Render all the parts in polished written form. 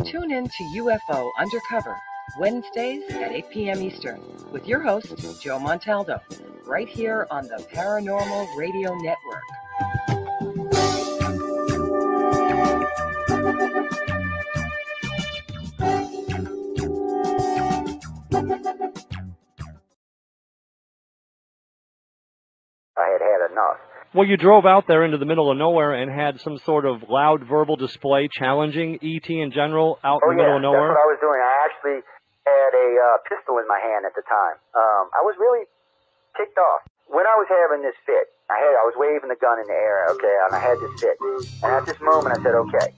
Tune in to UFO Undercover, Wednesdays at 8 p.m. Eastern, with your host, Joe Montaldo, right here on the Paranormal Radio Network. I had enough. Well, you drove out there into the middle of nowhere and had some sort of loud verbal display challenging ET in general out in the middle of nowhere? That's what I was doing. I actually had a pistol in my hand at the time. I was really ticked off. When I was having this fit, I was waving the gun in the air, okay, and I had this fit. And at this moment, I said, okay.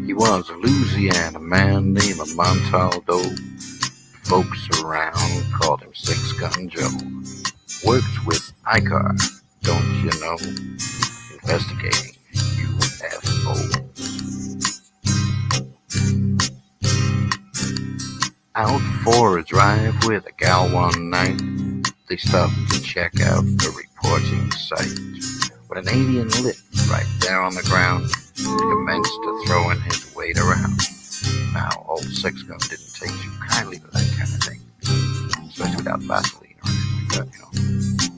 He was a Louisiana man named Montaldo. Folks around called him Six Gun Joe. Worked with ICAR, don't you know? Investigating UFOs. Out for a drive with a gal one night, they stopped to check out the reporting site. When an alien lit right there on the ground, he commenced to throwing his weight around. Now, old Six Gun didn't take too kindly to that kind of thing, especially without Vaseline or anything like that,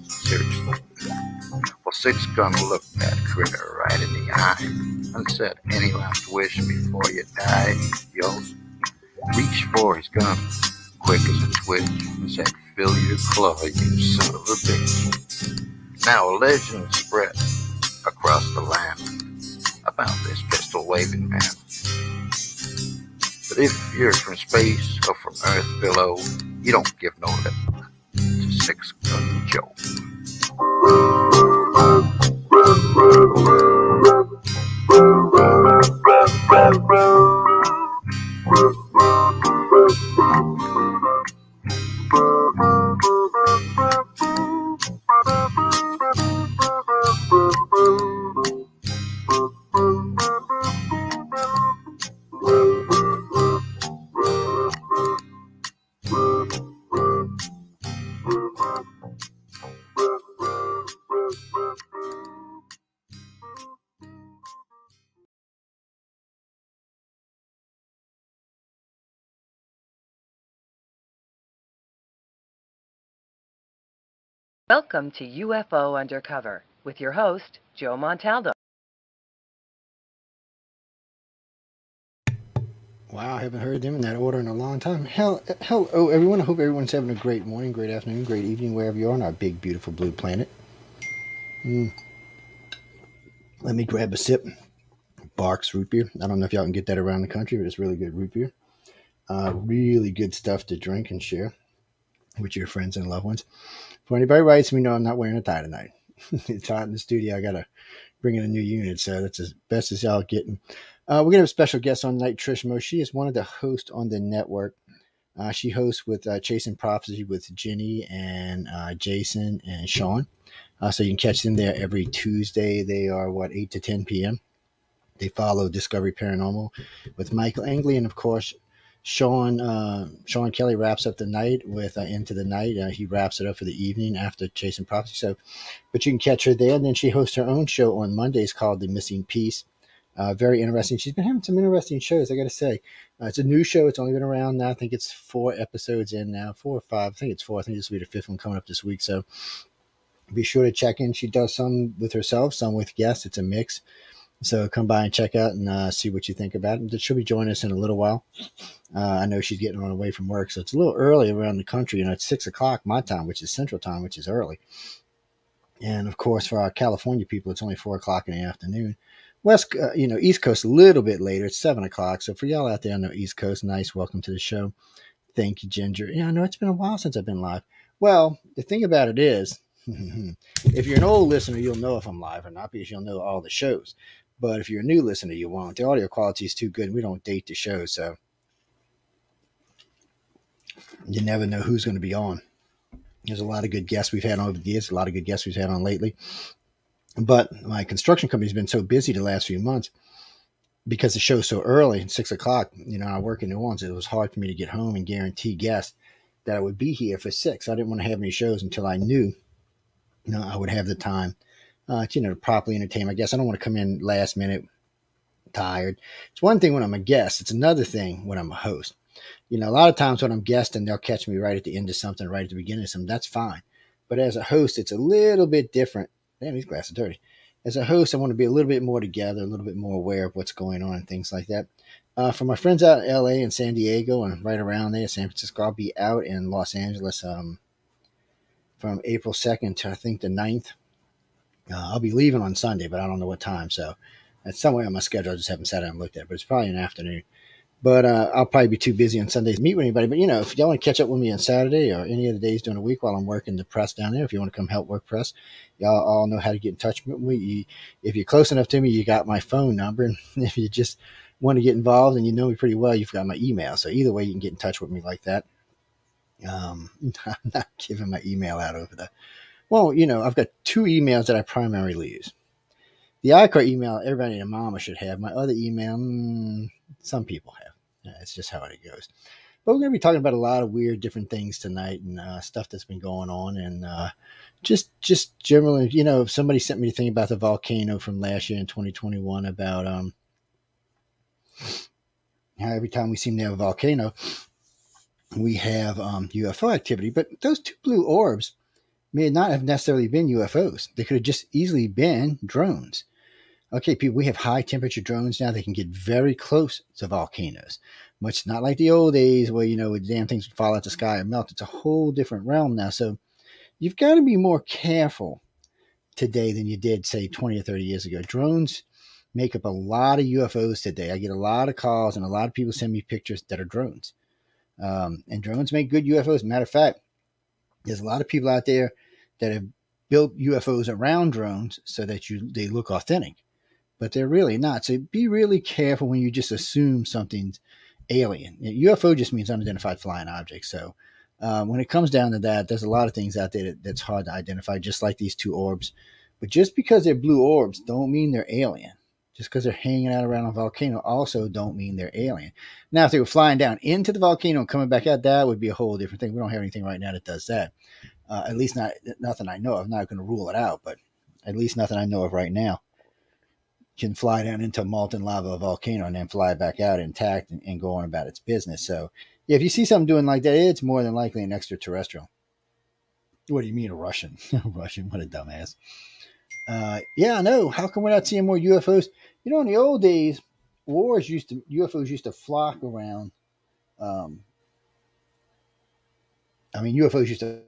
Seriously. Well, Six Gun looked that critter right in the eye and said, "Any last wish before you die?" Yo, reached for his gun, quick as a twitch, and said, "Fill your claw, you son of a bitch." Now a legend spread across the land about this pistol-waving man. But if you're from space or from Earth below, you don't give no lip to Six Gun Joe. Welcome to UFO Undercover, with your host, Joe Montaldo. Wow, I haven't heard them in that order in a long time. Hello, everyone. I hope everyone's having a great morning, great afternoon, great evening, wherever you are on our big, beautiful blue planet. Let me grab a sip. Barks root beer. I don't know if y'all can get that around the country, but it's really good root beer. Really good stuff to drink and share with your friends and loved ones. For anybody who writes me, no, I'm not wearing a tie tonight. It's hot in the studio. I got to bring in a new unit, so that's as best as y'all getting. We're going to have a special guest on tonight, Trish Mo. She is one of the hosts on the network. She hosts with Chasing Prophecy with Ginny and Jason and Sean. So you can catch them there every Tuesday. They are, 8 to 10 p.m. They follow Discovery Paranormal with Michael Angley. And, of course, Sean Kelly wraps up the night with Into the Night. He wraps it up for the evening after Chasing Prophecy. So, but you can catch her there. And then she hosts her own show on Mondays called The Missing Piece. Very interesting. She's been having some interesting shows, I got to say. It's a new show. It's only been around now. I think it's 4 episodes in now, 4 or 5. I think it's 4. I think this will be the 5th one coming up this week. So be sure to check in. She does some with herself, some with guests. It's a mix. So come by and check out and see what you think about it. She'll be joining us in a little while. I know she's getting on her way from work, so it's a little early around the country. It's 6 o'clock my time, which is Central Time, which is early. And, of course, for our California people, it's only 4 o'clock in the afternoon. East Coast a little bit later. It's 7 o'clock. So for y'all out there on the East Coast, nice. Welcome to the show. Thank you, Ginger. Yeah, I know it's been a while since I've been live. Well, the thing about it is, if you're an old listener, you'll know if I'm live or not because you'll know all the shows. But if you're a new listener, you won't. The audio quality is too good. We don't date the show, so you never know who's going to be on. There's a lot of good guests we've had on over the years, a lot of good guests we've had on lately. But my construction company's been so busy the last few months because the show's so early, 6 o'clock. I work in New Orleans. It was hard for me to get home and guarantee guests that I would be here for 6. I didn't want to have any shows until I knew, I would have the time, to properly entertain my guests. I don't want to come in last minute tired. It's one thing when I'm a guest. It's another thing when I'm a host. A lot of times when I'm guesting, they'll catch me right at the end of something, right at the beginning of something. That's fine. But as a host, it's a little bit different. Damn, these glasses are dirty. As a host, I want to be a little bit more together, a little bit more aware of what's going on and things like that. For my friends out in LA and San Diego and right around there, San Francisco, I'll be out in Los Angeles from April 2nd to I think the 9th. I'll be leaving on Sunday, but I don't know what time. So it's somewhere on my schedule. I just haven't sat down and looked at it, but it's probably an afternoon. But I'll probably be too busy on Sundays to meet with anybody. But, if y'all want to catch up with me on Saturday or any other days during the week while I'm working the press down there, if you want to come help work press, y'all all know how to get in touch with me. If you're close enough to me, you got my phone number. And if you just want to get involved and you know me pretty well, you've got my email. So either way, you can get in touch with me like that. I'm not giving my email out over there. Well, I've got 2 emails that I primarily use. The iCar email, everybody and their mama should have. My other email, some people have. It's just how it goes. But we're going to be talking about a lot of weird different things tonight and stuff that's been going on. And just generally, somebody sent me a thing about the volcano from last year in 2021 about how every time we seem to have a volcano, we have UFO activity. But those 2 blue orbs may not have necessarily been UFOs. They could have just easily been drones. Okay, people, we have high temperature drones now. They can get very close to volcanoes. Much not like the old days where, damn things would fall out the sky and melt. It's a whole different realm now. So you've got to be more careful today than you did, say, 20 or 30 years ago. Drones make up a lot of UFOs today. I get a lot of calls and a lot of people send me pictures that are drones. And drones make good UFOs. Matter of fact, there's a lot of people out there that have built UFOs around drones so that they look authentic. But they're really not. So be really careful when you just assume something's alien. UFO just means unidentified flying object. So when it comes down to that, there's a lot of things out there that's hard to identify, just like these 2 orbs. But just because they're blue orbs don't mean they're alien. Just because they're hanging out around a volcano also don't mean they're alien. Now, if they were flying down into the volcano and coming back out, that would be a whole different thing. We don't have anything right now that does that. At least nothing I know of. I'm not going to rule it out, but at least nothing I know of right now can fly down into molten lava volcano and then fly back out intact and go on about its business. So, yeah, if you see something doing like that, it's more than likely an extraterrestrial. What do you mean a Russian? Russian, what a dumbass. Yeah, I know. How come we're not seeing more UFOs? In the old days, UFOs used to flock around. UFOs used to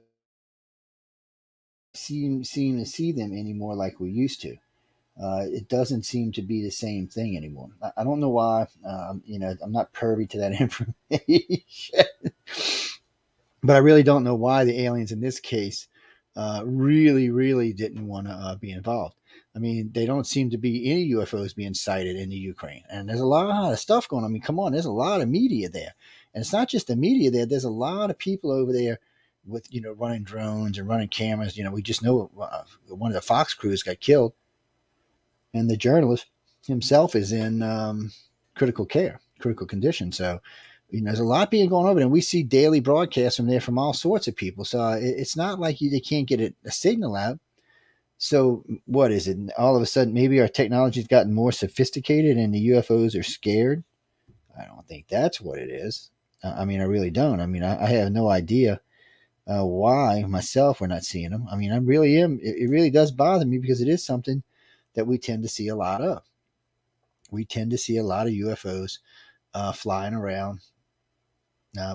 seem to see them anymore like we used to. It doesn't seem to be the same thing anymore. I don't know why. I'm not privy to that information, but I really don't know why the aliens in this case really, really didn't want to be involved. They don't seem to be any UFOs being sighted in the Ukraine, and there's a lot of stuff going on. Come on, there's a lot of media there, and it's not just the media there. There's a lot of people over there with running drones and running cameras. We just know one of the Fox crews got killed. And the journalist himself is in critical condition. So, there's a lot being going on, and we see daily broadcasts from there from all sorts of people. So it's not like they can't get a signal out. So what is it? All of a sudden, maybe our technology's gotten more sophisticated and the UFOs are scared? I don't think that's what it is. I really don't. I have no idea why myself we're not seeing them. I really am. It really does bother me because it is something that we tend to see a lot of. We tend to see a lot of UFOs flying around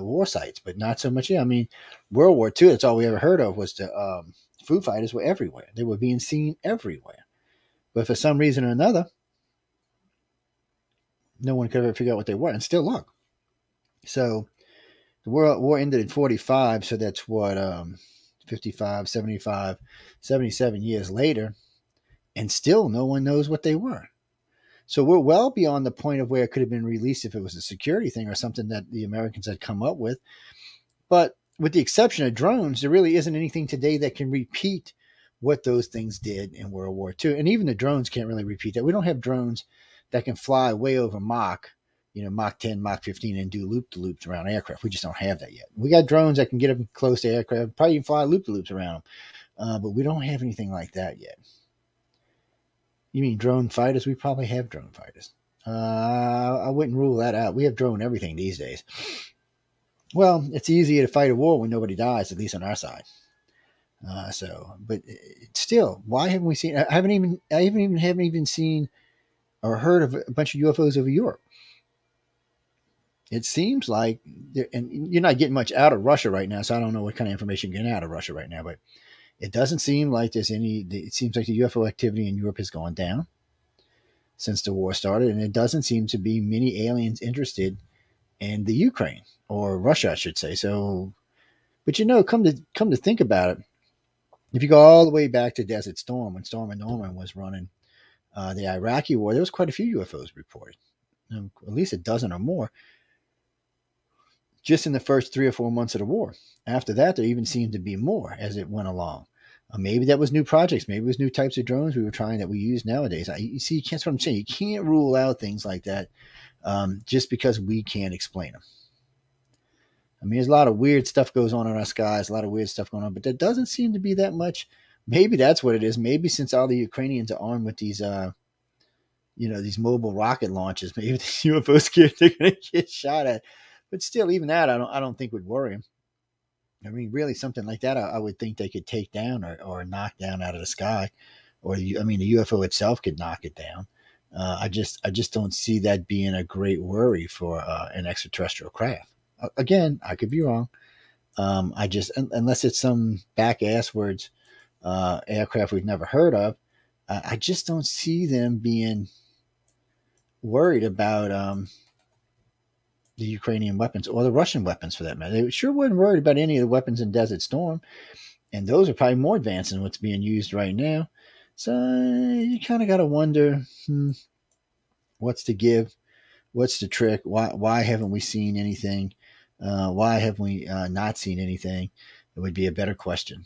war sites, but not so much. World War II, that's all we ever heard of was the Foo Fighters were everywhere. They were being seen everywhere. But for some reason or another, no one could ever figure out what they were. And still look. So the war ended in 1945, so that's what 55, 75, 77 years later, and still no one knows what they were. So we're well beyond the point of where it could have been released if it was a security thing or something that the Americans had come up with. But with the exception of drones, there really isn't anything today that can repeat what those things did in World War II. And even the drones can't really repeat that. We don't have drones that can fly way over Mach, Mach 10, Mach 15, and do loop-to-loops around aircraft. We just don't have that yet. We got drones that can get up close to aircraft, probably even fly loop-to-loops around them. But we don't have anything like that yet. You mean drone fighters? We probably have drone fighters. I wouldn't rule that out. We have drone everything these days. Well, it's easier to fight a war when nobody dies, at least on our side. But still, why haven't we seen? I haven't even seen or heard of a bunch of UFOs over Europe. It seems like, and you're not getting much out of Russia right now, so I don't know what kind of information you're getting out of Russia right now, but it doesn't seem like there's any. It seems like the UFO activity in Europe has gone down since the war started, and it doesn't seem to be many aliens interested in the Ukraine or Russia, I should say. So, but come to think about it, if you go all the way back to Desert Storm, when Storm and Norman was running the Iraqi war, there was quite a few UFOs reported, at least a dozen or more, just in the first 3 or 4 months of the war. After that, there even seemed to be more as it went along. Maybe that was new projects. Maybe it was new types of drones we were trying that we use nowadays. You see, that's what I'm saying. You can't rule out things like that just because we can't explain them. I mean, there's a lot of weird stuff goes on in our skies, a lot of weird stuff going on, but there doesn't seem to be that much. Maybe that's what it is. Maybe since all the Ukrainians are armed with these, these mobile rocket launches, maybe the UFO scared they're going to get shot at. But still, even that, I don't think would worry them. I mean, really, something like that, I would think they could take down or knock down out of the sky, or the UFO itself could knock it down. I just don't see that being a great worry for an extraterrestrial craft. Again, I could be wrong. Unless it's some back-asswards aircraft we've never heard of, I just don't see them being worried about the Ukrainian weapons or the Russian weapons for that matter. They sure weren't worried about any of the weapons in Desert Storm. And those are probably more advanced than what's being used right now. So you kind of got to wonder, what's the give? What's the trick? Why haven't we seen anything? Why have we not seen anything? It would be a better question.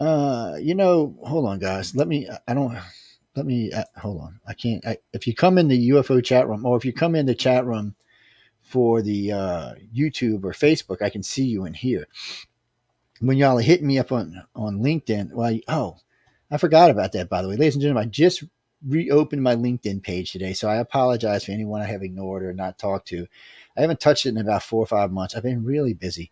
Hold on, guys. Hold on. I can't. If you come in the UFO chat room, or if you come in the chat room for the YouTube or Facebook, I can see you in here. When y'all are hitting me up on LinkedIn, I forgot about that, by the way. Ladies and gentlemen, I just reopened my LinkedIn page today, so I apologize for anyone I have ignored or not talked to. I haven't touched it in about 4 or 5 months. I've been really busy.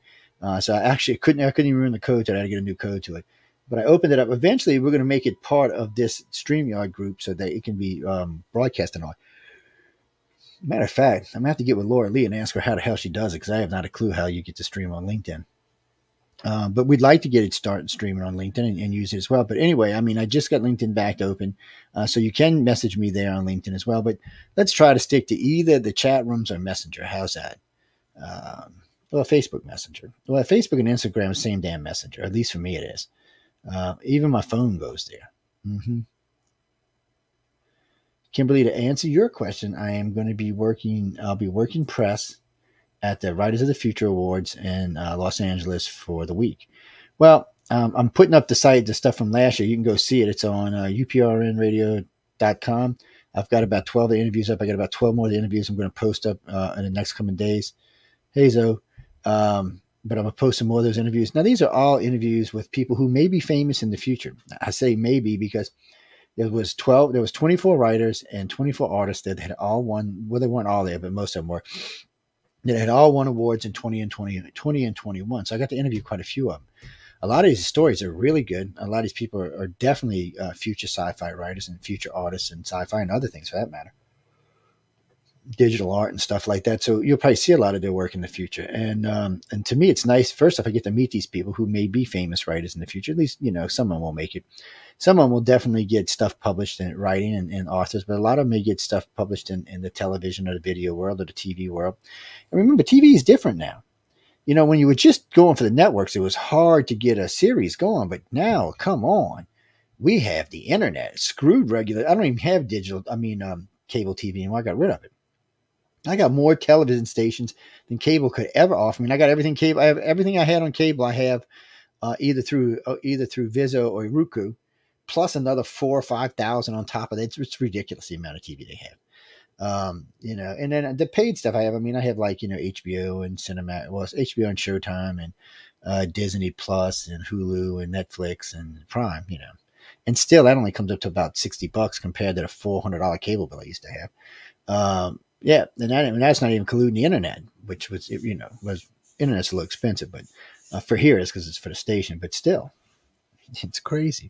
So I actually couldn't even remember the code to it. I had to get a new code to it. But I opened it up. Eventually, we're going to make it part of this StreamYard group so that it can be broadcasted on. Matter of fact, I'm going to have to get with Laura Lee and ask her how the hell she does it, because I have not a clue how you get to stream on LinkedIn. But we'd like to get it started streaming on LinkedIn and use it as well. But anyway, I just got LinkedIn back open. So you can message me there on LinkedIn as well. But let's try to stick to either the chat rooms or Messenger. How's that? Facebook Messenger. Well, Facebook and Instagram are the same damn messenger. At least for me it is. Even my phone goes there. Kimberly, to answer your question, I'll be working press at the Writers of the Future Awards in Los Angeles for the week. Well, I'm putting up the stuff from last year. You can go see it. It's on uprnradio.com. I've got about 12 of the interviews up. I got about 12 more of the interviews I'm going to post up in the next coming days. Hey, Zoe. But I'm going to post some more of those interviews. Now, these are all interviews with people who may be famous in the future. I say maybe because there was 24 writers and 24 artists that had all won. Well, they weren't all there, but most of them were. That had all won awards in 20 and 21. So I got to interview quite a few of them. A lot of these stories are really good. A lot of these people are definitely future sci-fi writers and future artists and sci-fi and other things for that matter. Digital art and stuff like that. So you'll probably see a lot of their work in the future. And to me, it's nice. First off, I get to meet these people who may be famous writers in the future. At least, some of them will make it. Some of them will definitely get stuff published in writing and authors, but a lot of them may get stuff published in the television or the video world or the TV world. And remember, TV is different now. when you were just going for the networks, it was hard to get a series going. But now, come on, we have the internet. Screwed regular. I don't even have cable TV anymore. I got rid of it. I got more television stations than cable could ever offer. I mean, I got everything cable. I have everything I had on cable. I have either through Vizio or Roku, plus another 4,000 or 5,000 on top of that. It's ridiculous the amount of TV they have. And then the paid stuff I have. I mean, I have HBO and Cinema. Well, it's HBO and Showtime and Disney Plus and Hulu and Netflix and Prime. And still that only comes up to about $60 compared to the $400 cable bill I used to have. Yeah, and that's not even including the internet, which was internet's a little expensive, but for here it's because it's for the station. But still, it's crazy.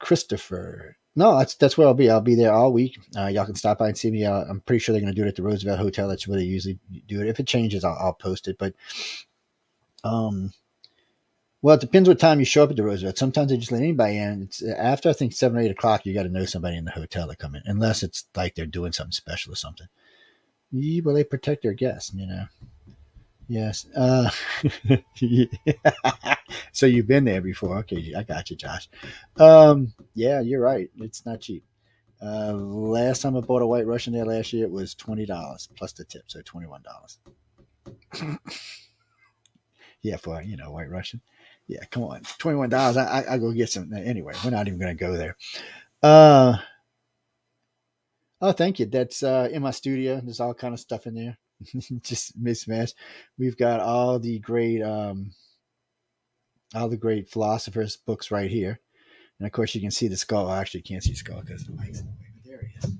Christopher, no, that's where I'll be. I'll be there all week. Y'all can stop by and see me. I'm pretty sure they're going to do it at the Roosevelt Hotel. That's where they usually do it. If it changes, I'll post it. But well, it depends what time you show up at the Roosevelt. Sometimes they just let anybody in. It's after, I think, 7 or 8 o'clock, you got to know somebody in the hotel to come in, unless it's like they're doing something special or something. Yeah, well, they protect their guests, Yes. So you've been there before. Okay, I got you, Josh. Yeah, you're right. It's not cheap. Last time I bought a White Russian there last year, it was $20 plus the tip, so $21. Yeah, for White Russian. Yeah, come on, $21. I go get some anyway. We're not even going to go there. Oh, thank you. That's in my studio. There's all kind of stuff in there. Just mismatched. We've got all the great philosophers' books right here, and of course you can see the skull. I actually can't see the skull because the mic's in the way, but there he is.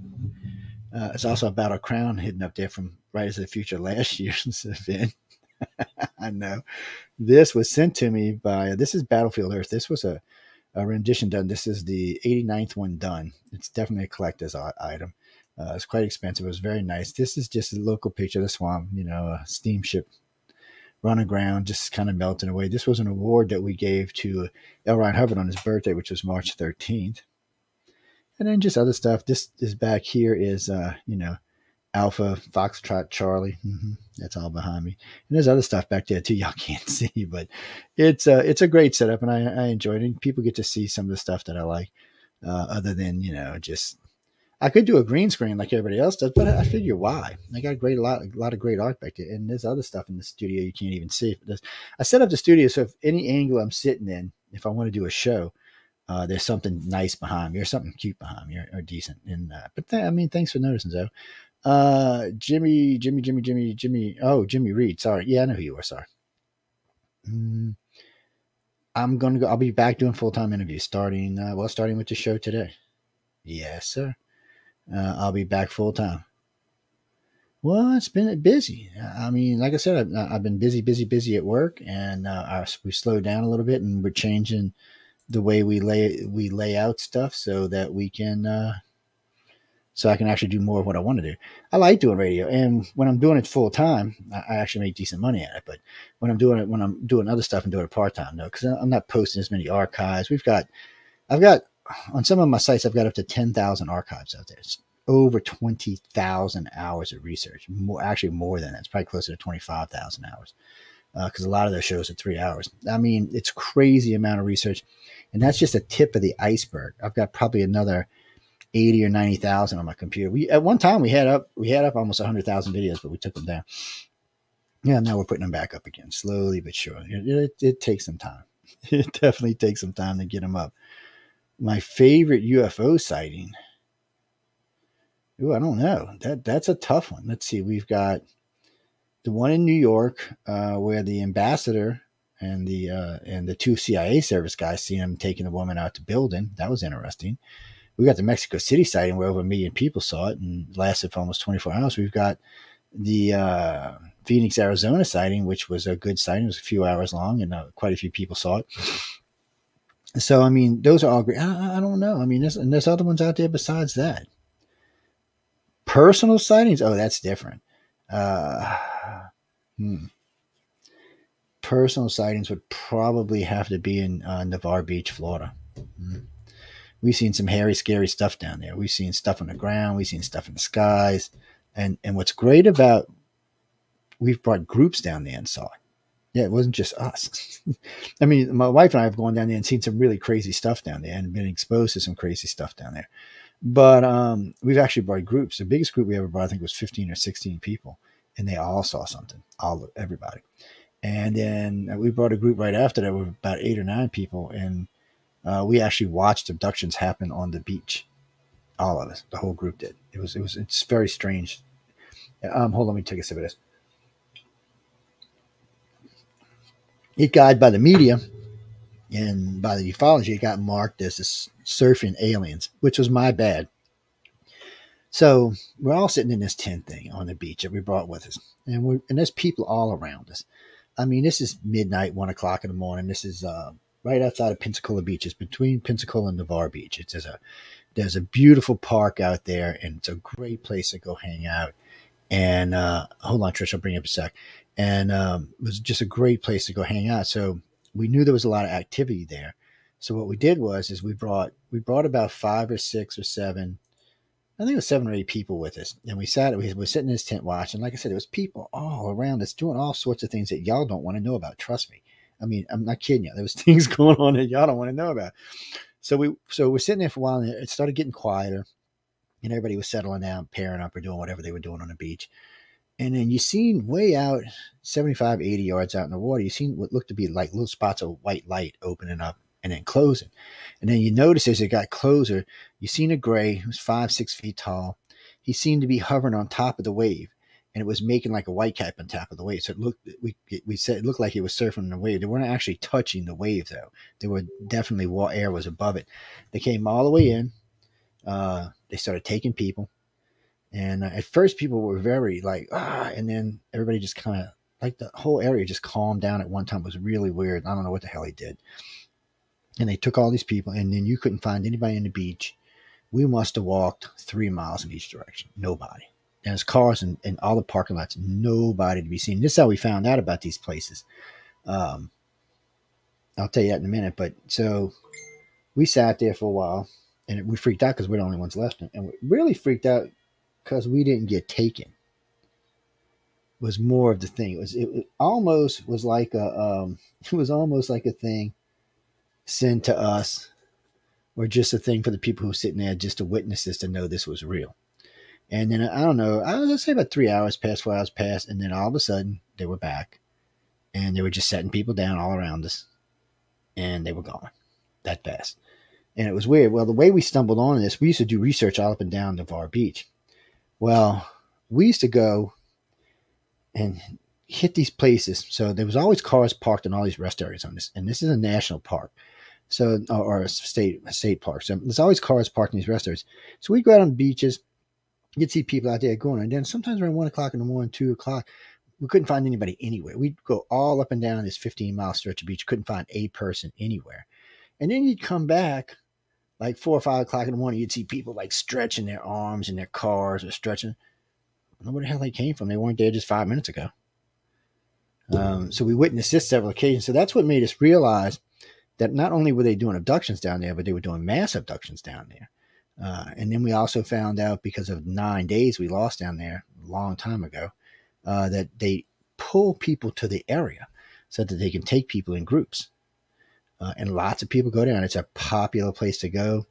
It's also a Battle Crown hidden up there from Riders of the Future last year's event. I know. This was sent to me by, this is Battlefield Earth. This was a rendition done. This is the 89th one done. It's definitely a collector's item. It's quite expensive. It was very nice. This is just a local picture of the swamp, a steamship run aground, just kind of melting away. This was an award that we gave to L. Ron Hubbard on his birthday, which was March 13th. And then just other stuff. This back here is, Alpha, Foxtrot, Charlie. That's all behind me. And there's other stuff back there too. Y'all can't see, but it's a great setup, and I enjoyed it. And people get to see some of the stuff that I like, other than, just, I could do a green screen like everybody else does, but I figure why? I got a lot of great art back there, and there's other stuff in the studio you can't even see. I set up the studio so if any angle I'm sitting in, if I want to do a show, there's something nice behind me or something cute behind me or decent. And thanks for noticing, Zoe. Jimmy. Oh, Jimmy Reed. Sorry. Yeah, I know who you are. Sorry. I'm going to go. I'll be back doing full-time interviews starting with the show today. Yes, sir. I'll be back full-time. Well, it's been busy. I mean, like I said, I've been busy at work, and we slowed down a little bit, and we're changing the way we lay out stuff so that we can, so I can actually do more of what I want to do. I like doing radio, and when I'm doing it full time, I actually make decent money at it. But when I'm doing other stuff and doing it part time, no, because I'm not posting as many archives. I've got on some of my sites, I've got up to 10,000 archives out there. It's over 20,000 hours of research. More than that. It's probably closer to 25,000 hours. Because a lot of those shows are 3 hours. I mean, it's crazy amount of research, and that's just a tip of the iceberg. I've got probably another 80 or 90,000 on my computer. At one time we had up almost 100,000 videos, but we took them down. Yeah, now we're putting them back up again, slowly but surely. It takes some time. It definitely takes some time to get them up. My favorite UFO sighting. Ooh, I don't know. That's a tough one. Let's see. We've got the one in New York, where the ambassador and the two CIA service guys see him taking the woman out the building. That was interesting. We got the Mexico City sighting where over 1 million people saw it and lasted for almost 24 hours. We've got the Phoenix, Arizona sighting, which was a good sighting. It was a few hours long, and quite a few people saw it. So, I mean, those are all great. I don't know. I mean, there's other ones out there besides that. Personal sightings? Oh, that's different. Personal sightings would probably have to be in Navarre Beach, Florida. We've seen some hairy, scary stuff down there. We've seen stuff on the ground. We've seen stuff in the skies. And what's great about we've brought groups down there and saw it. Yeah, it wasn't just us. I mean, my wife and I have gone down there and seen some really crazy stuff down there and been exposed to some crazy stuff down there. But we've actually brought groups. The biggest group we ever brought, I think, was 15 or 16 people, and they all saw something, everybody. And then we brought a group right after that with about 8 or 9 people, and we actually watched abductions happen on the beach. All of us, the whole group did. It's very strange. Hold on, let me take a sip of this. It got by the media and by the ufology, it got marked as this surfing aliens, which was my bad. So we're all sitting in this tent thing on the beach that we brought with us, and there's people all around us. I mean, this is midnight, 1 o'clock in the morning. This is right outside of Pensacola Beach. It's between Pensacola and Navarre Beach. There's a beautiful park out there, and it's a great place to go hang out. And hold on, Trish, I'll bring you up a sec. And it was just a great place to go hang out. So we knew there was a lot of activity there. So what we did is we brought about 5 or 6 or 7, I think it was 7 or 8 people with us. And we were sitting in this tent watching. Like I said, there was people all around us doing all sorts of things that y'all don't want to know about. Trust me. I mean, I'm not kidding you. There was things going on that y'all don't want to know about. So we're sitting there for a while, and it started getting quieter, and everybody was settling down, pairing up, or doing whatever they were doing on the beach. And then you seen way out 75, 80 yards out in the water, you seen what looked to be like little spots of white light opening up and then closing. And then you notice as it got closer, you seen a gray who was 5, 6 feet tall. He seemed to be hovering on top of the wave, and it was making like a white cap on top of the wave. So it looked, we said it looked like it was surfing the wave. They weren't actually touching the wave though. They were definitely, air was above it. They came all the way in. They started taking people. And at first people were very like, and then everybody just kind of, like the whole area just calmed down at one time. It was really weird. I don't know what the hell he did. And they took all these people, and then you couldn't find anybody on the beach. We must have walked 3 miles in each direction. Nobody. There's cars and all the parking lots, nobody to be seen. This is how we found out about these places. I'll tell you that in a minute. But so we sat there for a while, and we freaked out because we're the only ones left. And we really freaked out because we didn't get taken. Was more of the thing. It almost was like it was almost like a thing sent to us, or just a thing for the people who were sitting there just to witness this, to know this was real. And then I don't know, I was gonna say about 3 hours passed, 4 hours passed, and then all of a sudden they were back, and they were just setting people down all around us, and they were gone that fast. And it was weird. Well, the way we stumbled on this, we used to do research all up and down Navarre Beach. Well, we used to go and hit these places. So there was always cars parked in all these rest areas on this. And this is a national park. So, or a state park. So there's always cars parked in these rest areas. So we'd go out on the beaches. You'd see people out there going. And then sometimes around 1 o'clock in the morning, 2 o'clock, we couldn't find anybody anywhere. We'd go all up and down this 15-mile stretch of beach. Couldn't find a person anywhere. And then you'd come back like 4 or 5 o'clock in the morning. You'd see people like stretching their arms in their cars, or stretching. I don't know where the hell they came from. They weren't there just 5 minutes ago. So we witnessed this several occasions. So that's what made us realize that not only were they doing abductions down there, but they were doing mass abductions down there. And then we also found out, because of 9 days we lost down there a long time ago, that they pull people to the area so that they can take people in groups. And lots of people go down. It's a popular place to go.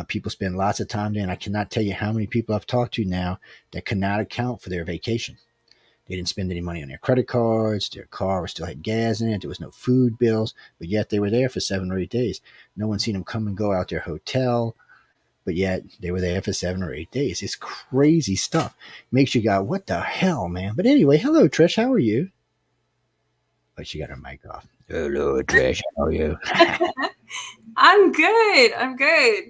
People spend lots of time there. And I cannot tell you how many people I've talked to now that cannot account for their vacation. They didn't spend any money on their credit cards. Their car still had gas in it. There was no food bills, but yet they were there for 7 or 8 days. No one seen them come and go out their hotel, but yet they were there for 7 or 8 days. It's crazy stuff. Makes you go, what the hell, man? But anyway, hello, Trish. How are you? Oh, she got her mic off. Hello, Trish. How are you? I'm good. I'm good.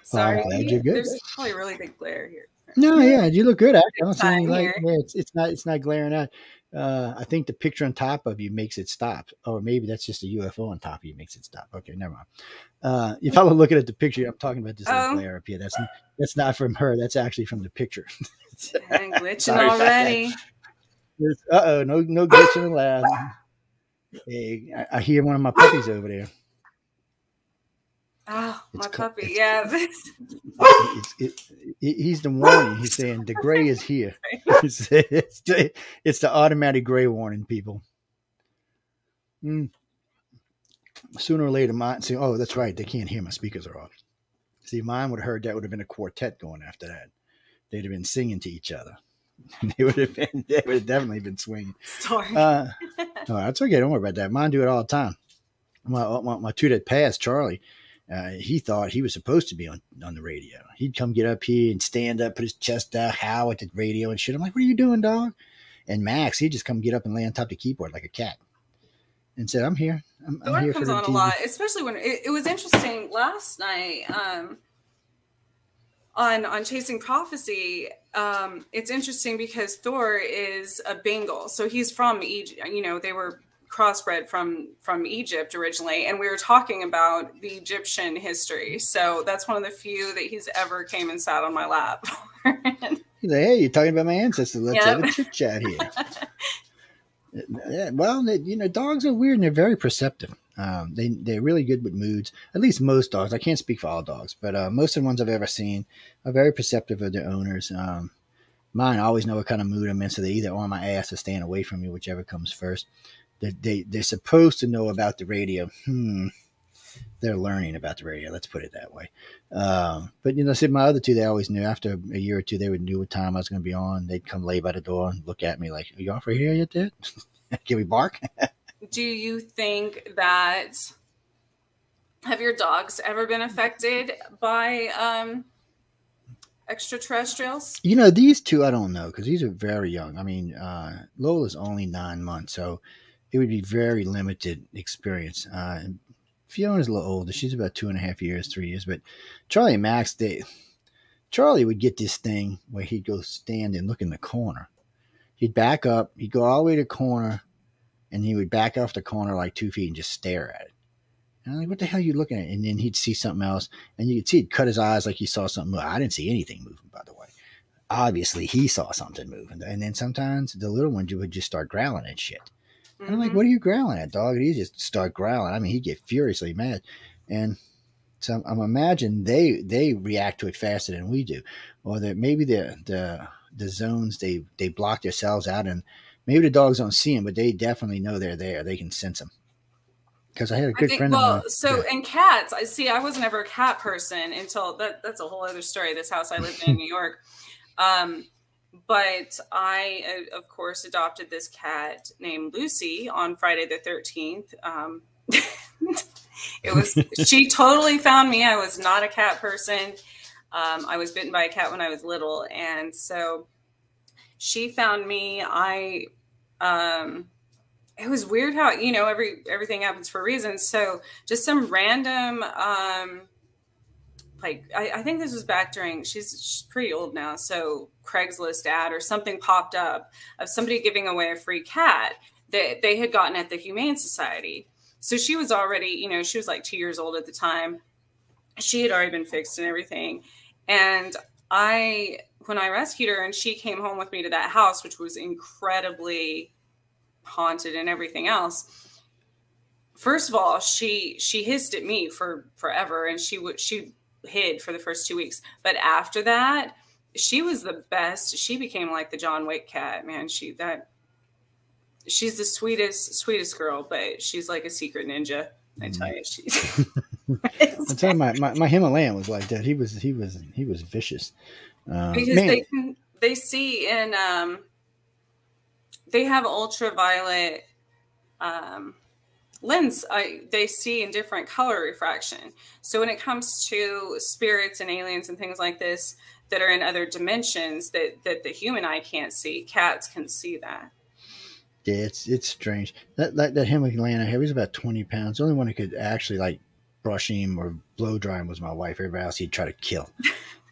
Sorry. Glad you're good. There's probably a really big glare here. No, yeah, you look good. I don't see anything like, yeah, it's not glaring out. I think the picture on top of you makes it stop, or maybe that's just a UFO on top of you makes it stop. Okay, never mind. If I was looking at the picture, I'm talking about this glare up here. That's not from her. That's actually from the picture. I'm glitching already. No glitching allowed. Hey, I hear one of my puppies over there. Oh, my puppy. It's, Yeah. he's the warning. He's saying the gray is here. It's the automatic gray warning, people. Sooner or later, mine say, "Oh, that's right. They can't hear. My speakers are off." See, mine would have heard that. Would have been a quartet going after that. They'd have been singing to each other. They would have definitely been swinging. Sorry. Oh, that's okay. Don't worry about that. Mine do it all the time. My two that passed, Charlie, he thought he was supposed to be on the radio. He'd come get up here and stand up, put his chest out, howl at the radio and shit. I'm like, "What are you doing, dog?" And Max, he'd just come get up and lay on top of the keyboard like a cat and said, "I'm here. I'm here comes for the on TV." a lot, especially when it was interesting last night on Chasing Prophecy. It's interesting because Thor is a Bengal, so he's from Egypt. You know, they were crossbred from Egypt originally, and we were talking about the Egyptian history. So that's one of the few that he's ever came and sat on my lap. He's like, "Hey, you're talking about my ancestors. Let's have a chit chat here." Yeah, well, dogs are weird and they're very perceptive. They're really good with moods. At least most dogs. I can't speak for all dogs, but most of the ones I've ever seen are very perceptive of their owners. Mine always know what kind of mood I'm in, so they're either on my ass or staying away from me, whichever comes first. They're supposed to know about the radio. They're learning about the radio. Let's put it that way. But see, my other two, they always knew. After a year or two, they would know what time I was going to be on. They'd come lay by the door and look at me like, "Are you off for here yet, Dad? Can we bark?" Do you think that have your dogs ever been affected by extraterrestrials? These two, I don't know, because these are very young. I mean, Lola's only 9 months, so it would be very limited experience. Fiona's a little older. She's about 2.5 years, 3 years. But Charlie and Max, Charlie would get this thing where he'd go stand and look in the corner. He'd back up. He'd go all the way to the corner, and he would back off the corner like 2 feet and just stare at it. And I'm like, "What the hell are you looking at?" And then he'd see something else, and you could see he'd cut his eyes like he saw something move. I didn't see anything moving, by the way. Obviously, he saw something moving. And then sometimes the little one would just start growling at shit. And I'm like, "What are you growling at, dog?" And he just start growling. I mean, he'd get furiously mad. And so I'm imagining they react to it faster than we do. Or that maybe the zones, they block themselves out, and maybe the dogs don't see them, but they definitely know they're there. They can sense them. Because I had a good friend of mine. And cats, I was never a cat person until that's a whole other story. This house I lived in New York. But I, of course, adopted this cat named Lucy on Friday the 13th. She totally found me. I was not a cat person. I was bitten by a cat when I was little. And so she found me. It was weird how, everything happens for reasons. So just some random, I think this was back during, she's pretty old now. So Craigslist ad or something popped up of somebody giving away a free cat that they had gotten at the Humane Society. So she was already, she was like 2 years old at the time. She had already been fixed and everything. And when I rescued her and she came home with me to that house, which was incredibly haunted and everything else. First of all, she hissed at me for forever, and she hid for the first 2 weeks. But after that, she was the best. She became like the John Wick cat, man. She's the sweetest girl, but she's like a secret ninja. I tell you, she's. I tell you, my Himalayan was like that. He was vicious. Because they see in they have ultraviolet lens. They see in different color refraction. So when it comes to spirits and aliens and things like this that are in other dimensions that the human eye can't see, cats can see that. Yeah, it's strange. That Himalayan I had, he was about 20 pounds. The only one who could actually brush him or blow dry him was my wife. Everybody else he'd try to kill.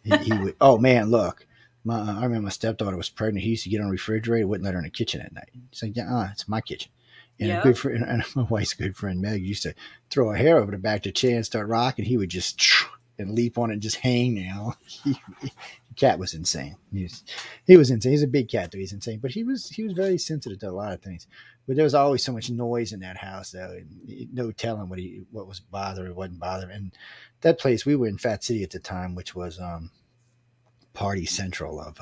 He would. Oh man, look. I remember my stepdaughter was pregnant. He used to get on the refrigerator, wouldn't let her in the kitchen at night. He's like, "Yeah, it's my kitchen." And a good friend, and my wife's good friend Meg used to throw her hair over the back of the chair and start rocking. He would just and leap on it and just hang now. The cat was insane. He was insane. He's a big cat, though. He's insane. But he was very sensitive to a lot of things. But there was always so much noise in that house, though. And no telling what was bothering, wasn't bothering. And that place, we were in Fat City at the time, which was party central of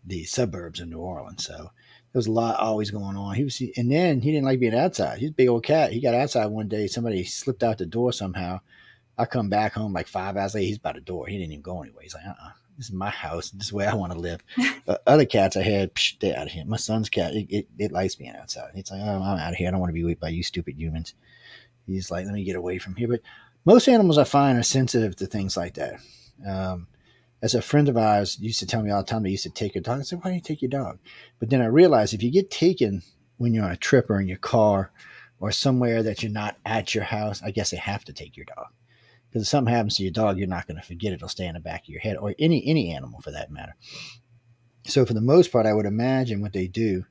the suburbs of New Orleans. So there was a lot always going on. And then he didn't like being outside. He's a big old cat. He got outside one day. Somebody slipped out the door somehow. I come back home like 5 hours later. He's by the door. He didn't even go anywhere. He's like, this is my house. This is where I want to live. Other cats I had, they're out of here. My son's cat, it likes being outside. It's like, I'm out of here. I don't want to be with by you stupid humans. He's like, let me get away from here. But most animals I find are sensitive to things like that. As a friend of ours used to tell me all the time, they used to take a dog. I said, why do you take your dog? But then I realized if you get taken when you're on a trip or in your car or somewhere that you're not at your house, I guess they have to take your dog. Because if something happens to your dog, you're not going to forget it. It'll stay in the back of your head, or any animal for that matter. So for the most part, I would imagine what they do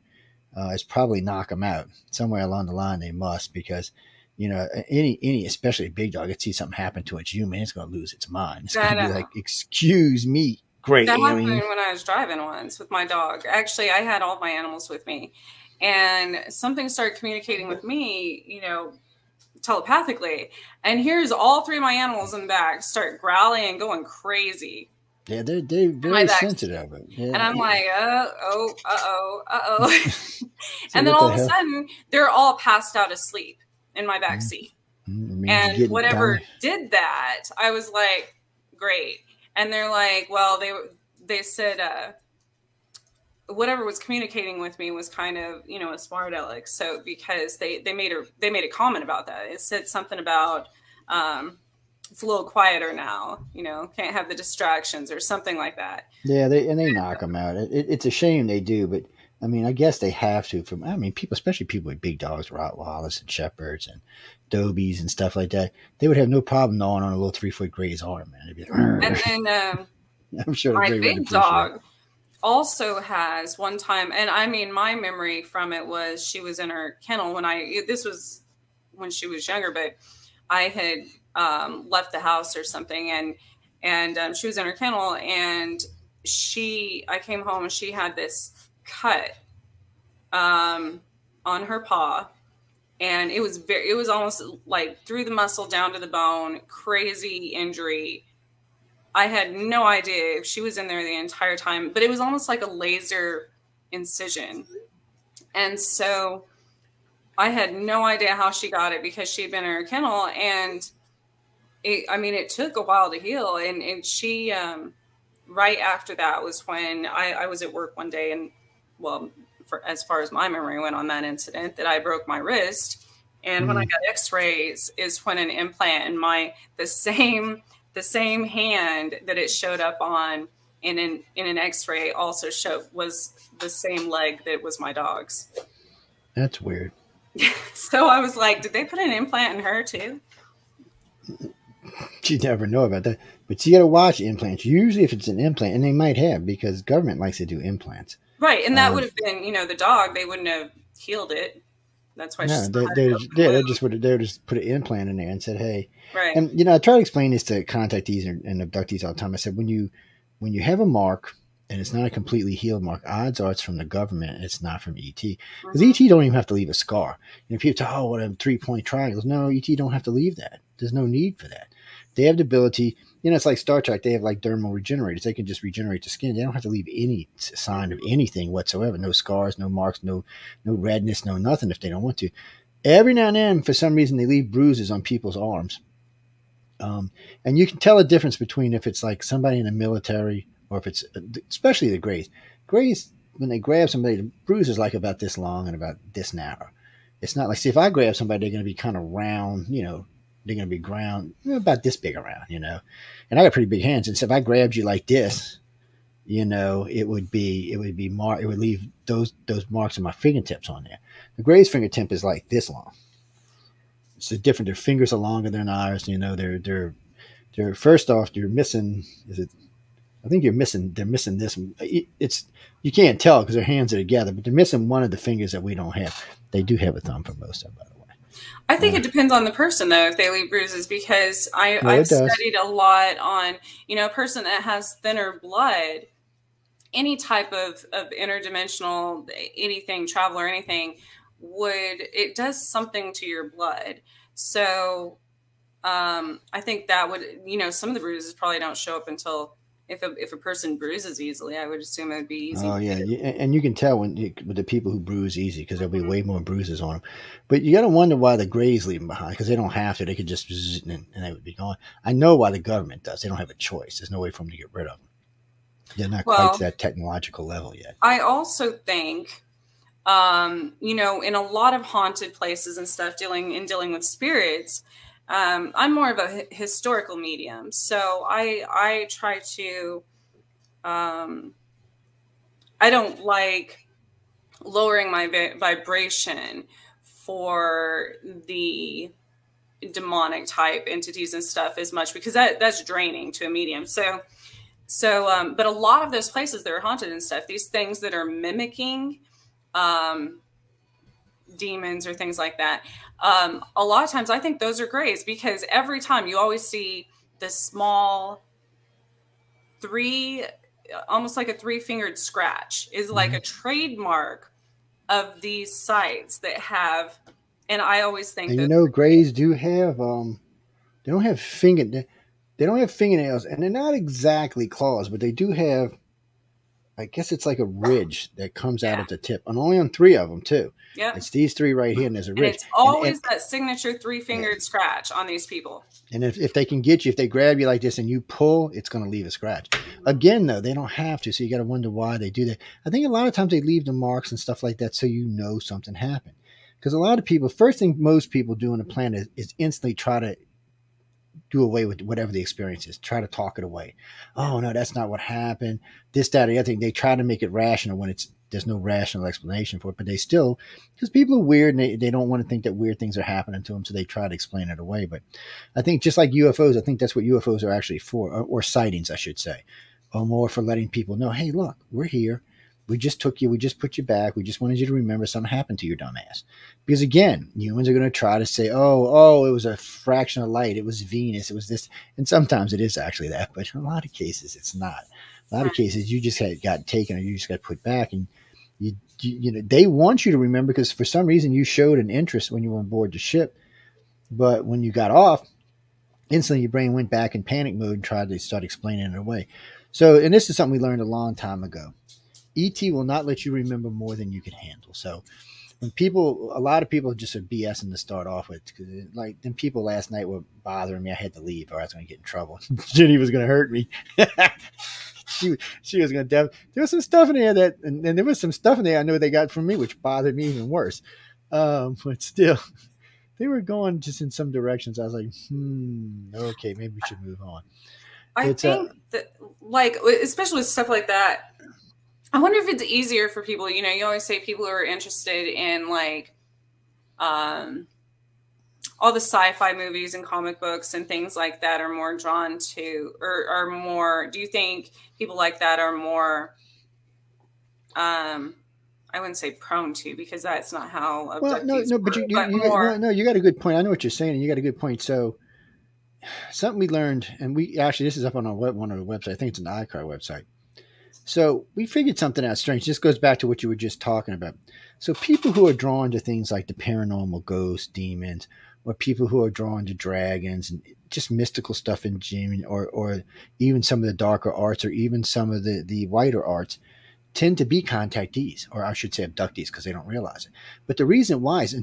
is probably knock them out. Somewhere along the line, they must, because any especially a big dog, it sees something happen to its human, it's going to lose its mind. It's going to be like, excuse me, great. That happened when I was driving once with my dog. Actually, I had all my animals with me, and something started communicating with me, telepathically. And here's all 3 of my animals in the back start growling and going crazy. Yeah, they're very sensitive. Yeah, and I'm like, and then all of a sudden, they're all passed out asleep in my back seat. And whatever did that, I was like, great. And they're like, well, they said whatever was communicating with me was kind of, a smart aleck. So because they made a comment about that. It said something about it's a little quieter now, can't have the distractions or something like that. Yeah, they knock them out. It's a shame they do, but I mean, I guess they have to. People, especially people with big dogs, Rottweilers and Shepherds and Dobies and stuff like that, they would have no problem gnawing on a little 3-foot Gray's arm, man. They'd be like, and then I'm sure my big dog also has one time, and I mean, my memory from it was she was in her kennel this was when she was younger, but I had left the house or something, and she was in her kennel, and I came home and she had this cut on her paw, and it was almost like through the muscle down to the bone, crazy injury. I had no idea if she was in there the entire time, but it was almost like a laser incision. And so I had no idea how she got it because she'd been in her kennel, and it took a while to heal. And she, right after that was when I was at work one day, and as far as my memory went on that incident, that I broke my wrist. And when I got x-rays is when an implant in the same hand that it showed up on in an x-ray also was the same leg that was my dog's. That's weird. So I was like, did they put an implant in her too? You never know about that. But you got to watch implants. Usually if it's an implant, and they might have, because government likes to do implants. Right. And that would have been, the dog, they wouldn't have healed it. That's why they just put an implant in there and said, hey. Right. And, I try to explain this to contactees and abductees all the time. I said, when you have a mark and it's not a completely healed mark, odds are it's from the government and it's not from ET. Because ET don't even have to leave a scar. People talk, what a 3-point triangles. No, ET don't have to leave that. There's no need for that. They have the ability, it's like Star Trek. They have like dermal regenerators. They can just regenerate the skin. They don't have to leave any sign of anything whatsoever. No scars, no marks, no redness, no nothing if they don't want to. Every now and then, for some reason, they leave bruises on people's arms. And you can tell a difference between if it's like somebody in the military or if it's, especially the Greys. Greys, when they grab somebody, the bruise is like about this long and about this narrow. It's not like, see, if I grab somebody, they're going to be kind of round, they're going to be ground about this big around, and I got pretty big hands. And so if I grabbed you like this, it would leave those marks of my fingertips on there. The Gray's fingertip is like this long. It's different. Their fingers are longer than ours. They're first off, you're missing. I think they're missing this. You can't tell because their hands are together, but they're missing one of the fingers that we don't have. They do have a thumb for most of them, by the way. I think it depends on the person, though, if they leave bruises, because I've studied a lot on, a person that has thinner blood, any type of interdimensional, anything, travel or anything, it does something to your blood. So I think that would, some of the bruises probably don't show up until if a person bruises easily. I would assume it would be easy. Oh yeah, and you can tell with the people who bruise easy, because there'll be way more bruises on them. But you got to wonder why the Greys leave them behind, because they don't have to. They could just and they would be gone. I know why the government does. They don't have a choice. There's no way for them to get rid of them. They're not quite to that technological level yet. I also think, in a lot of haunted places and stuff, dealing with spirits. I'm more of a historical medium, so I try to. I don't like lowering my vibration for the demonic type entities and stuff as much, because that's draining to a medium. So, but a lot of those places that are haunted and stuff, these things that are mimicking demons or things like that, a lot of times I think those are Greys, because every time you always see this small almost like a 3-fingered scratch is like a trademark of these sites that have, and I always think that Greys do have they don't have fingernails, and they're not exactly claws, but they do have, I guess it's like a ridge that comes out at the tip, and only on 3 of them too. Yeah, it's these 3 right here, and there's a ridge. And it's always that signature 3-fingered scratch on these people. And if they can get you, if they grab you like this and you pull, it's going to leave a scratch. Again, though, they don't have to, so you got to wonder why they do that. I think a lot of times they leave the marks and stuff like that so something happened. Because a lot of people, first thing most people do on the planet is instantly try to do away with whatever the experience is. Try to talk it away. Oh, no, that's not what happened. This, that, or the other thing. They try to make it rational when there's no rational explanation for it. But they still, because people are weird and they don't want to think that weird things are happening to them, so they try to explain it away. But I think just like UFOs, I think that's what UFOs are actually for, or sightings, I should say, or more for letting people know, hey, look, we're here. We just took you. We just put you back. We just wanted you to remember something happened to your dumb ass. Because again, humans are going to try to say, oh, it was a fraction of light. It was Venus. It was this. And sometimes it is actually that. But in a lot of cases, it's not. A lot of cases, you just got taken, or you just got put back. And they want you to remember, because for some reason you showed an interest when you were on board the ship. But when you got off, instantly your brain went back in panic mode and tried to start explaining it away. So, and this is something we learned a long time ago. ET will not let you remember more than you can handle. So when a lot of people just are BSing to start off with, because like them people last night were bothering me. I had to leave or I was going to get in trouble. Jenny was going to hurt me. she was going to, there was some stuff in there and there was some stuff in there I know they got from me, which bothered me even worse. But still, they were going just in some directions. I was like, okay, maybe we should move on. I think that, like, especially with stuff like that, I wonder if it's easier for people, you always say people who are interested in like all the sci-fi movies and comic books and things like that are more drawn to, or are more, do you think people like that are more, I wouldn't say prone to, because that's not how abductees but you got a good point. I know what you're saying, and you got a good point. So something we learned, and this is up on one of the websites. I think it's an iCar website. So we figured something out strange. This goes back to what you were just talking about. So people who are drawn to things like the paranormal, ghosts, demons, or people who are drawn to dragons and just mystical stuff in gym, or even some of the darker arts, or even some of the whiter arts, tend to be contactees, or I should say abductees, because they don't realize it. But the reason why is,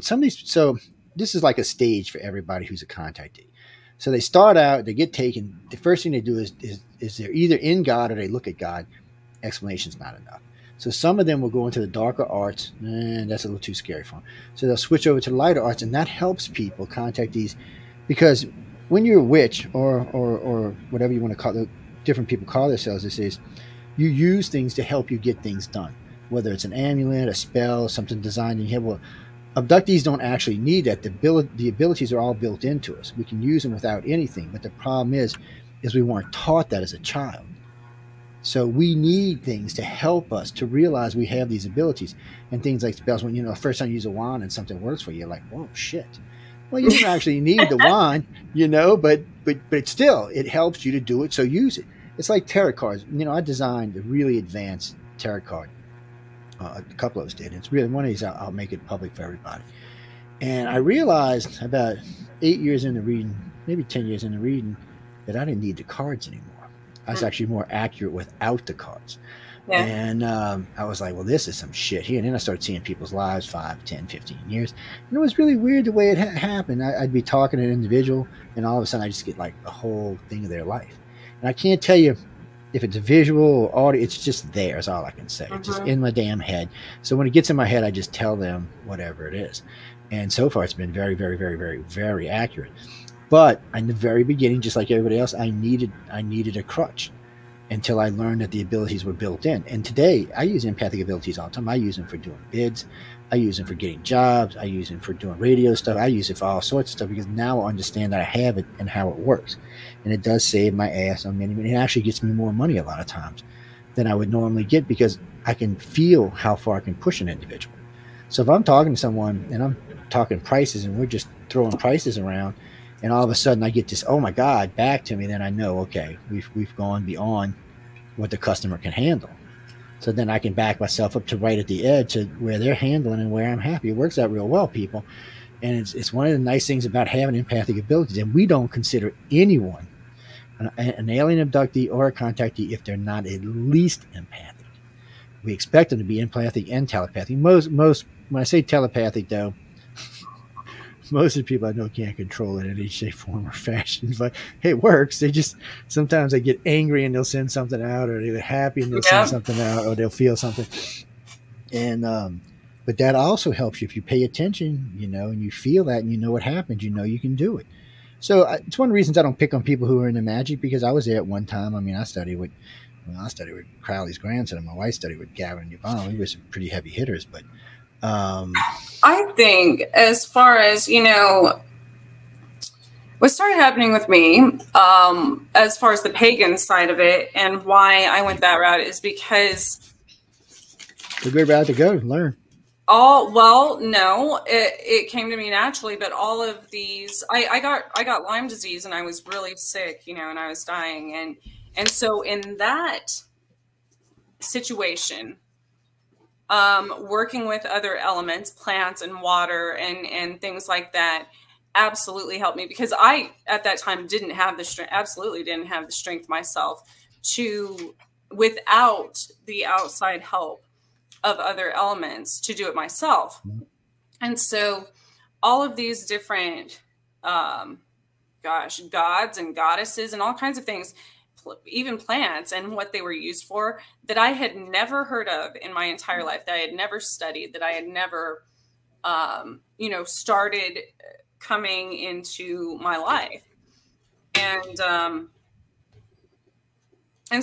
so this is like a stage for everybody who's a contactee. So they start out, they get taken. The first thing they do is they're either in God or they look at God. Explanation's not enough. So some of them will go into the darker arts, and that's a little too scary for them. So they'll switch over to the lighter arts, and that helps people contact these, because when you're a witch or whatever you want to call it, different people call themselves, this is, you use things to help you get things done, whether it's an amulet, a spell, something designed in here. Well, abductees don't actually need that. The abilities are all built into us. We can use them without anything, but the problem is we weren't taught that as a child. So we need things to help us to realize we have these abilities, and things like spells. When the first time you use a wand and something works for you, you're like, whoa, shit. Well, you don't actually need the wand, but it helps you to do it. So use it. It's like tarot cards. I designed a really advanced tarot card. A couple of us did. It's really one of these. I'll make it public for everybody. And I realized about 8 years into reading, maybe 10 years into reading, that I didn't need the cards anymore. I was actually more accurate without the cards. Yeah. And I was like, well, this is some shit here. And then I started seeing people's lives 5, 10, 15 years. And it was really weird the way it happened. I'd be talking to an individual, and all of a sudden I just get like a whole thing of their life. And I can't tell you if it's a visual or audio. It's just there is all I can say. It's just in my damn head. So when it gets in my head, I just tell them whatever it is. And so far, it's been very, very, very, very, very accurate. But in the very beginning, just like everybody else, I needed a crutch until I learned that the abilities were built in. And today, I use empathic abilities all the time. I use them for doing bids. I use them for getting jobs. I use them for doing radio stuff. I use it for all sorts of stuff because now I understand that I have it and how it works. And it does save my ass on many. It actually gets me more money a lot of times than I would normally get because I can feel how far I can push an individual. So if I'm talking to someone and I'm talking prices and we're just throwing prices around, and all of a sudden I get this, oh my God, back to me, then I know, okay, we've gone beyond what the customer can handle. So then I can back myself up to right at the edge to where they're handling and where I'm happy. It works out real well, people. And it's one of the nice things about having empathic abilities. And we don't consider anyone an alien abductee or a contactee if they're not at least empathic. We expect them to be empathic and telepathic. Most when I say telepathic, though, most of the people I know can't control it in any shape, form, or fashion. But it works. They just sometimes they get angry and they'll send something out, or they're happy and they'll send something out, or they'll feel something. And but that also helps you if you pay attention, and you feel that and you know what happens. You can do it. So it's one of the reasons I don't pick on people who are into magic, because I was there at one time. I mean, I studied with Crowley's grandson, and my wife studied with Gavin and Yvonne. We were some pretty heavy hitters, but. I think as far as, what started happening with me, as far as the pagan side of it and why I went that route is because it's a good route to go, learn. No, it came to me naturally, but all of these, I got Lyme disease and I was really sick, and I was dying. And so in that situation, working with other elements, plants and water and things like that absolutely helped me, because I, at that time, absolutely didn't have the strength myself without the outside help of other elements, to do it myself. And so all of these different, gods and goddesses and all kinds of things, even plants and what they were used for, that I had never heard of in my entire life, that I had never studied, that I had never, started coming into my life. And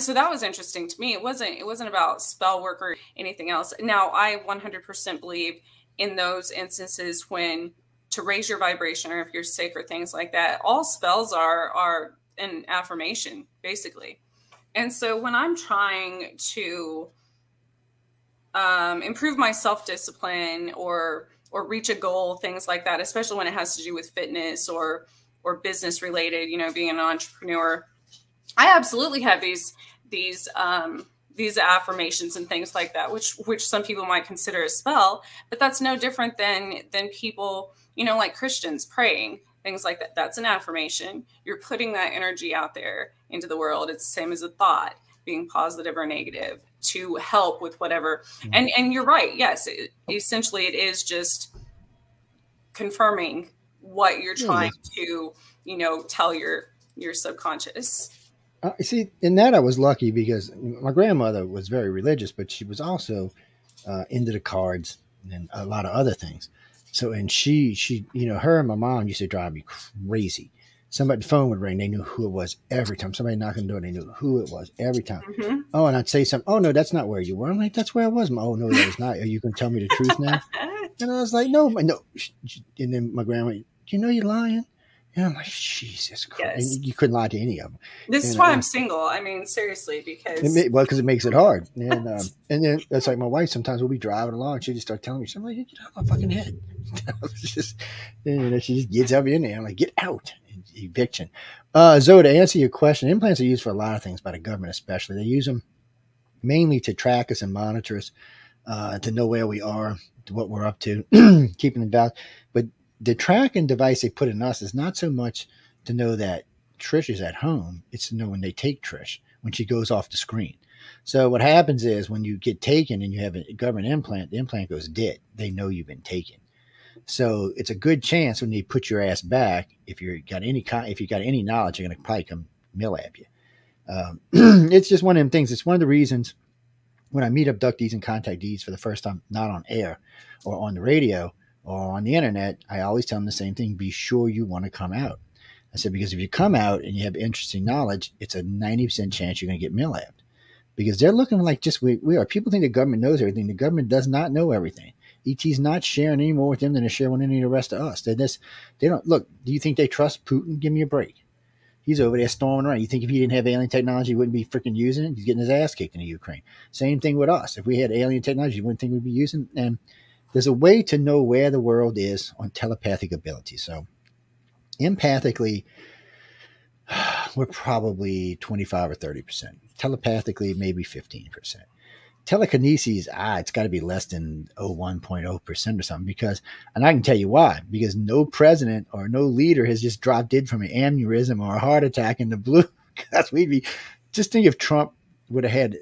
so that was interesting to me. It wasn't about spell work or anything else. Now, I 100% believe in those instances when to raise your vibration, or if you're sick or things like that, all spells are an affirmation, basically. And so when I'm trying to improve my self-discipline or reach a goal, things like that, especially when it has to do with fitness or business related, being an entrepreneur, I absolutely have these affirmations and things like that, which some people might consider a spell, but that's no different than people, like Christians praying. Things like that. That's an affirmation. You're putting that energy out there into the world. It's the same as a thought, being positive or negative, to help with whatever. And you're right. Yes. Essentially, it is just confirming what you're trying to, tell your subconscious. See, in that I was lucky because my grandmother was very religious, but she was also into the cards and a lot of other things. So, and she, her and my mom used to drive me crazy. Somebody, the phone would ring. They knew who it was every time. Somebody knocked on the door. They knew who it was every time. Mm-hmm. Oh, and I'd say something. Oh, no, that's not where you were. I'm like, that's where I was. Oh, no, that was not. Are you going to tell me the truth now? And I was like, no. And then my grandma, you're lying. And I'm like, Jesus Christ. Yes. And you couldn't lie to any of them. This is why I'm single. I mean, seriously, because it makes it hard. And then it's like my wife, sometimes we'll be driving along and she just start telling me, I'm like, get out of my fucking head. She just gets up in there. I'm like, get out. Eviction. Zoe, to answer your question, implants are used for a lot of things by the government, especially. They use them mainly to track us and monitor us, to know where we are, to what we're up to, keeping them down. But the tracking device they put in us is not so much to know that Trish is at home. It's to know when they take Trish, when she goes off the screen. So what happens is when you get taken and you have a government implant, the implant goes dead. They know you've been taken. So it's a good chance when they put your ass back, if you got any knowledge, you're going to probably come millab you. It's just one of them things. It's one of the reasons when I meet abductees and contactees for the first time, not on air or on the radio or on the internet, I always tell them the same thing. Be sure you want to come out. I said, because if you come out and you have interesting knowledge, it's a 90% chance you're going to get millabbed, because they're looking like just we are. People think the government knows everything. The government does not know everything. ET's not sharing any more with them than they share with any of the rest of us. They don't look. Do you think they trust Putin? Give me a break. He's over there storming around. You think if he didn't have alien technology, he wouldn't be freaking using it? He's getting his ass kicked in the Ukraine. Same thing with us. If we had alien technology, you wouldn't think we'd be using it. And there's a way to know where the world is on telepathic ability. So empathically, we're probably 25 or 30%. Telepathically, maybe 15%. Telekinesis, it's got to be less than 1.0% or something, because, and I can tell you why, because no president or no leader has just dropped dead from an aneurysm or a heart attack in the blue. Because just think if Trump would have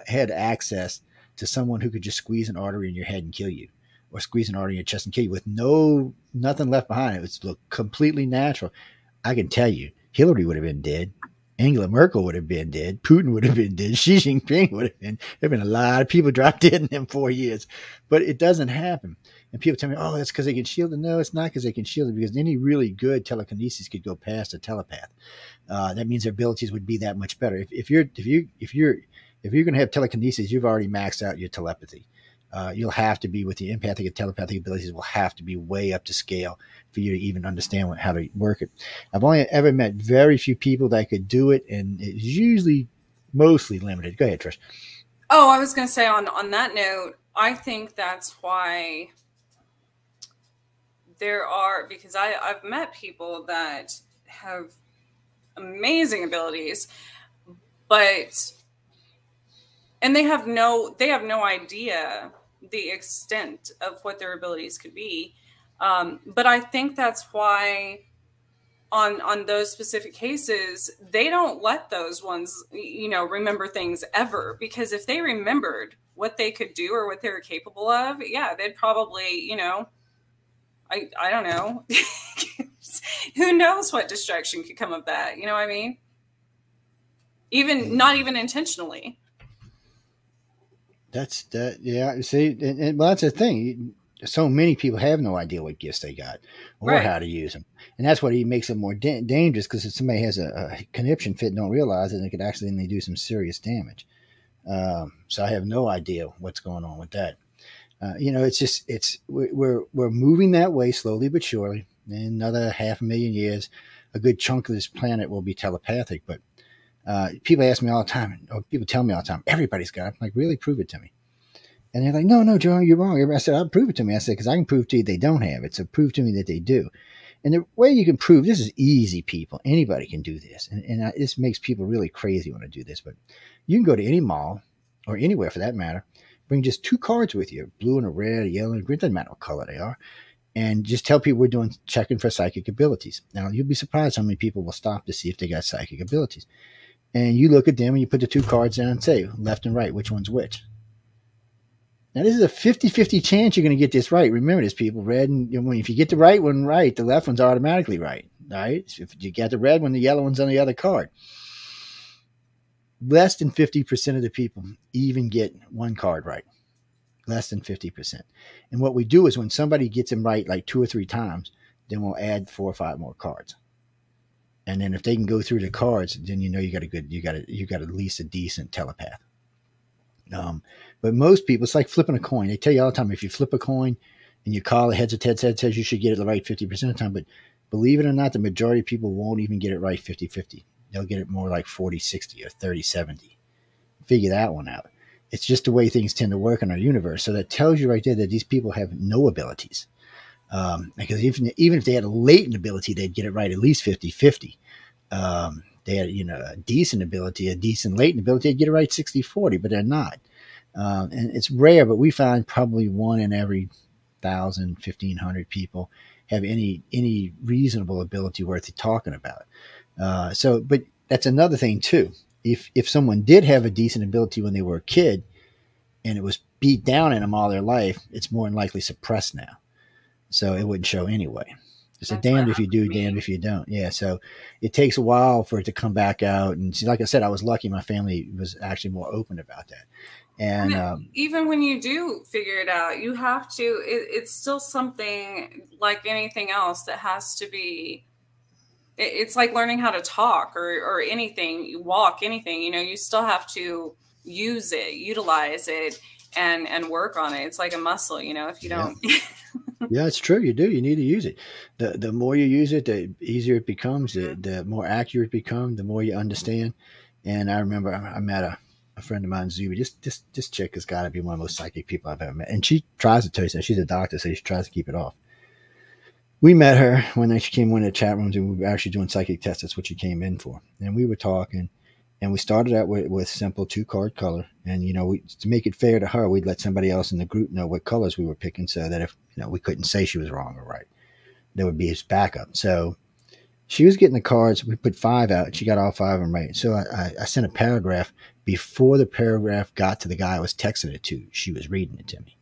had access to someone who could just squeeze an artery in your head and kill you, or squeeze an artery in your chest and kill you with nothing left behind. It would look completely natural. I can tell you, Hillary would have been dead. Angela Merkel would have been dead. Putin would have been dead. Xi Jinping would have been. There have been a lot of people dropped dead in them 4 years. But it doesn't happen. And people tell me, oh, that's because they can shield it. No, it's not because they can shield it, because any really good telekinesis could go past a telepath. That means their abilities would be that much better. If you're going to have telekinesis, you've already maxed out your telepathy. You'll have to be, with the empathic and telepathic abilities, will have to be way up to scale for you to even understand how to work it. I've only ever met very few people that could do it, and it's usually mostly limited. Go ahead, Trish. Oh, I was going to say on that note, I think that's why because I've met people that have amazing abilities, and they have no idea the extent of what their abilities could be. But I think that's why on those specific cases, they don't let those ones, remember things ever, because if they remembered what they could do or what they were capable of, yeah, they'd probably, I don't know. Who knows what destruction could come of that? You know what I mean? Not even intentionally. Yeah. See, and that's the thing. So many people have no idea what gifts they got or how to use them, and that's what makes it more dangerous. Because if somebody has a conniption fit and don't realize it, they could accidentally do some serious damage. So I have no idea what's going on with that. We're moving that way slowly but surely. In another 500,000 years, a good chunk of this planet will be telepathic, but. People ask me all the time, or people tell me all the time, everybody's got it. I'm like, really? Prove it to me. And they're like, no, Joe, you're wrong. I said, I'll prove it to me. I said, because I can prove to you they don't have it. So prove to me that they do. And the way you can prove this is easy, people. Anybody can do this. And this makes people really crazy when I do this. But you can go to any mall or anywhere for that matter, bring just 2 cards with you, blue and a red, a yellow and a green. Doesn't matter what color they are. And just tell people we're checking for psychic abilities. Now, you'll be surprised how many people will stop to see if they got psychic abilities. And you look at them and you put the 2 cards down and say, left and right, which one's which? Now, this is a 50-50 chance you're going to get this right. Remember this, people. Red, and if you get the right one right, the left one's automatically right. All right? So if you get the red one, the yellow one's on the other card. Less than 50% of the people even get 1 card right. Less than 50%. And what we do is when somebody gets them right like 2 or 3 times, then we'll add 4 or 5 more cards. And then if they can go through the cards, then you got at least a decent telepath. But most people, it's like flipping a coin. They tell you all the time, if you flip a coin and you call it heads or tails, you should get it the right 50% of the time. But believe it or not, the majority of people won't even get it right 50-50. They'll get it more like 40-60 or 30-70. Figure that one out. It's just the way things tend to work in our universe. So that tells you right there that these people have no abilities. Because even if they had a latent ability, they'd get it right at least 50-50. They had, a decent ability, a decent latent ability, they'd get it right 60-40, but they're not. And it's rare, but we find probably 1 in every 1,000, 1,500 people have any reasonable ability worth talking about. But that's another thing too. If someone did have a decent ability when they were a kid and it was beat down in them all their life, it's more than likely suppressed now. So it wouldn't show anyway. It's a damned if you do, damned if you don't. Yeah. So it takes a while for it to come back out. And see, like I said, I was lucky. My family was actually more open about that. And even when you do figure it out, you have to, it's still something like anything else that has to be, it's like learning how to talk or anything, you walk, anything, you still have to use it, utilize it and work on it. It's like a muscle, if you don't. Yeah, it's true. You do. You need to use it. The more you use it, the easier it becomes, the more accurate it becomes, the more you understand. And I remember I met a friend of mine, Zuby. This chick has got to be one of the most psychic people I've ever met. And she tries to tell you that. She's a doctor, so she tries to keep it off. We met her when she came in the chat rooms, and we were actually doing psychic tests. That's what she came in for. And we were talking, and we started out with simple 2-card color. And, to make it fair to her, we'd let somebody else in the group know what colors we were picking so that if, we couldn't say she was wrong or right, there would be his backup. So she was getting the cards. We put 5 out. She got all 5 of them right. So I sent a paragraph. Before the paragraph got to the guy I was texting it to, she was reading it to me.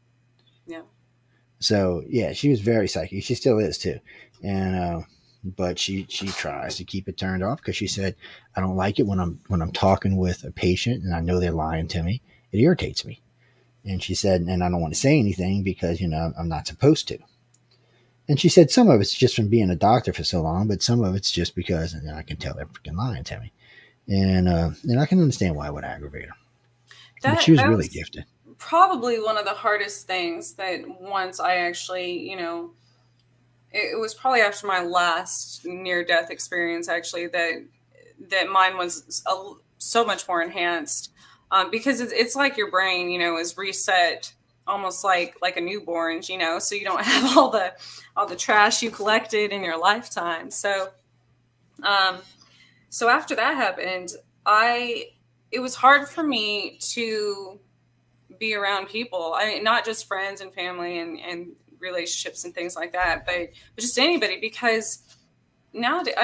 Yeah. So yeah, she was very psychic. She still is too. And, but she tries to keep it turned off because she said, I don't like it when I'm talking with a patient and I know they're lying to me. It irritates me. And she said, and I don't want to say anything because, I'm not supposed to. And she said, some of it's just from being a doctor for so long, but some of it's just because I can tell they're freaking lying to me. And I can understand why it would aggravate her. But she was really gifted. Probably one of the hardest things that once I actually, it was probably after my last near-death experience, actually, that mine was so much more enhanced because it's like your brain, is reset almost like a newborn, so you don't have all the trash you collected in your lifetime. So, so after that happened, it was hard for me to be around people. I mean, not just friends and family and relationships and things like that, but just anybody, because nowadays,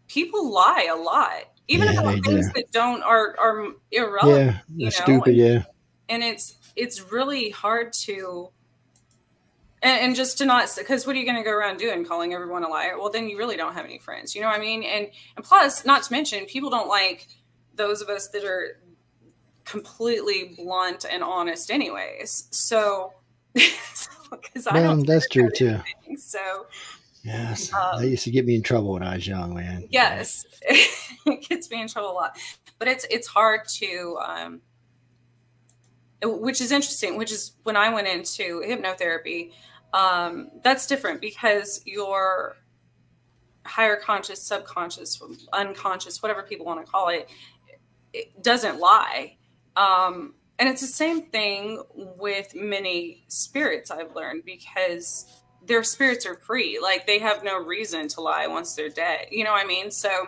people lie a lot, even about things that are irrelevant. Yeah, stupid. Yeah, and it's really hard to. And just to not, because what are you going to go around doing, calling everyone a liar? Well, then you really don't have any friends. You know what I mean? And plus, not to mention, people don't like those of us that are completely blunt and honest anyways. So, because that's true too. So, yes, that used to get me in trouble when I was young, man. Yes, it gets me in trouble a lot. But it's hard to, which is interesting, which is when I went into hypnotherapy, that's different because your higher conscious, subconscious, unconscious, whatever people want to call it doesn't lie. And it's the same thing with many spirits, I've learned, because their spirits are free. Like, they have no reason to lie once they're dead. You know what I mean? So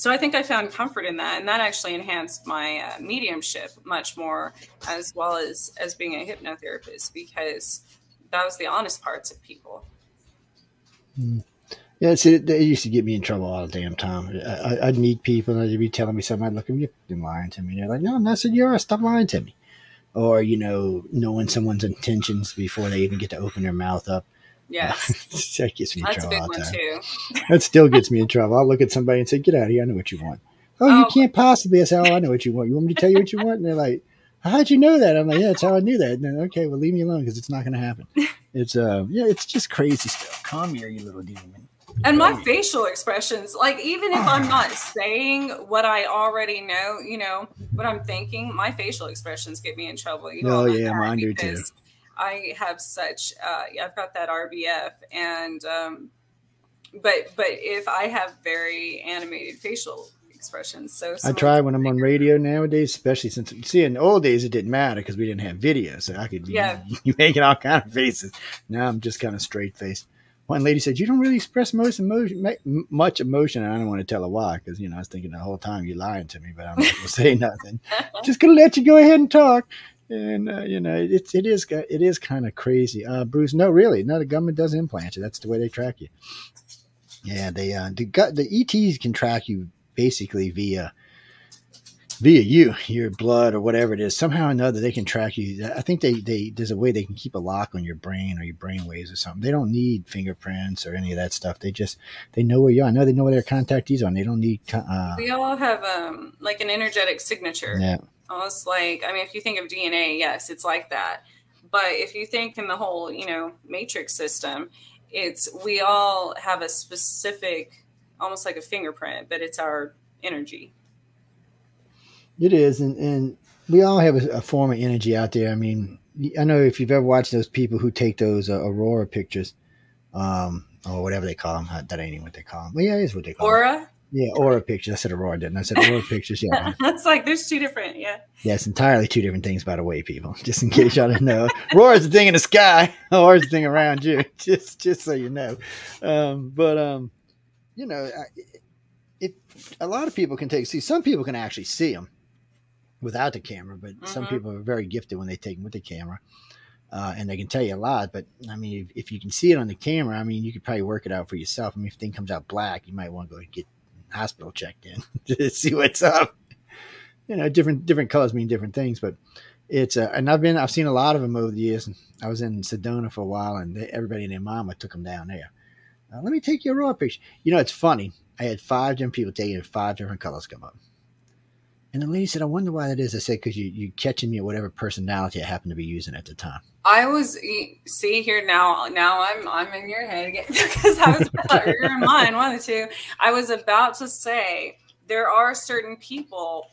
I think I found comfort in that, and that actually enhanced my mediumship much more, as well as being a hypnotherapist, because that was the honest parts of people. Yeah, see, they used to get me in trouble all the damn time. I'd meet people, and they'd be telling me something. I'd look at them, you're lying to me. And they're like, no, I'm not saying you are. Stop lying to me. Or, knowing someone's intentions before they even get to open their mouth up. Yes. That gets me in trouble all the time. That's a big one, too. That still gets me in trouble. I'll look at somebody and say, get out of here. I know what you want. Oh, you can't possibly. I say, I know what you want. You want me to tell you what you want? And they're like, how'd you know that? I'm like, yeah, that's how I knew that. And then, okay, well, leave me alone because it's not going to happen. It's, it's just crazy stuff. Calm here, you little demon. And my facial expressions, like, even if I'm not saying what I already know, what I'm thinking, my facial expressions get me in trouble. Oh, yeah, mine do too. I have such, I've got that RBF, and but if I have very animated facial expressions, so I try when I'm on radio nowadays, especially since, see, in the old days it didn't matter because we didn't have video, so I could be making all kind of faces. Now I'm just kind of straight faced. One lady said, "You don't really express much emotion," and I don't want to tell her why, because I was thinking the whole time you're lying to me, but I'm not going to say nothing. Just gonna let you go ahead and talk. And it is kind of crazy. Bruce, no, really, no, the government does implant you. That's the way they track you. Yeah, the ETs can track you basically via your blood or whatever it is. Somehow or another, they can track you. I think there's a way they can keep a lock on your brain or your brain waves or something. They don't need fingerprints or any of that stuff. They know where you are. I know they know where their contactees are. And they don't need. We all have like an energetic signature. Yeah. Almost like, if you think of DNA, yes, it's like that. But if you think in the whole, matrix system, we all have a specific, almost like a fingerprint, but it's our energy. It is, and we all have a form of energy out there. I mean, I know if you've ever watched those people who take those aurora pictures, or whatever they call them. That ain't even what they call them. Well, yeah, it is what they call them. Aura? Yeah, aura pictures. I said aurora, didn't I? said aura pictures, yeah. That's like, there's two different, yeah. Yeah, it's entirely two different things, by the way, people. Just in case y'all didn't know. Aurora is the thing in the sky. Aura is the thing around you. Just so you know. A lot of people can some people can actually see them without the camera, but some people are very gifted when they take them with the camera, and they can tell you a lot. But I mean, if you can see it on the camera, I mean, you could probably work it out for yourself. I mean, if the thing comes out black, you might want to go get hospital checked in to see what's up. Different colors mean different things, but it's and I've seen a lot of them over the years. I was in Sedona for a while, and everybody and their mama took them down there. Let me take your raw picture. It's funny. I had 5 different people taking 5 different colors come up. And the lady said, "I wonder why that is." I said, "Because you catching me at whatever personality I happen to be using at the time." I was here now. I'm in your head again because I was you're in mine, one of the two. I was about to say there are certain people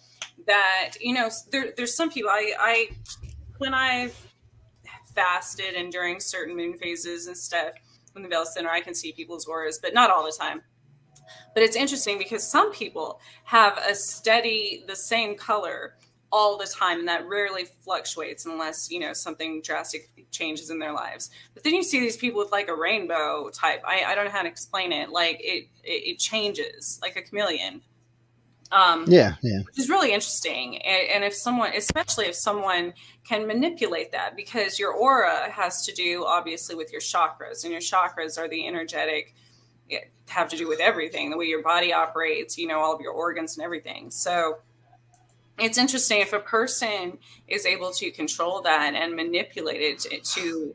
that there's some people I when I've fasted and during certain moon phases and stuff in the Veil Center, I can see people's auras, but not all the time. But it's interesting because some people have the same color all the time, and that rarely fluctuates unless, something drastic changes in their lives. But then you see these people with like a rainbow type. I don't know how to explain it. Like it changes like a chameleon. Yeah. Which is really interesting. And especially if someone can manipulate that, because your aura has to do obviously with your chakras, and your chakras are the energetic, have to do with everything, the way your body operates, all of your organs and everything. So it's interesting if a person is able to control that and manipulate it to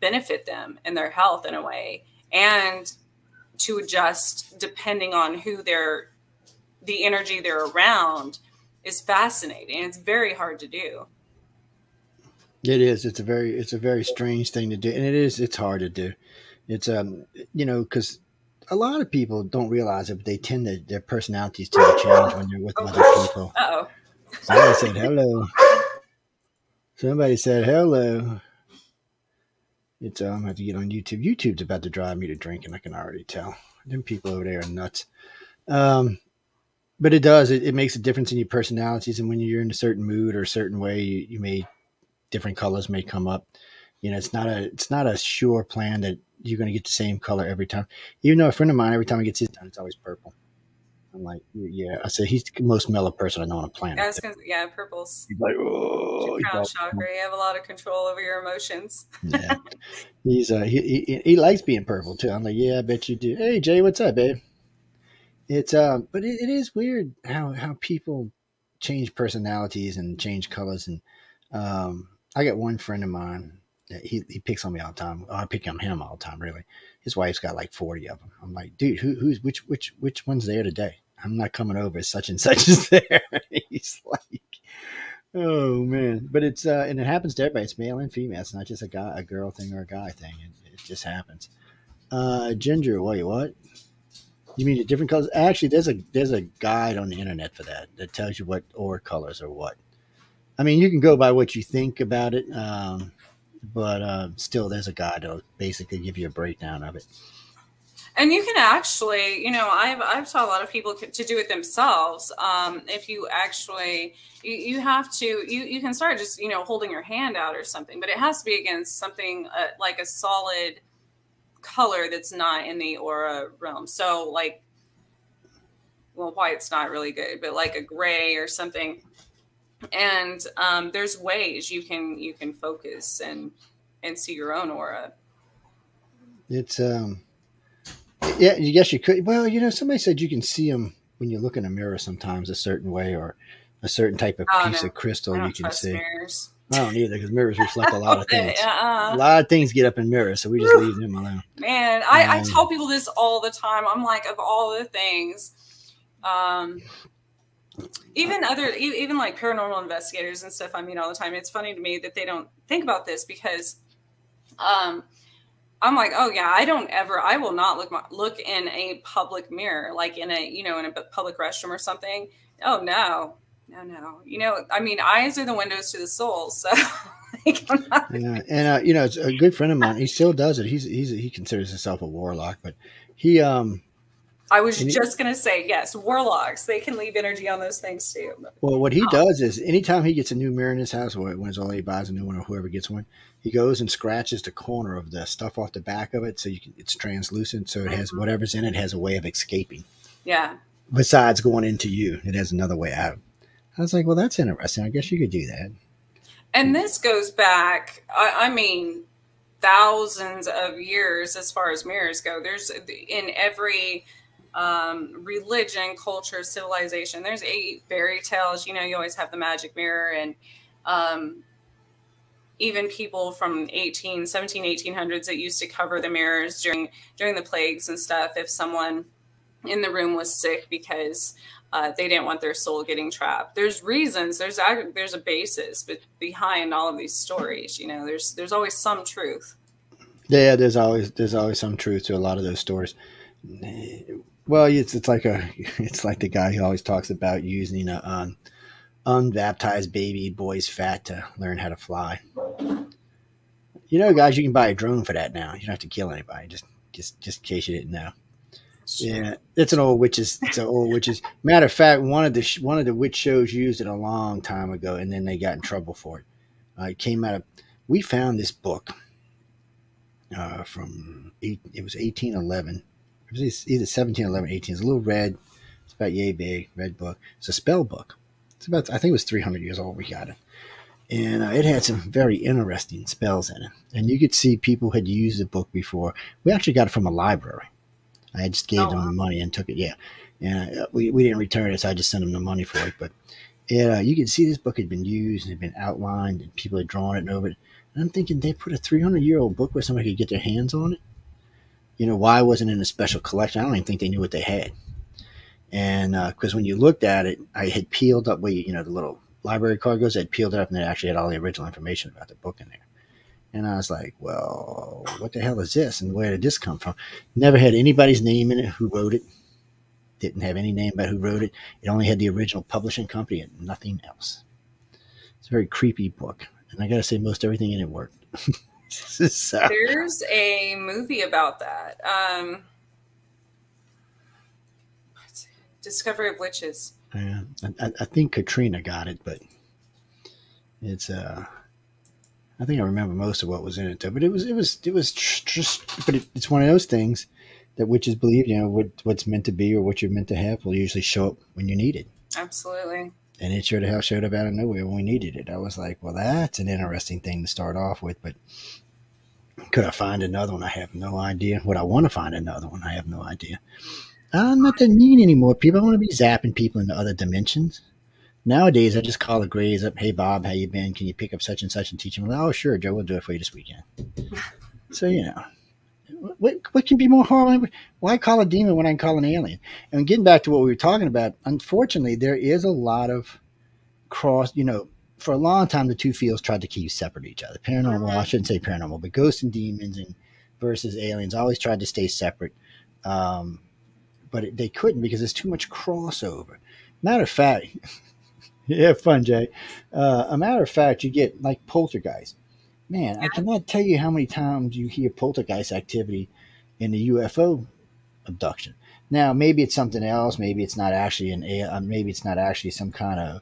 benefit them and their health in a way, and to adjust depending on who the energy they're around, is fascinating. It's very hard to do. It is. It's a very strange thing to do. And it's hard to do. It's, because a lot of people don't realize it, but their personalities tend to change when they're with other people. Uh-oh. Somebody said hello. Somebody said hello. It's I'm gonna have to get on YouTube. YouTube's about to drive me to drinking. I can already tell. Them people over there are nuts. But it does. It makes a difference in your personalities, and when you're in a certain mood or a certain way, you may different colors may come up. It's not a sure plan that you're going to get the same color every time. Even though a friend of mine, every time he gets his done, it's always purple. I'm like, yeah. I said he's the most mellow person I know on the planet. Yeah, purple's. He's like, oh, your crown chakra. You have a lot of control over your emotions. Yeah, he's he likes being purple too. I'm like, yeah, I bet you do. Hey Jay, what's up, babe? It's but it is weird how people change personalities and change colors. And I got one friend of mine. He picks on me all the time. I pick on him all the time, really. His wife's got like 40 of them. I'm like, dude, which one's there today? I'm not coming over. Such and such is there. He's like, oh man. But it's and it happens to everybody. It's male and female. It's not just a girl thing or a guy thing. It just happens. Ginger, wait, what? You mean the different colors? Actually, there's a guide on the internet for that tells you what aura colors are what. I mean, you can go by what you think about it. But still, there's a guide that'll basically give you a breakdown of it. And you can actually, I've taught a lot of people to do it themselves. If you actually, you have to, you can start just, holding your hand out or something, but it has to be against something like a solid color that's not in the aura realm. So like, well, white's not really good, but like a gray or something. And there's ways you can focus and see your own aura. It's yeah, I guess you could. Well, somebody said you can see them when you look in a mirror sometimes a certain way, or a certain type of piece of crystal you can see. Mirrors. I don't either, because mirrors reflect a lot of things. A lot of things get up in mirrors, so we just leave them alone. Man, I tell people this all the time. I'm like, of all the things, even like paranormal investigators and stuff I meet all the time, it's funny to me that they don't think about this, because I'm like, oh yeah, I will not look in a public mirror, like in a public restroom or something. Oh no. I mean, eyes are the windows to the soul. So like, yeah. And it's a good friend of mine. He still does it. He considers himself a warlock, but he, I was just going to say, yes, warlocks, they can leave energy on those things too. Well, what he does is anytime he gets a new mirror in his house, or when his old lady buys a new one, or whoever gets one, he goes and scratches the corner of the stuff off the back of it, so it's translucent, so it has whatever's in it has a way of escaping. Yeah. Besides going into you, it has another way out. I was like, well, that's interesting. I guess you could do that. And this goes back, I mean, thousands of years as far as mirrors go. There's in every religion, culture, civilization, there's 8 fairy tales. You always have the magic mirror, and even people from 1800s that used to cover the mirrors during the plagues and stuff, if someone in the room was sick because they didn't want their soul getting trapped. There's reasons. There's a basis behind all of these stories. There's always some truth. Yeah, there's always some truth to a lot of those stories. Well, it's like the guy who always talks about using a unbaptized baby boy's fat to learn how to fly. Guys, you can buy a drone for that now. You don't have to kill anybody. Just in case you didn't know. Yeah, it's an old witches. It's an old witches. Matter of fact, one of the witch shows used it a long time ago, and then they got in trouble for it. It came out of. We found this book from it was 1811. It was either 1711, 18. It's a little red. It's about yay big, red book. It's a spell book. It's about, I think it was 300 years old. We got it, and it had some very interesting spells in it. And you could see people had used the book before. We actually got it from a library. I just gave them the money and took it. Yeah. And we didn't return it, so I just sent them the money for it. But you could see this book had been used and had been outlined, and people had drawn it over it. And I'm thinking, they put a 300-year-old book where somebody could get their hands on it. Why wasn't it in a special collection? I don't even think they knew what they had. And because when you looked at it, I had peeled up where the little library card goes. I'd peeled it up, and it actually had all the original information about the book in there. And I was like, well, what the hell is this? And where did this come from? Never had anybody's name in it who wrote it. Didn't have any name about who wrote it. It only had the original publishing company and nothing else. It's a very creepy book. And I got to say, most everything in it worked. So. There's a movie about that. Discovery of Witches. Yeah, I think Katrina got it, but it's I think I remember most of what was in it though. But it was just. But it's one of those things that witches believe. What's meant to be or what you're meant to have will usually show up when you need it. Absolutely. And it sure the hell showed up out of nowhere when we needed it. I was like, well, that's an interesting thing to start off with, but could I find another one? I have no idea. Would I want to find another one? I have no idea. I'm not that mean anymore, people. I want to be zapping people into other dimensions. Nowadays, I just call the Grays up. Hey, Bob, how you been? Can you pick up such and such and teach them? Oh, sure, Joe, we'll do it for you this weekend. So, what can be more horrible? Why call a demon when I can call an alien? And getting back to what we were talking about, unfortunately, there is a lot of cross, for a long time, the two fields tried to keep separate each other. Paranormal, I shouldn't say paranormal, but ghosts and demons versus aliens always tried to stay separate. But they couldn't because there's too much crossover. Matter of fact, yeah, fun, Jay. A matter of fact, you get like poltergeist. Man, I cannot tell you how many times you hear poltergeist activity in the UFO abduction. Now, maybe it's something else. Maybe it's not actually maybe it's not actually some kind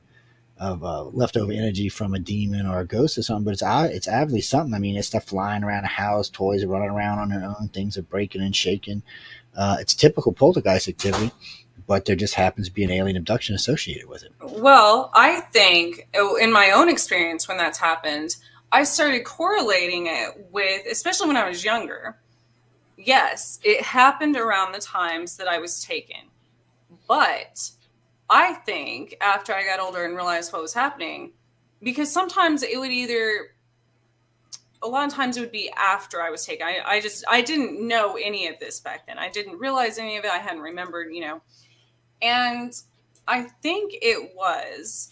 of leftover energy from a demon or a ghost or something. But it's obviously something. I mean, it's stuff flying around the house, toys are running around on their own, things are breaking and shaking. It's typical poltergeist activity, but there just happens to be an alien abduction associated with it. Well, I think in my own experience when that's happened, I started correlating it with, especially when I was younger. Yes, it happened around the times that I was taken. But I think after I got older and realized what was happening, because sometimes it would a lot of times it would be after I was taken. I didn't know any of this back then. I didn't realize any of it. I hadn't remembered, and I think it was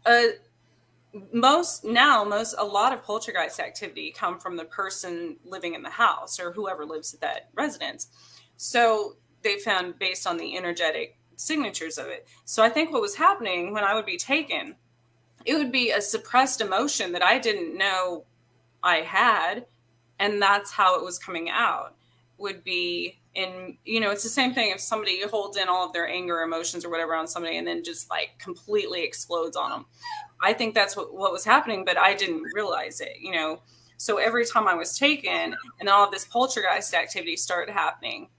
a lot of poltergeist activity come from the person living in the house or whoever lives at that residence. So they found based on the energetic signatures of it. So I think what was happening when I would be taken, it would be a suppressed emotion that I didn't know I had. And that's how it was coming out, would be it's the same thing if somebody holds in all of their anger emotions or whatever on somebody and then just like completely explodes on them. I think that's what was happening, but I didn't realize it, So every time I was taken and all of this poltergeist activity started happening,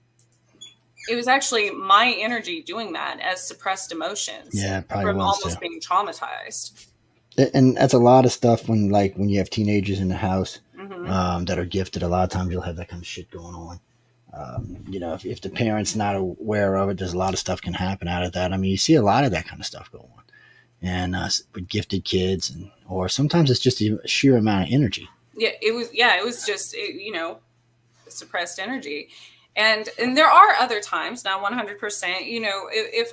it was actually my energy doing that as suppressed emotions. Yeah, probably from was almost too. Being traumatized. And that's a lot of stuff when you have teenagers in the house that are gifted. A lot of times you'll have that kind of shit going on. If the parent's not aware of it, there's a lot of stuff can happen out of that. I mean, you see a lot of that kind of stuff go on. And with gifted kids, or sometimes it's just the sheer amount of energy. Yeah, it was just suppressed energy, and there are other times, not 100%. If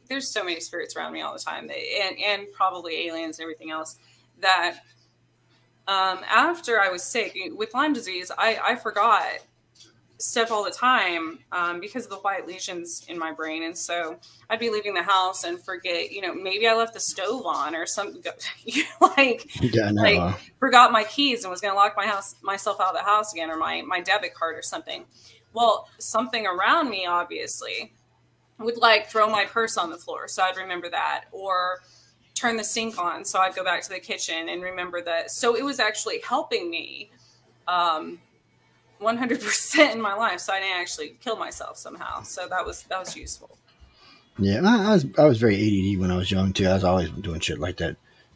there's so many spirits around me all the time, and probably aliens and everything else. That after I was sick with Lyme disease, I forgot stuff all the time because of the white lesions in my brain. And so I'd be leaving the house and forget, maybe I left the stove on or something, forgot my keys and was going to lock myself out of the house again, or my debit card or something. Well, something around me obviously would throw my purse on the floor. So I'd remember that, or turn the sink on. So I'd go back to the kitchen and remember that. So it was actually helping me 100% in my life, so I didn't actually kill myself somehow. So that was useful. Yeah, I was very ADD when I was young too. I was always doing shit like that.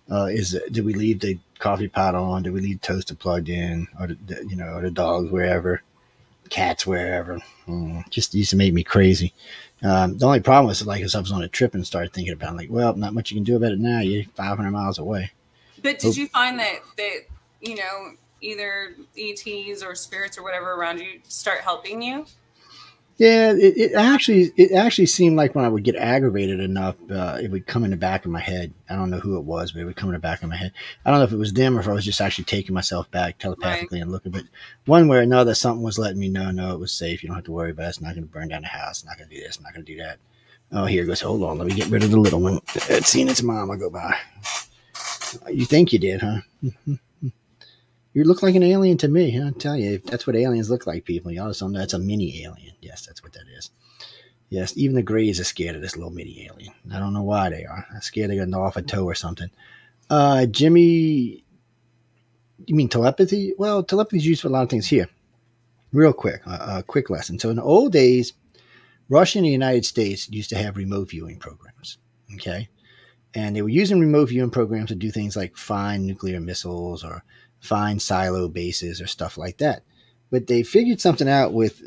Did we leave the coffee pot on? Did we leave toaster plugged in, or the dogs wherever, cats wherever? Just used to make me crazy. The only problem was if I was on a trip and started thinking about well, not much you can do about it now. You're 500 miles away. But did you find that either ETs or spirits or whatever around you start helping you? Yeah, it actually seemed like when I would get aggravated enough, it would come in the back of my head. I don't know who it was, but it would come in the back of my head. I don't know if it was them or if I was just actually taking myself back telepathically and looking. But one way or another, something was letting me know, no, it was safe. You don't have to worry about it. It's not going to burn down the house. It's not going to do this. It's not going to do that. Oh, here it goes. Hold on. Let me get rid of the little one. It's seeing its mama go by. You think you did, huh? You look like an alien to me. I'll tell you, that's what aliens look like, people. Y'all just don't know. It's a mini alien. Yes, that's what that is. Yes, even the Greys are scared of this little mini alien. I don't know why they are. I'm scared they're going to gnaw off a toe or something. Jimmy, you mean telepathy? Well, telepathy is used for a lot of things. Here, real quick, a quick lesson. So in the old days, Russia and the United States used to have remote viewing programs, okay? And they were using remote viewing programs to do things like find nuclear missiles or find silo bases or stuff like that. But they figured something out with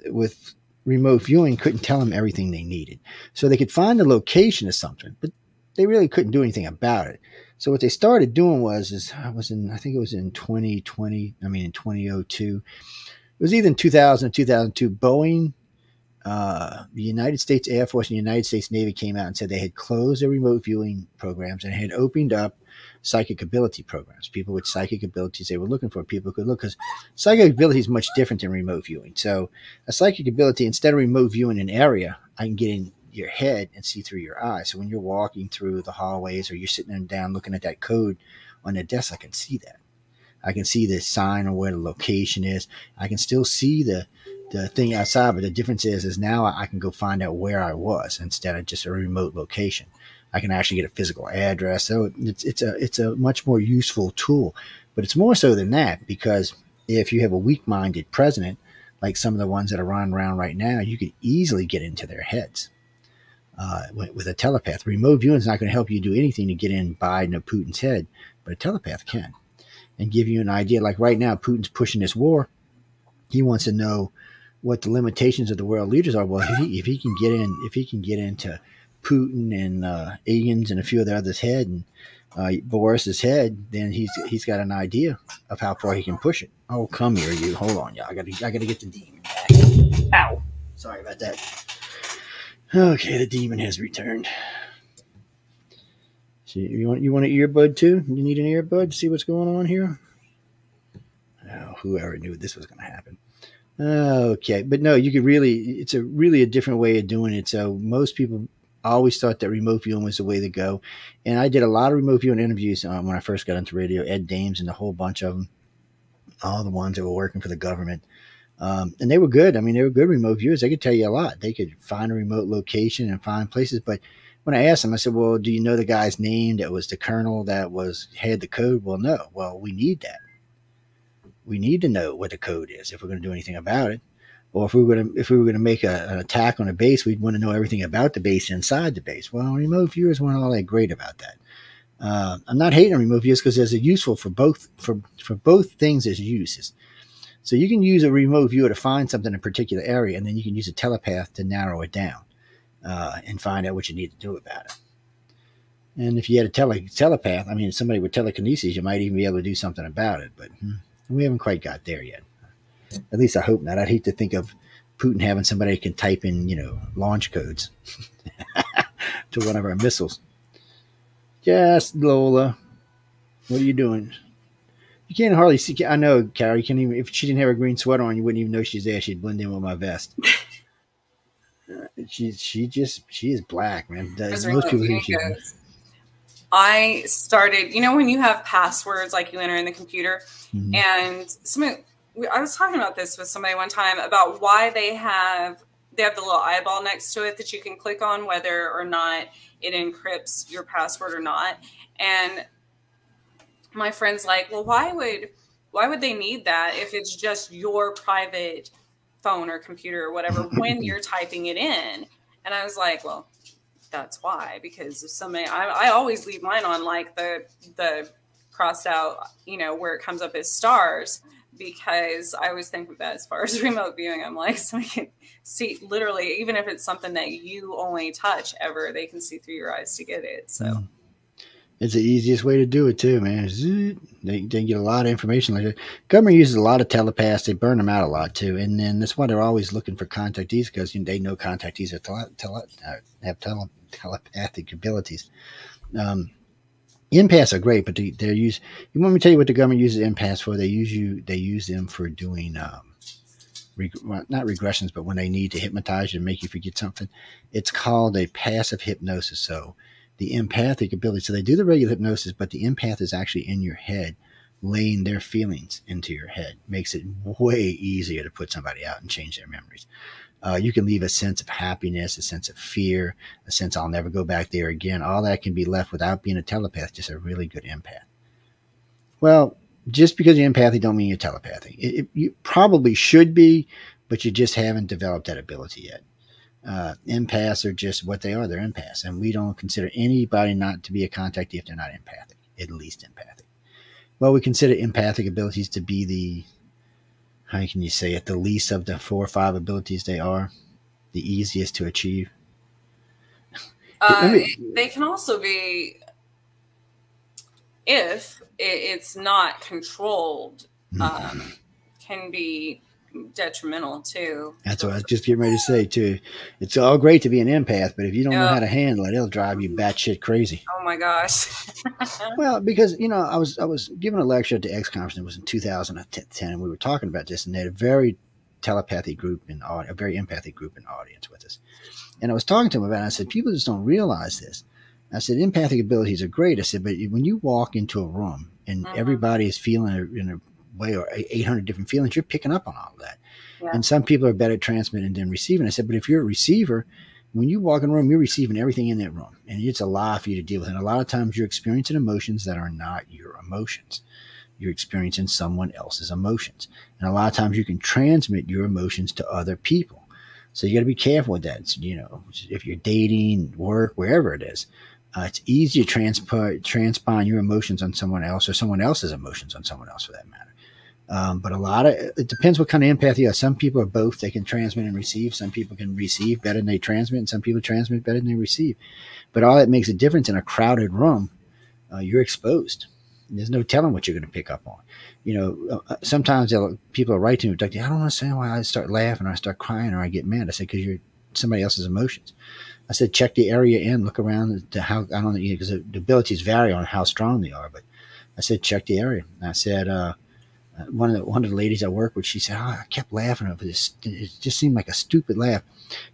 remote viewing, couldn't tell them everything they needed. So they could find the location of something, but they really couldn't do anything about it. So what they started doing I think it was in 2002. It was either in 2000 or 2002, Boeing, the United States Air Force and the United States Navy came out and said they had closed their remote viewing programs and had opened up psychic ability programs. People with psychic abilities they were looking for, people could look, because psychic ability is much different than remote viewing. So a psychic ability, instead of remote viewing an area, I can get in your head and see through your eyes. So when you're walking through the hallways or you're sitting down looking at that code on the desk, I can see that. I can see the sign or where the location is. I can still see the the thing outside, but the difference is now I can go find out where I was instead of just a remote location. I can actually get a physical address. So it's a much more useful tool, but it's more so than that, because if you have a weak-minded president, like some of the ones that are running around right now, you could easily get into their heads with a telepath. Remote viewing is not going to help you do anything to get in Biden or Putin's head, but a telepath can, and give you an idea. Like right now, Putin's pushing this war. He wants to know what the limitations of the world leaders are. Well, if he can get into Putin and Egan's and a few of the others' head and Boris's head, then he's got an idea of how far he can push it. Oh, come here, you! Hold on, y'all. I gotta get the demon back. Ow! Sorry about that. Okay, the demon has returned. So you want an earbud too? You need an earbud to see what's going on here? Oh, whoever knew this was going to happen. Okay, but no, you could really, it's really a different way of doing it. So most people always thought that remote viewing was the way to go. And I did a lot of remote viewing interviews when I first got into radio, Ed Dames and a whole bunch of them, all the ones that were working for the government. And they were good. I mean, they were good remote viewers. They could tell you a lot. They could find a remote location and find places. But when I asked them, I said, well, do you know the guy's name that was the colonel that had the code? Well, no. Well, we need that. We need to know what the code is if we're going to do anything about it. Or if we were going to make an attack on a base, we'd want to know everything about the base inside the base. Well, remote viewers weren't all that great about that. I'm not hating on remote viewers because there's a useful for both things. There's uses. So you can use a remote viewer to find something in a particular area, and then you can use a telepath to narrow it down and find out what you need to do about it. And if you had a telepath, I mean, somebody with telekinesis, you might even be able to do something about it. But we haven't quite got there yet. At least I hope not. I'd hate to think of Putin having somebody who can type in, launch codes to one of our missiles. Yes, Lola. What are you doing? You can't hardly see. I know, Carrie. You can't even. If she didn't have a green sweater on, you wouldn't even know she's there. She'd blend in with my vest. She is black, man. Most people think she's. I started. When you have passwords like you enter in the computer, and I was talking about this with somebody one time about why they have the little eyeball next to it that you can click on whether or not it encrypts your password or not. And my friend's like, well, why would they need that if it's just your private phone or computer or whatever when you're typing it in? And I was like, well, that's why, because if somebody, I always leave mine on like the crossed out, where it comes up as stars, because I always think of that as far as remote viewing. I'm like, somebody can see literally, even if it's something that you only touch ever, they can see through your eyes to get it. So it's the easiest way to do it too, man. They get a lot of information like that. Government uses a lot of telepaths. They burn them out a lot too. And then that's why they're always looking for contactees, because they know contactees have telepathic abilities. Empaths are great, but they're used. You want me to tell you what the government uses empaths for? They use them for doing not regressions, but when they need to hypnotize you and make you forget something. It's called a passive hypnosis. So the empathic ability. So they do the regular hypnosis, but the empath is actually in your head, laying their feelings into your head. Makes it way easier to put somebody out and change their memories. You can leave a sense of happiness, a sense of fear, a sense I'll never go back there again. All that can be left without being a telepath, just a really good empath. Well, just because you're empathic don't mean you're telepathic. You probably should be, but you just haven't developed that ability yet. Empaths are just what they are. They're empaths. And we don't consider anybody not to be a contactee if they're not empathic, at least empathic. Well, we consider empathic abilities to be the, how can you say it, the least of the 4 or 5 abilities they are, the easiest to achieve. They can also be, if it's not controlled, can be detrimental too. That's what I was just getting ready to say too. It's all great to be an empath, but if you don't know how to handle it, it'll drive you batshit crazy. Oh my gosh. Well, because I was giving a lecture at the X conference. It was in 2010, and we were talking about this, and they had a very telepathic group a very empathic group in the audience with us. And I was talking to them about it. And I said, people just don't realize this. I said, empathic abilities are great. I said, but when you walk into a room and everybody is feeling way, or 800 different feelings. You're picking up on all of that. Yeah. And some people are better at transmitting than receiving. I said, but if you're a receiver, when you walk in a room, you're receiving everything in that room, and it's a lot for you to deal with. And a lot of times you're experiencing emotions that are not your emotions. You're experiencing someone else's emotions. And a lot of times you can transmit your emotions to other people. So you got to be careful with that. You know, if you're dating, work, wherever it is, it's easy to transpond your emotions on someone else, or someone else's emotions on someone else, for that matter. But it depends what kind of empathy you have. Some people are both. They can transmit and receive. Some people can receive better than they transmit, and some people transmit better than they receive. But all that makes a difference in a crowded room. You're exposed. There's no telling what you're going to pick up on. You know, sometimes people will write to me, I don't understand why I start laughing, or I start crying, or I get mad. I say, because you're somebody else's emotions. I said, check the area in, look around to how, I don't know, because the abilities vary on how strong they are. But I said, check the area. And I said, one of the ladies I work with, she said, I kept laughing over this. It just seemed like a stupid laugh.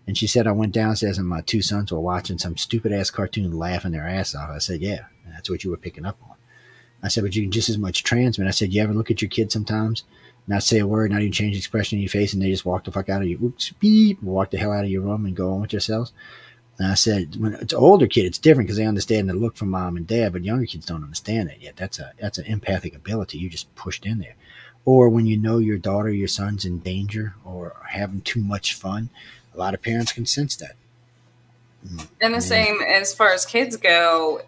And she said, I went downstairs and my two sons were watching some stupid ass cartoon, laughing their ass off. I said, yeah, that's what you were picking up on. I said, but you can just as much transmit. I said, you ever look at your kids sometimes, not say a word, not even change the expression in your face, and they just walk the fuck out of you, walk the hell out of your room and go on with yourselves? And I said, when it's an older kid, it's different because they understand the look from mom and dad, but younger kids don't understand that yet. That's an empathic ability you just pushed in there. Or when you know your daughter, your son's in danger or having too much fun, a lot of parents can sense that. And the same as far as kids go,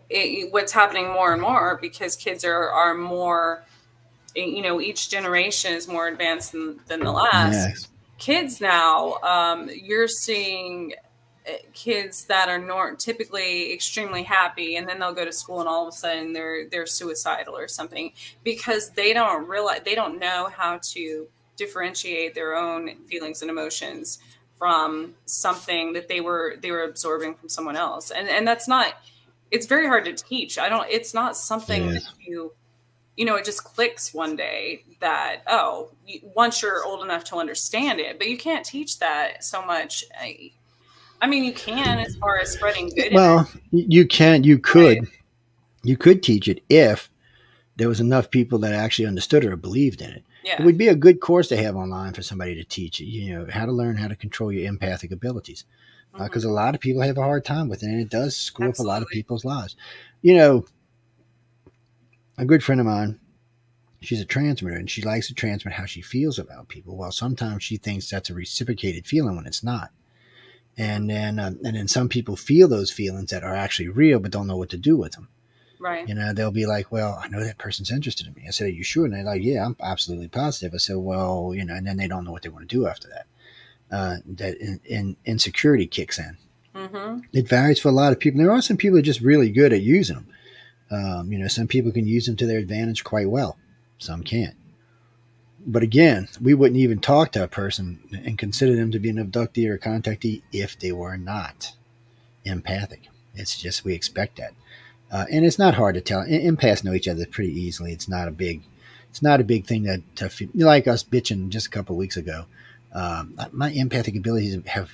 what's happening more and more, because kids are more, you know, each generation is more advanced than the last. Yes. Kids now, you're seeing kids that are typically extremely happy, and then they'll go to school and all of a sudden they're suicidal or something, because they don't know how to differentiate their own feelings and emotions from something that they were absorbing from someone else. And that's not, it's very hard to teach. It's not something that you know, it just clicks one day that, once you're old enough to understand it, but you can't teach that so much. I mean, you can, as far as spreading good. Well, you could teach it if there was enough people that actually understood it or believed in it. Yeah. It would be a good course to have online for somebody to teach, you know, how to learn how to control your empathic abilities. Because a lot of people have a hard time with it, and it does screw up a lot of people's lives. You know, a good friend of mine, she's a transmitter, and she likes to transmit how she feels about people. Well, sometimes she thinks that's a reciprocated feeling when it's not. And then some people feel those feelings that are actually real, but don't know what to do with them. Right. You know, they'll be like, well, I know that person's interested in me. I said, are you sure? And they're like, yeah, I'm absolutely positive. I said, well, you know, and then they don't know what they want to do after that. That insecurity kicks in. Mm-hmm. It varies for a lot of people. There are some people that are just really good at using them. You know, some people can use them to their advantage quite well. Some can't. But again, we wouldn't even talk to a person and consider them to be an abductee or a contactee if they were not empathic. It's just, we expect that. And it's not hard to tell. Empaths know each other pretty easily. It's not a big thing like us bitching just a couple of weeks ago. My empathic abilities have,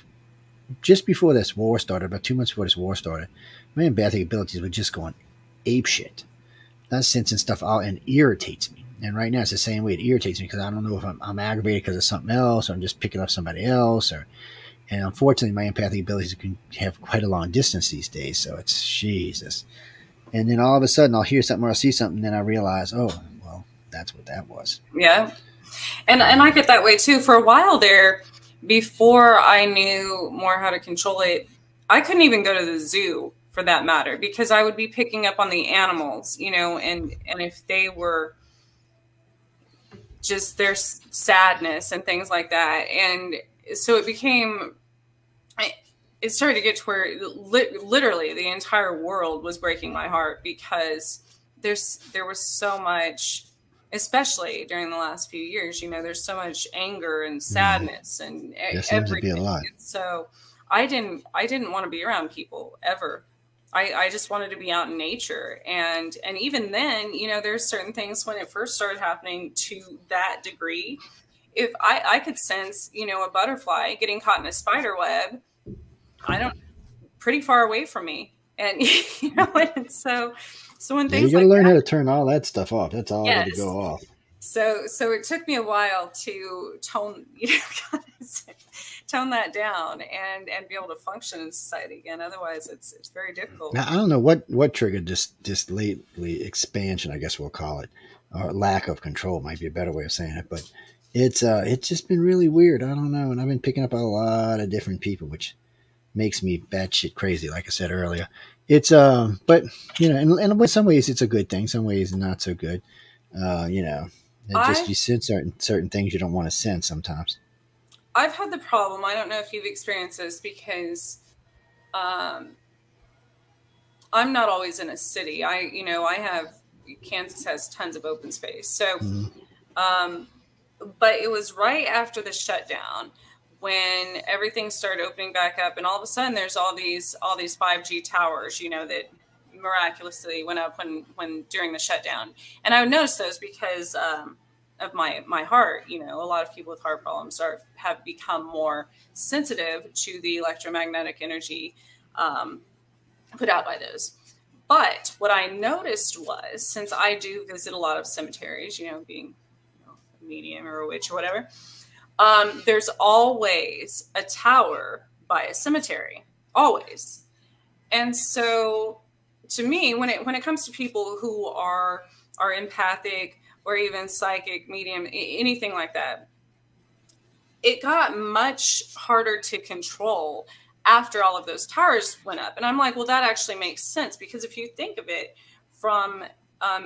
just before this war started, about 2 months before this war started, my empathic abilities were just going apeshit. That's sensing stuff out and irritates me. And right now it's the same way. It irritates me because I don't know if I'm aggravated because of something else, or I'm just picking up somebody else, and unfortunately my empathic abilities can have quite a long distance these days. So it's Jesus. And then all of a sudden I'll hear something or I'll see something, and then I realize, oh, well, that's what that was. Yeah. And I get that way too. For a while there, before I knew more how to control it, I couldn't even go to the zoo, for that matter, because I would be picking up on the animals, you know, and if they were just their sadness and things like that. And so it started to get to where literally the entire world was breaking my heart, because there was so much, especially during the last few years, you know, there's so much anger and sadness and everything. So I didn't want to be around people ever. I just wanted to be out in nature. And even then, you know, there's certain things when it first started happening to that degree, if I could sense, you know, a butterfly getting caught in a spider web, pretty far away from me. And, you know, and so when things you got to learn how to turn all that stuff off. That's all got to go off. So it took me a while to tone that down and be able to function in society again. Otherwise, it's very difficult. Now, I don't know what triggered this lately expansion, I guess we'll call it, or lack of control might be a better way of saying it, but it's just been really weird. I don't know, and I've been picking up a lot of different people, which makes me batshit crazy, like I said earlier. It's but you know, and in some ways it's a good thing, some ways not so good. You know, you sense certain things you don't want to sense sometimes. I've had the problem. I don't know if you've experienced this because I'm not always in a city. Kansas has tons of open space. So, but it was right after the shutdown when everything started opening back up, and all of a sudden there's all these 5G towers, you know, that miraculously went up when during the shutdown. And I would notice those because of my heart. You know, a lot of people with heart problems have become more sensitive to the electromagnetic energy put out by those. But what I noticed was, since I do visit a lot of cemeteries, you know, being a medium or a witch or whatever, there's always a tower by a cemetery, always. And so to me, when it comes to people who are empathic or even psychic, medium, anything like that, it got much harder to control after all of those towers went up. And I'm like, well, that actually makes sense, because if you think of it from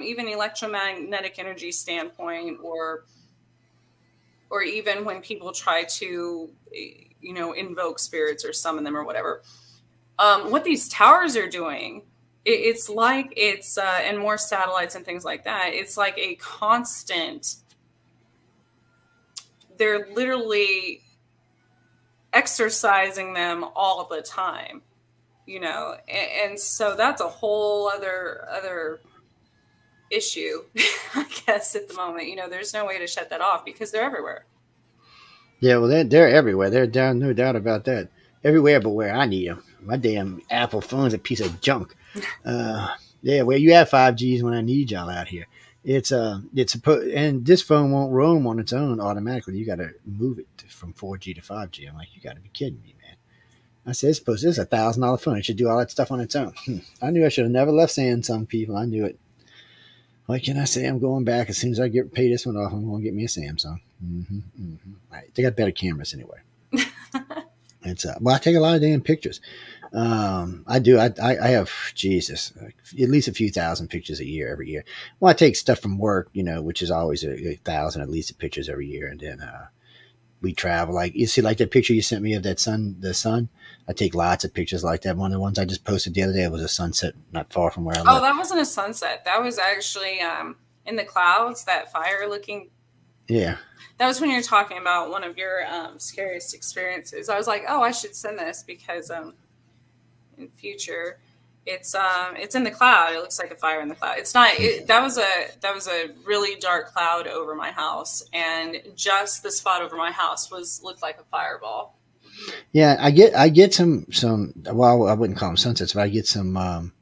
even electromagnetic energy standpoint, or even when people try to, you know, invoke spirits or summon them or whatever, what these towers are doing, it's like and more satellites and things like that, it's like a constant, they're literally exercising them all the time, you know, and so that's a whole other issue, I guess, at the moment. You know, there's no way to shut that off because they're everywhere. Yeah, well, they're everywhere. They're down, no doubt about that. Everywhere but where I need them. My damn Apple phone's a piece of junk. Yeah, where you have 5Gs when I need y'all out here. And this phone won't roam on its own automatically. You got to move it from 4G to 5G. I'm like, you got to be kidding me, man. I said, this is a $1,000 phone. It should do all that stuff on its own. I knew I should have never left Samsung, people. I knew it. What can I say? I'm going back. As soon as I pay this one off, I'm going to get me a Samsung. Right. They got better cameras anyway. Well, I take a lot of damn pictures. I do. I have, Jesus, at least a few thousand pictures a year, every year. Well, I take stuff from work, you know, which is always a thousand, at least, of pictures every year. And then we travel. Like, you see, like that picture you sent me of that the sun. I take lots of pictures like that. One of the ones I just posted the other day was a sunset not far from where I live. Oh, that wasn't a sunset. That was actually in the clouds, that fire looking. Yeah. That was when you're talking about one of your scariest experiences. I was like, oh, I should send this because in future, it's in the cloud. It looks like a fire in the cloud. It's not. That was a really dark cloud over my house, and just the spot over my house looked like a fireball. Yeah, I get some. Well, I wouldn't call them sunsets, but I get some.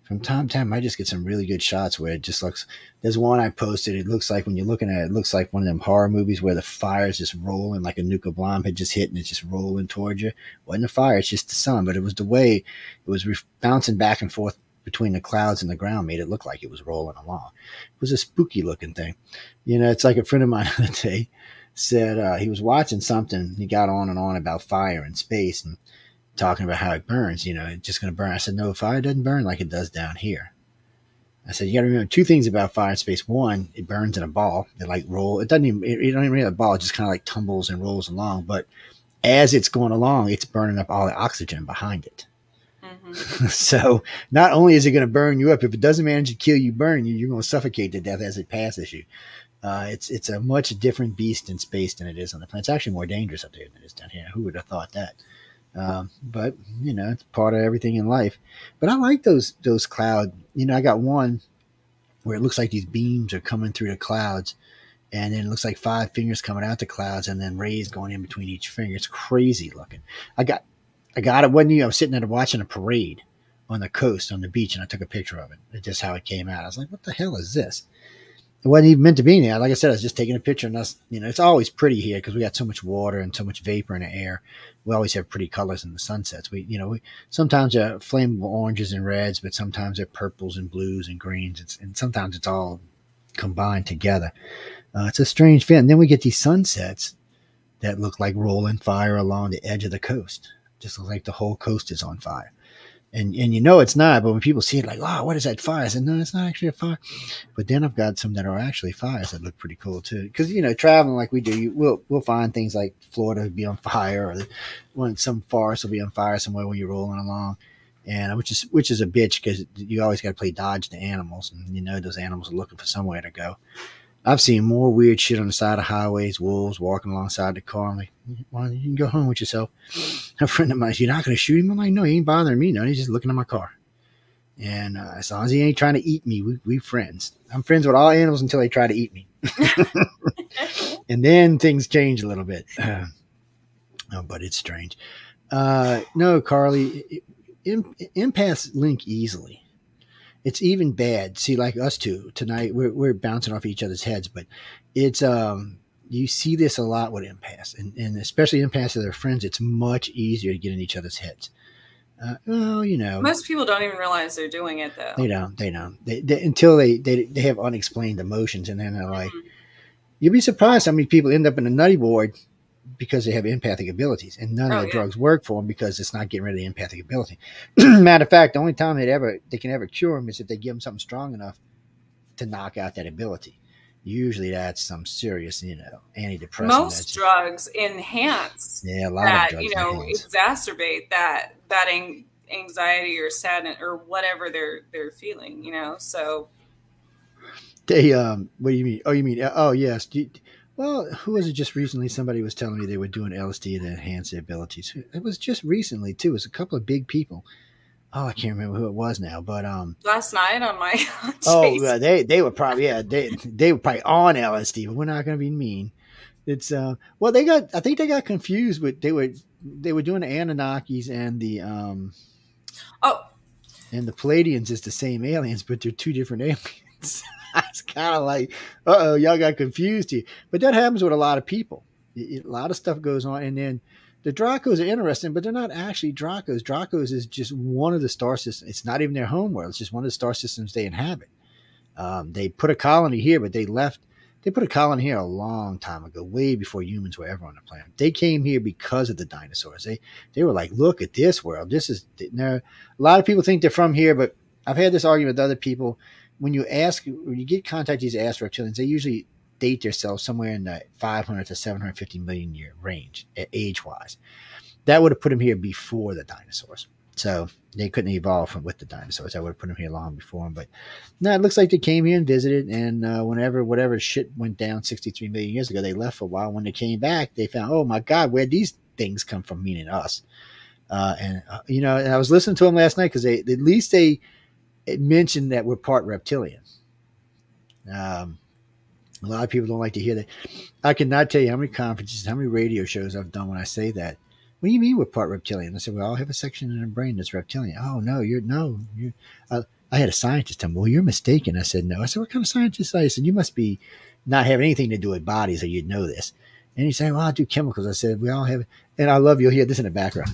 From time to time, I just get some really good shots where it just looks. There's one I posted. It looks like when you're looking at it, it looks like one of them horror movies where the fire is just rolling, like a nuclear bomb had just hit and it's just rolling towards you. It wasn't a fire, it's just the sun, but it was the way it was bouncing back and forth between the clouds and the ground made it look like it was rolling along. It was a spooky looking thing. You know, it's like a friend of mine the other day said he was watching something. He got on and on about fire and space and talking about how it burns, you know, it's just going to burn. I said, no, fire doesn't burn like it does down here. I said, you got to remember two things about fire and space. One, it burns in a ball. It like roll. It doesn't even, you don't even really have a ball. It just kind of like tumbles and rolls along. But as it's going along, it's burning up all the oxygen behind it. Mm-hmm. So not only is it going to burn you up, if it doesn't manage to kill you, burn you, you're going to suffocate to death as it passes you. It's a much different beast in space than it is on the planet. It's actually more dangerous up there than it is down here. Who would have thought that? But you know, it's part of everything in life. But I like those cloud. You know, I got one where it looks like these beams are coming through the clouds, and then it looks like 5 fingers coming out the clouds, and then rays going in between each finger. It's crazy looking. I got it. Wasn't you? I was sitting there watching a parade on the coast on the beach, and I took a picture of it. It's just how it came out. I was like, what the hell is this? It wasn't even meant to be there. Like I said, I was just taking a picture, and us, it's always pretty here because we got so much water and so much vapor in the air. We always have pretty colors in the sunsets. We sometimes they're flammable oranges and reds, but sometimes they're purples and blues and greens, and sometimes it's all combined together. It's a strange feeling. Then we get these sunsets that look like rolling fire along the edge of the coast. Just looks like the whole coast is on fire. And it's not, but when people see it, like, oh, what is that fire? I said, no, it's not actually a fire. But then I've got some that are actually fires that look pretty cool too. Because traveling like we do, we'll find things like Florida be on fire, or when some forest will be on fire somewhere when you're rolling along, and which is a bitch because you always got to play dodge the animals, and those animals are looking for somewhere to go. I've seen more weird shit on the side of highways, wolves walking alongside the car. I'm like, well, you can go home with yourself. A friend of mine, you're not going to shoot him? I'm like, no, he ain't bothering me. No, he's just looking at my car. And as long as he ain't trying to eat me, we friends. I'm friends with all animals until they try to eat me. And then things change a little bit. But it's strange. No, Carly, empaths link easily. It's even bad. See, like us two tonight, we're bouncing off each other's heads, but it's you see this a lot with empaths, and especially empaths with their friends. It's much easier to get in each other's heads. Most people don't even realize they're doing it, though. They don't. They until they have unexplained emotions, and then they're like, you'll be surprised how many people end up in a nutty ward because they have empathic abilities, and none of the drugs work for them because it's not getting rid of the empathic ability. Matter of fact, the only time they can ever cure them is if they give them something strong enough to knock out that ability. Usually that's some serious, antidepressant. Most drugs enhance a lot of drugs exacerbate that anxiety or sadness or whatever they're feeling, so. They, what do you mean? Oh, you mean, oh yes. Well, who was it just recently? Somebody was telling me they were doing LSD to enhance their abilities. It was just recently too. It was a couple of big people. Oh, I can't remember who it was now, but last night on my they were probably they were probably on LSD, but we're not going to be mean. It's I think they got confused with they were doing the Anunnakis and the and the Pleiadians is the same aliens, but they're two different aliens. It's kind of like, y'all got confused here. But that happens with a lot of people. A lot of stuff goes on. And then the Dracos are interesting, but they're not actually Dracos. Dracos is just one of the star systems. It's not even their home world. It's just one of the star systems they inhabit. They put a colony here, but they put a colony here a long time ago, way before humans were ever on the planet. They came here because of the dinosaurs. They were like, look at this world. A lot of people think they're from here, but I've had this argument with other people. When you get contact these ask reptilians, they usually date themselves somewhere in the 500 to 750 million year range, age-wise. That would have put them here before the dinosaurs. So they couldn't evolve with the dinosaurs. That would have put them here long before them. But no, it looks like they came here and visited, and whatever shit went down 63 million years ago, they left for a while. When they came back, they found, oh my God, where'd these things come from, meaning us? And I was listening to them last night because it mentioned that we're part reptilian. A lot of people don't like to hear that. I cannot tell you how many conferences, how many radio shows I've done when I say that. What do you mean we're part reptilian? I said, we all have a section in the brain that's reptilian. Oh, no, I had a scientist tell me, well, you're mistaken. I said, no. I said, what kind of scientist are you? I said, you must be not have anything to do with bodies or you'd know this. And he said, well, I do chemicals. I said, we all have it. And I love you'll hear this in the background.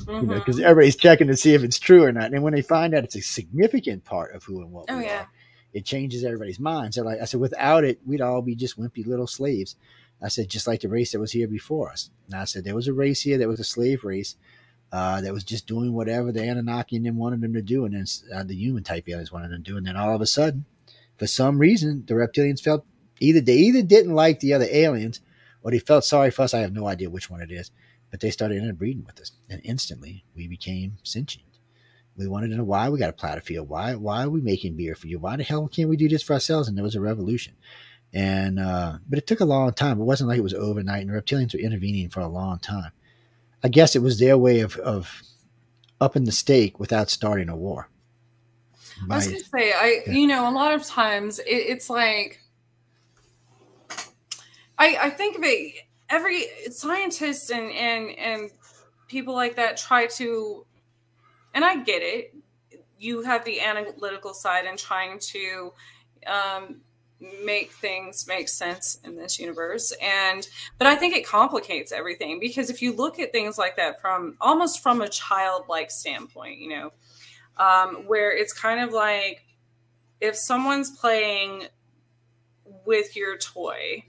Because everybody's checking to see if it's true or not. And when they find out it's a significant part of who and what we are, it changes everybody's mind. So I said, without it, we'd all be just wimpy little slaves. I said, just like the race that was here before us. And I said, there was a race here that was a slave race that was just doing whatever the Anunnaki and them wanted them to do. And then the human type aliens wanted them to do. And then all of a sudden, for some reason, the reptilians felt they either didn't like the other aliens or they felt sorry for us. I have no idea which one it is. But they started interbreeding with us, and instantly we became sentient. We wanted to know why we got a platter field. Why are we making beer for you? Why the hell can't we do this for ourselves? And there was a revolution. And but it took a long time. It wasn't like it was overnight, and the reptilians were intervening for a long time. I guess it was their way of upping the stake without starting a war. I was going to say, a lot of times it's like, I think of it. Every scientist and people like that try to, and I get it. You have the analytical side and trying to make things make sense in this universe. But I think it complicates everything, because if you look at things like that from almost from a childlike standpoint, you know, where it's kind of like if someone's playing with your toy,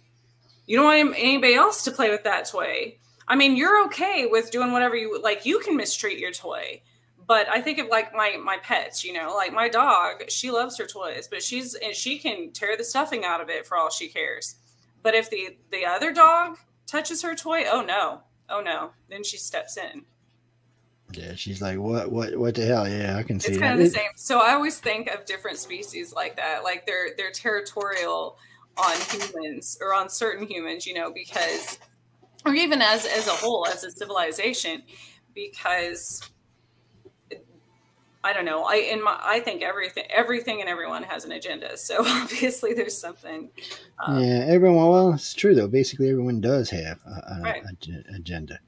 you don't want anybody else to play with that toy. I mean, you're okay with doing whatever you like. You can mistreat your toy. But I think of like my pets, you know, like my dog, she loves her toys, but she can tear the stuffing out of it for all she cares. But if the other dog touches her toy, oh no, then she steps in. Yeah, she's like, what the hell? Yeah, I can see it's that. Kind of the same. So I always think of different species like that, like they're territorial on humans or on certain humans, you know, because, or even as a whole, as a civilization, because. I don't know. I think everything and everyone has an agenda. So obviously there's something. Yeah, everyone. Well, it's true though. Basically, everyone does have an agenda,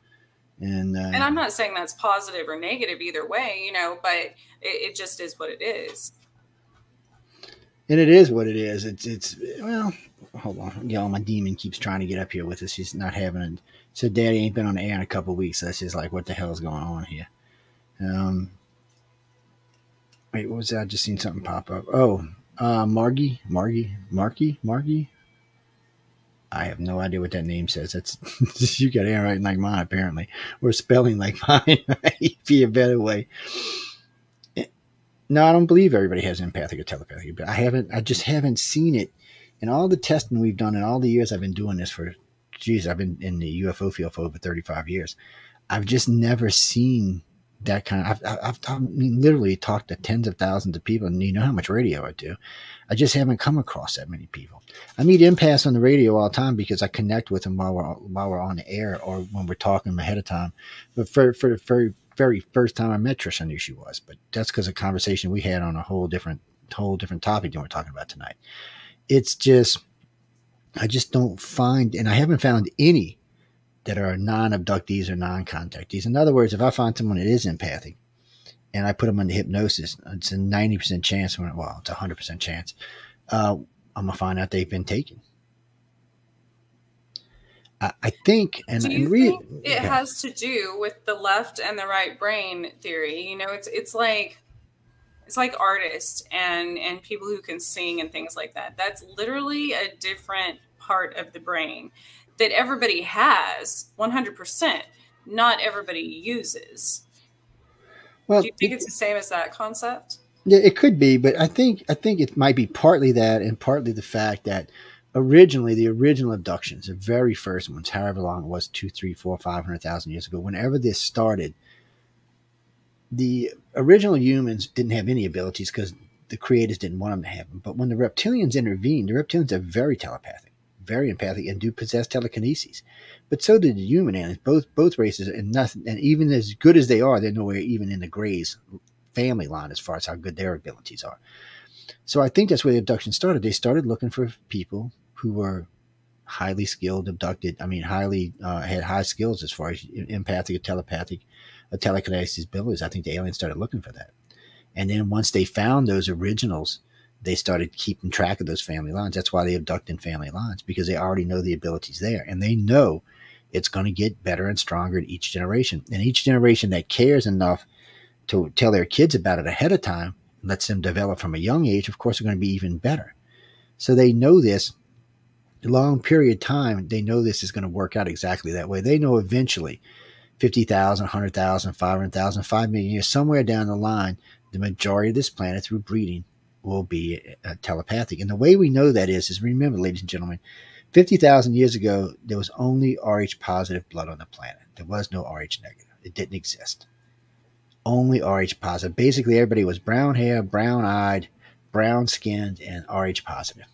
and I'm not saying that's positive or negative either way, you know. But it just is what it is. And it is what it is. It's well. Hold on, y'all. My demon keeps trying to get up here with us. She's not having it. So Daddy ain't been on the air in a couple of weeks. So that's just like, what the hell is going on here? Wait, what was that? I just seen something pop up. Oh, Margie. I have no idea what that name says. That's you got handwriting like mine, apparently, or spelling like mine. Be a better way. No, I don't believe everybody has empathic or telepathic, but I just haven't seen it in all the testing we've done in all the years I've been doing this for. Geez, I've been in the UFO field for over 35 years. I've just never seen that kind of, I mean, literally talked to tens of thousands of people, and you know how much radio I do. I just haven't come across that many people. I meet empaths on the radio all the time because I connect with them while we're on the air or when we're talking ahead of time. But for the very first time I met Trish, I knew she was. But that's because of a conversation we had on a whole different topic than we're talking about tonight. It's just, I just don't find, and I haven't found any that are non-abductees or non-contactees. In other words, if I find someone that is empathic and I put them under hypnosis, it's a 90% chance, it's a 100% chance, I'm going to find out they've been taken. I think, and do you think it has to do with the left and the right brain theory? You know, it's like artists and people who can sing and things like that. That's literally a different part of the brain that everybody has 100%, not everybody uses. Well, do you think it's the same as that concept? Yeah, it could be, but I think it might be partly that and partly the fact that originally the original abductions, the very first ones, however long it was, 2, 3, 4, 500,000 years ago, whenever this started, the original humans didn't have any abilities because the creators didn't want them to have them. But when the reptilians intervened, the reptilians are very telepathic, very empathic, and do possess telekinesis. But so did the human aliens, both races, and nothing. And even as good as they are, they're nowhere even in the Greys family line as far as how good their abilities are. So I think that's where the abduction started. They started looking for people who were highly skilled, abducted. I mean, had high skills as far as empathic or telepathic, telekinesis abilities. I think the aliens started looking for that. And then once they found those originals, they started keeping track of those family lines. That's why they abduct in family lines, because they already know the abilities there. And they know it's going to get better and stronger in each generation. And each generation that cares enough to tell their kids about it ahead of time, lets them develop from a young age, of course, are going to be even better. So they know this a long period of time. They know this is going to work out exactly that way. They know eventually 50,000, 100,000, 500,000, 5 million years, somewhere down the line, the majority of this planet through breeding will be telepathic. And the way we know that is remember, ladies and gentlemen, 50,000 years ago, there was only Rh positive blood on the planet. There was no Rh negative. It didn't exist. Only Rh positive. Basically, everybody was brown hair, brown eyed, brown skinned, and Rh positive.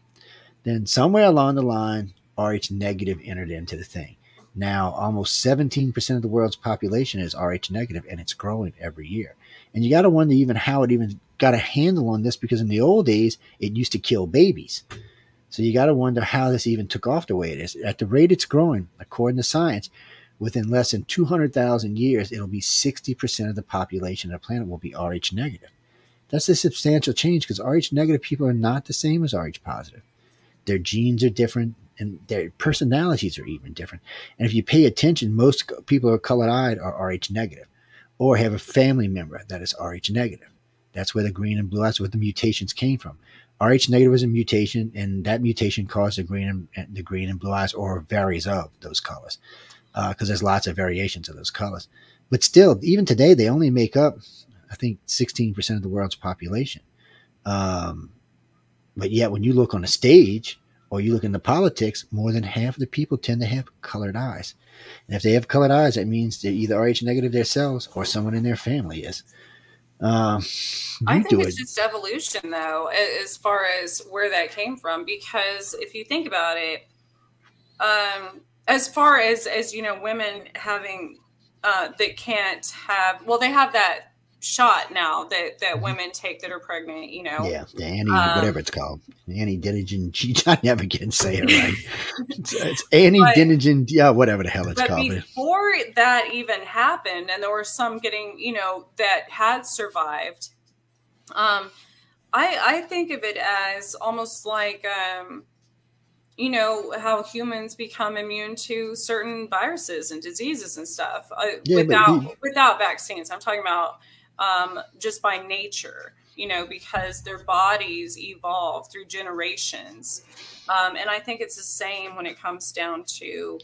Then somewhere along the line, Rh negative entered into the thing. Now, almost 17% of the world's population is Rh negative, and it's growing every year. And you got to wonder even how it even got a handle on this, because in the old days, it used to kill babies. So you got to wonder how this even took off the way it is. At the rate it's growing, according to science, within less than 200,000 years, it'll be 60% of the population of the planet will be Rh negative. That's a substantial change, because Rh negative people are not the same as Rh positive. Their genes are different, and their personalities are even different. And if you pay attention, most people who are colored-eyed are Rh negative, or have a family member that is Rh negative. That's where the green and blue eyes, where the mutations came from. Rh negative is a mutation, and that mutation caused the green and blue eyes, or varies of those colors, because there's lots of variations of those colors. But still, even today, they only make up, I think, 16% of the world's population. But yet, when you look on a stage or you look into politics, more than half of the people tend to have colored eyes. And if they have colored eyes, that means they're either Rh negative themselves or someone in their family is. I think it's just evolution, though, as far as where that came from. Because if you think about it, as far as women having that can't have, well, they have that shot now that women take that are pregnant, Yeah, the whatever it's called. Anti-denigen. I never can say it right. It's anti-denigen, yeah, whatever the hell it's called. But before that even happened, and there were some getting, that had survived, I think of it as almost like, how humans become immune to certain viruses and diseases and stuff without vaccines. I'm talking about just by nature, because their bodies evolve through generations. And I think it's the same when it comes down to.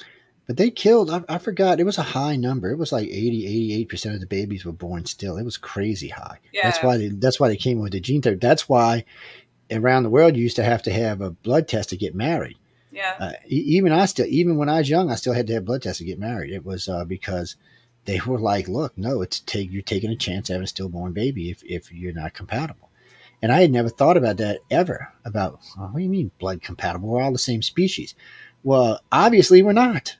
But they killed, I forgot, it was a high number. It was like 88% of the babies were born still. It was crazy high. Yeah. That's why they came with the gene therapy. That's why around the world you used to have a blood test to get married. Yeah. Even when I was young, I still had to have blood tests to get married. It was because they were like, look, no, you're taking a chance of having a stillborn baby if you're not compatible. And I had never thought about that ever, about, what do you mean blood compatible? We're all the same species. Well, obviously we're not.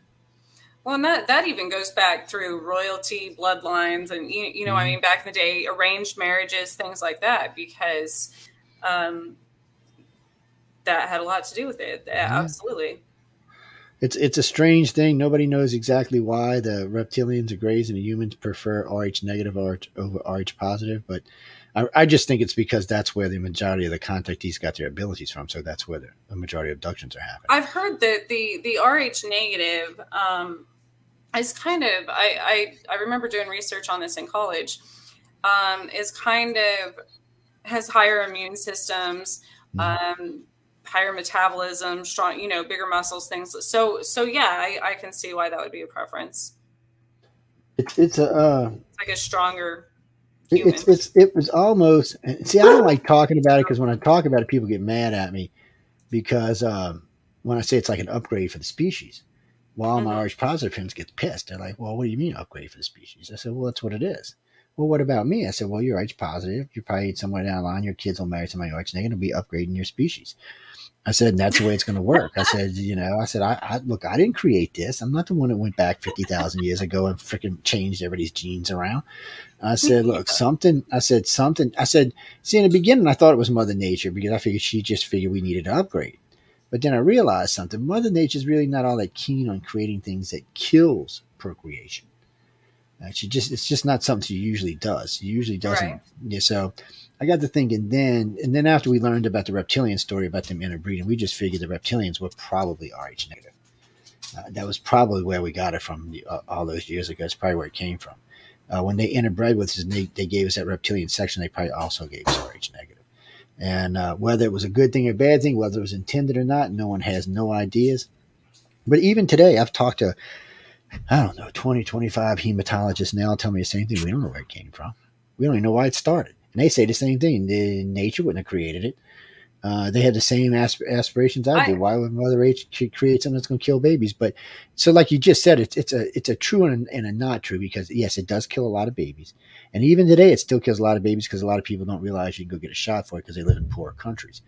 Well, and that even goes back through royalty, bloodlines, and, I mean, back in the day, arranged marriages, things like that, because that had a lot to do with it. Yeah. Absolutely. It's a strange thing. Nobody knows exactly why the reptilians, the Greys, and the humans prefer Rh negative over Rh positive. But I just think it's because that's where the majority of the contactees got their abilities from. So that's where the majority of abductions are happening. I've heard that the Rh negative is kind of, I remember doing research on this in college, is kind of has higher immune systems, higher metabolism, strong, bigger muscles, things. So yeah, I can see why that would be a preference. It's like a stronger human. It was almost, see, I don't like talking about it because when I talk about it, people get mad at me because when I say it's like an upgrade for the species, while my Rh positive friends get pissed. They're like, well, what do you mean upgrade for the species? I said, well, that's what it is. Well, what about me? I said, well, you're Rh positive. You probably somewhere down the line, your kids will marry somebody Rh negative and be upgrading your species. I said, and that's the way it's going to work. I said, I look, I didn't create this. I'm not the one that went back 50,000 years ago and freaking changed everybody's genes around. I said, look, see, in the beginning, I thought it was Mother Nature because she just figured we needed to upgrade. But then I realized something. Mother Nature is really not all that keen on creating things that kills procreation. It's just not something she usually does. She usually doesn't. Right. Yeah, so I got to thinking then after we learned about the reptilian story about them interbreeding, we just figured the reptilians were probably Rh negative. That was probably where we got it from all those years ago. It's probably where it came from. When they interbred with us and they gave us that reptilian section, they probably also gave us Rh negative. And whether it was a good thing or a bad thing, whether it was intended or not, no one has no ideas. But even today, I've talked to, 20, 25 hematologists now tell me the same thing. We don't know where it came from. We don't even know why it started. And they say the same thing. Nature wouldn't have created it. They have the same aspirations I do. Why would Mother H create something that's going to kill babies? But so, like you just said, it's a true and a not true because yes, it does kill a lot of babies, and even today, it still kills a lot of babies because a lot of people don't realize you can go get a shot for it because they live in poor countries.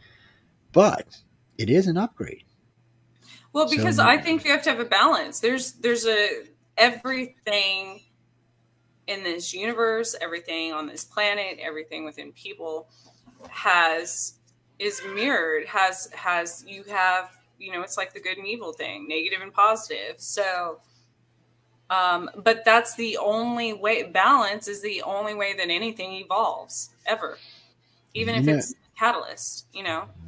But it is an upgrade. Well, because I think you have to have a balance. There's everything in this universe, everything on this planet, everything within people is mirrored, you have, it's like the good and evil thing, negative and positive. So, but that's the only way, balance is the only way that anything evolves ever, even if it's catalyst,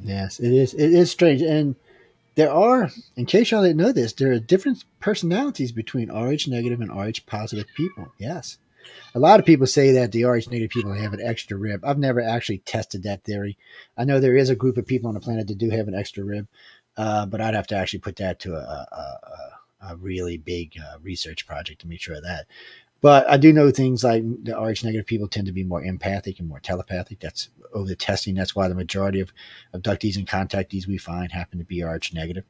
Yes, it is. It is strange. And there are, in case y'all didn't know this, there are different personalities between Rh negative and Rh positive people. Yes. A lot of people say that the Rh negative people have an extra rib. I've never actually tested that theory. I know there is a group of people on the planet that do have an extra rib, but I'd have to actually put that to a really big research project to make sure of that. But I do know things like the Rh negative people tend to be more empathic and more telepathic. That's over the testing. That's why the majority of abductees and contactees we find happen to be Rh negative.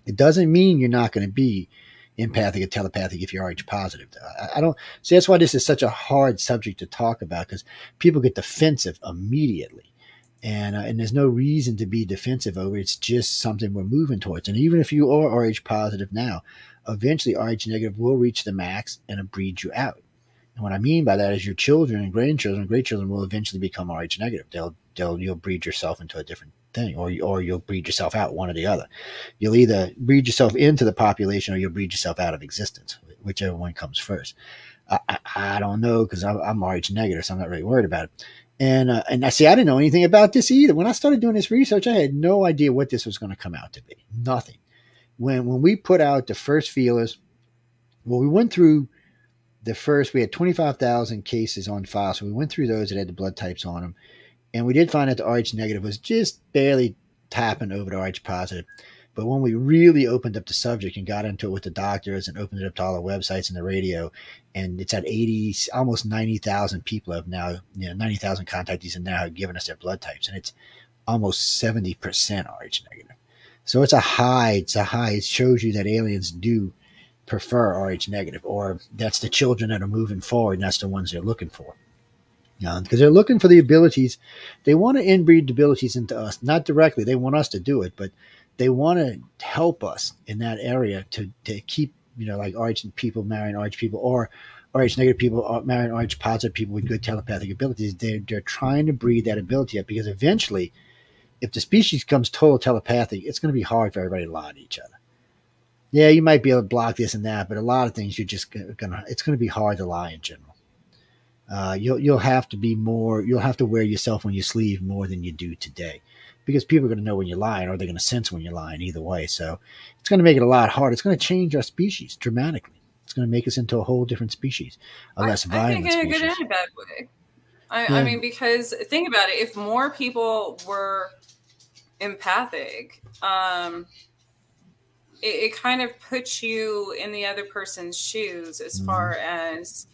It doesn't mean you're not going to be empathic or telepathic if you're Rh positive. I don't see. That's why this is such a hard subject to talk about, because people get defensive immediately. And there's no reason to be defensive over it. It's just something we're moving towards. And even if you are Rh positive now, eventually Rh negative will reach the max and breed you out. And what I mean by that is your children and grandchildren, great children will eventually become Rh negative. You'll breed yourself into a different thing, or you'll breed yourself out, one or the other. You'll either breed yourself into the population or you'll breed yourself out of existence, whichever one comes first. I don't know, because I'm Rh negative, so I'm not really worried about it. And I see, I didn't know anything about this either. When I started doing this research, I had no idea what this was going to come out to be. Nothing. When we put out the first feelers, well, we went through the first, we had 25,000 cases on file. So we went through those that had the blood types on them. And we did find that the Rh negative was just barely tapping over the Rh positive. But when we really opened up the subject and got into it with the doctors and opened it up to all the websites and the radio, and it's at 80, almost 90,000 people have now, 90,000 contactees have now given us their blood types. And it's almost 70% Rh negative. So it's a high. It shows you that aliens do prefer Rh negative, or that's the children that are moving forward, and that's the ones they're looking for. Because they're looking for the abilities. They want to inbreed abilities into us, not directly. They want us to do it, but they want to help us in that area to keep, like Rh people marrying Rh people, or Rh negative people marrying Rh positive people with good telepathic abilities. They're trying to breed that ability up, because eventually, if the species becomes total telepathic, it's going to be hard for everybody to lie to each other. Yeah, you might be able to block this and that, but a lot of things it's going to be hard to lie in general. You'll have to be more, you'll have to wear yourself on your sleeve more than you do today, because people are going to know when you're lying, or they're going to sense when you're lying either way. So it's going to make it a lot harder. It's going to change our species dramatically. It's going to make us into a whole different species, a less violent species. I think in a good and a bad way. I mean, because think about it, if more people were empathic, it kind of puts you in the other person's shoes as far as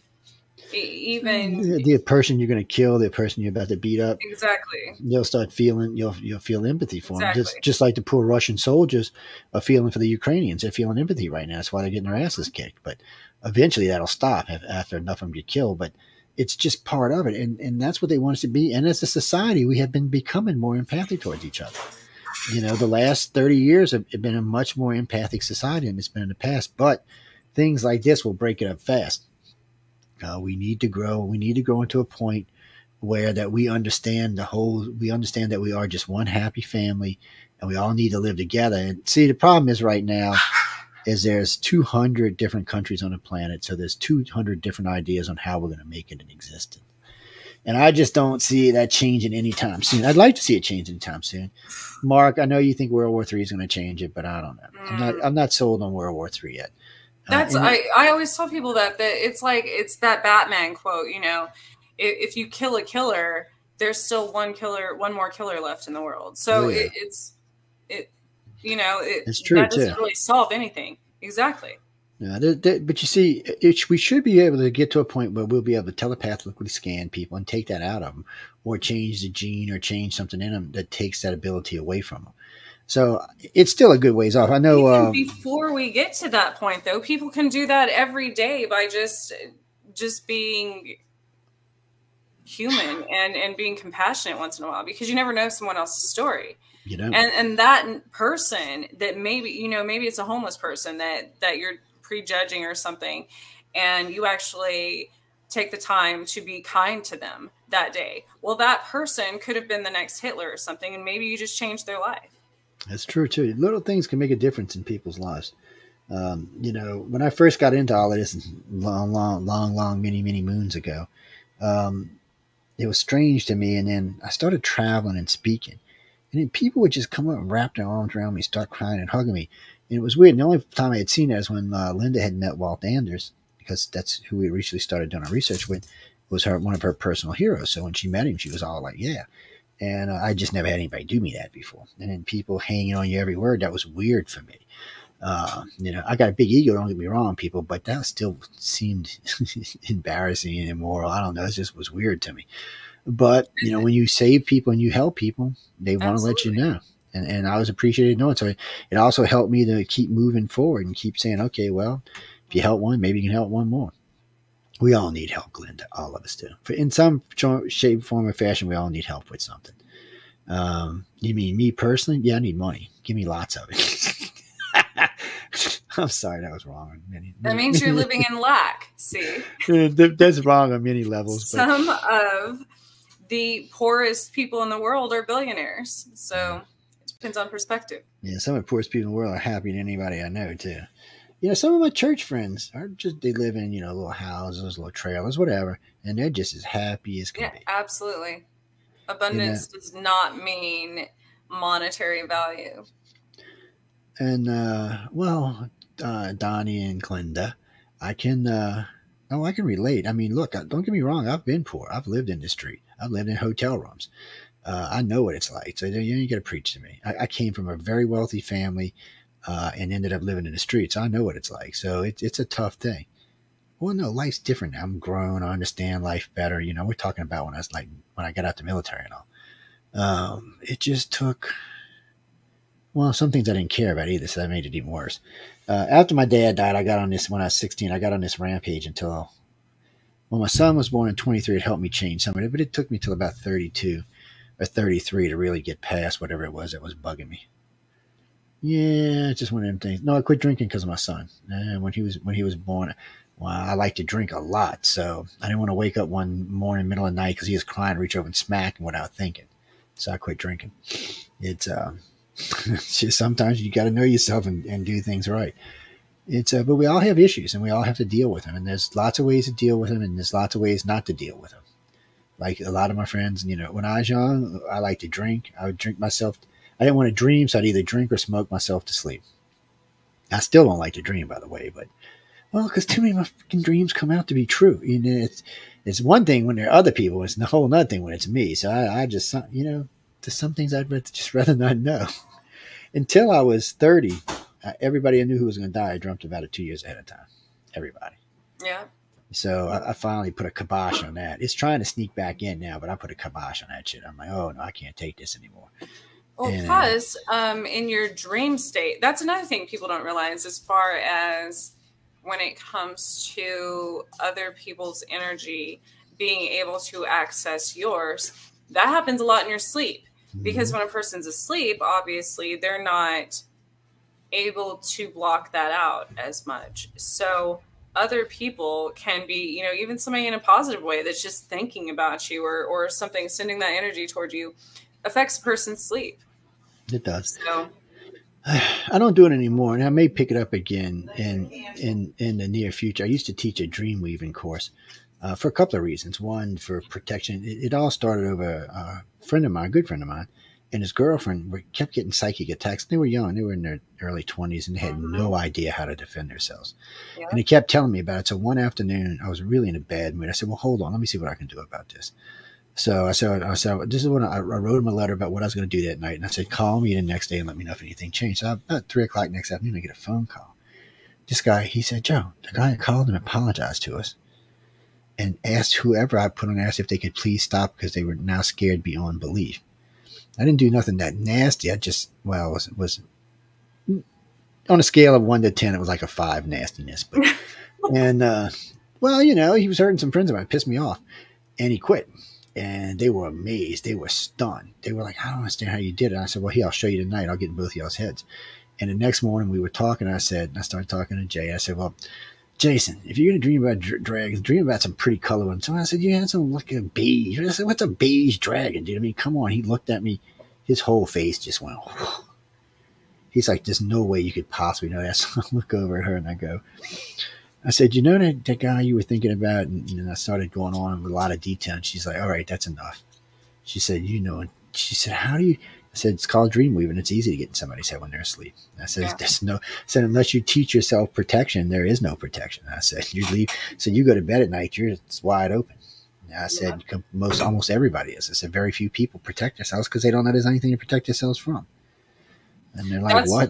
even the person you're going to kill, the person you're about to beat up. Exactly. You'll start feeling, you'll feel empathy for them. Just like the poor Russian soldiers are feeling for the Ukrainians. They're feeling empathy right now. That's why they're getting their asses kicked. But eventually that'll stop after enough of them get killed. But it's just part of it. And that's what they want us to be. And as a society, we have been becoming more empathic towards each other. The last 30 years have been a much more empathic society than it's been in the past. But things like this will break it up fast. We need to grow. We need to grow into a point where that we understand that we are just one happy family, and we all need to live together. And see, the problem is right now is there's 200 different countries on the planet. So there's 200 different ideas on how we're going to make it in existence. And I just don't see that changing anytime soon. I'd like to see it change anytime soon. Mark, I know you think World War III is going to change it, but I don't know. I'm not sold on World War III yet. I always tell people that it's like, it's that Batman quote, if you kill a killer, there's still one more killer left in the world. So it's true, that doesn't really solve anything. Exactly. Yeah, but you see, we should be able to get to a point where we'll be able to telepathically scan people and take that out of them, or change the gene or change something in them that takes that ability away from them. So it's still a good ways off. I know. Even before we get to that point, though, people can do that every day by just being human and being compassionate once in a while, because you never know someone else's story. You know, and that person that maybe maybe it's a homeless person that you're prejudging or something, and you actually take the time to be kind to them that day. Well, that person could have been the next Hitler or something, and maybe you just changed their life. That's true too. Little things can make a difference in people's lives. When I first got into all of this long, many moons ago, it was strange to me. And then I started traveling and speaking. And then people would just come up and wrap their arms around me, start crying and hugging me. And it was weird. And the only time I had seen that is when Linda had met Walt Anders, because that's who we recently started doing our research with, was one of her personal heroes. So when she met him, she was all like, yeah. And I just never had anybody do me that before. And then people hanging on you every word, that was weird for me. I got a big ego, don't get me wrong, people, but that still seemed embarrassing and immoral. I don't know. It just was weird to me. But, when you save people and you help people, they want to let you know. And I was appreciated knowing. So it also helped me to keep moving forward and keep saying, okay, well, if you help one, maybe you can help one more. We all need help, Glenda. All of us do. In some shape, form, or fashion, we all need help with something. You mean me personally? Yeah, I need money. Give me lots of it. I'm sorry, that was wrong. That means you're living in lack. See, that's wrong on many levels. Some of the poorest people in the world are billionaires. So it depends on perspective. Yeah, some of the poorest people in the world are happier than anybody I know, too. Some of my church friends they live in, little houses, little trailers, whatever, and they're just as happy as can be. Absolutely. Abundance does not mean monetary value. And, Donnie and Glenda, I can relate. I mean, look, don't get me wrong. I've been poor. I've lived in the street. I've lived in hotel rooms. I know what it's like. So you got to preach to me. I came from a very wealthy family and ended up living in the streets. So I know what it's like. So it's a tough thing. Well, no, life's different now. I'm grown. I understand life better. We're talking about when I got out the military and all. It just took, some things I didn't care about either. So that made it even worse. After my dad died, when I was 16, I got on this rampage until, my son was born in 23. It helped me change some of it, but it took me till about 32 or 33 to really get past whatever it was that was bugging me. Yeah, it's just one of them things. No, I quit drinking because of my son. When he was born, I like to drink a lot, so I didn't want to wake up one morning, middle of the night, because he was crying, reach over and smack him without thinking. So I quit drinking. It's just sometimes you got to know yourself and do things right. But we all have issues, and we all have to deal with them. And there's lots of ways to deal with them, and there's lots of ways not to deal with them. Like a lot of my friends, when I was young, I liked to drink. I would drink myself. I didn't want to dream, so I'd either drink or smoke myself to sleep. I still don't like to dream, by the way, but because too many of my fucking dreams come out to be true. It's one thing when there are other people. It's a whole other thing when it's me. So I just, there's some things I'd rather not know. Until I was 30, everybody I knew who was going to die, I dreamt about it 2 years ahead of time. Everybody. Yeah. So I finally put a kibosh on that. It's trying to sneak back in now, but I put a kibosh on that shit. I'm like, oh no, I can't take this anymore. Well, plus, in your dream state, that's another thing people don't realize as far as when it comes to other people's energy being able to access yours. That happens a lot in your sleep, because when a person's asleep, obviously they're not able to block that out as much. So other people can be, even somebody in a positive way that's just thinking about you or something, sending that energy toward you, affects a person's sleep. It does. So I don't do it anymore, and I may pick it up again in the near future. I used to teach a dream weaving course for a couple of reasons. One, for protection. It all started over a friend of mine, a good friend of mine, and his girlfriend kept getting psychic attacks. They were young. They were in their early 20s and had no idea how to defend themselves. Yeah. And they kept telling me about it. So one afternoon, I was really in a bad mood. I said, well, hold on. Let me see what I can do about this. So I said, this is when I wrote him a letter about what I was going to do that night. And I said, call me the next day and let me know if anything changed. So about 3 o'clock next afternoon, I get a phone call. This guy, he said, Joe, the guy called and apologized to us and asked whoever I put on, asked if they could please stop because they were now scared beyond belief. I didn't do nothing that nasty. I just, was on a scale of 1 to 10, it was like a 5 nastiness. But, and, he was hurting some friends of mine. It pissed me off. And he quit. And they were amazed. They were stunned. They were like, I don't understand how you did it. I said, well, here, I'll show you tonight. I'll get in both of y'all's heads. And the next morning we were talking. I started talking to Jay. I said, well, Jason, if you're going to dream about dragons, dream about some pretty color ones. So I said, you had some like a beige. I said, what's a beige dragon, dude? I mean, come on. He looked at me. His whole face just went, whew. He's like, there's no way you could possibly know that. So I look over at her and I said, you know that guy you were thinking about? And I started going on with a lot of detail. And she's like, all right, that's enough. She said, and she said, I said, it's called dream weaving. It's easy to get in somebody's head when they're asleep. I said, Yeah. I said, unless you teach yourself protection, there is no protection. I said, you leave. So you go to bed at night, it's wide open. I said, almost everybody is. I said, very few people protect themselves because they don't know there's anything to protect themselves from. And they're like, what?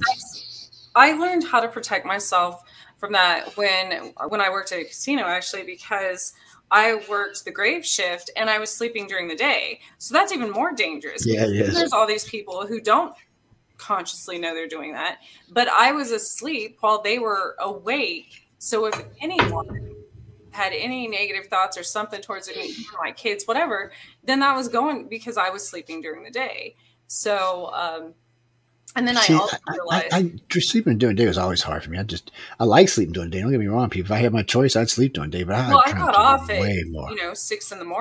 I learned how to protect myself from that when I worked at a casino, actually, because I worked the grave shift and I was sleeping during the day. So that's even more dangerous. Yeah, it is. There's all these people who don't consciously know they're doing that. But I was asleep while they were awake. So if anyone had any negative thoughts or something towards my kids, whatever, then that was going because I was sleeping during the day. So, and then I also realized sleeping during the day was always hard for me. I like sleeping during the day. Don't get me wrong, people. If I had my choice, I'd sleep during the day. But I got off at way more. 6 a.m.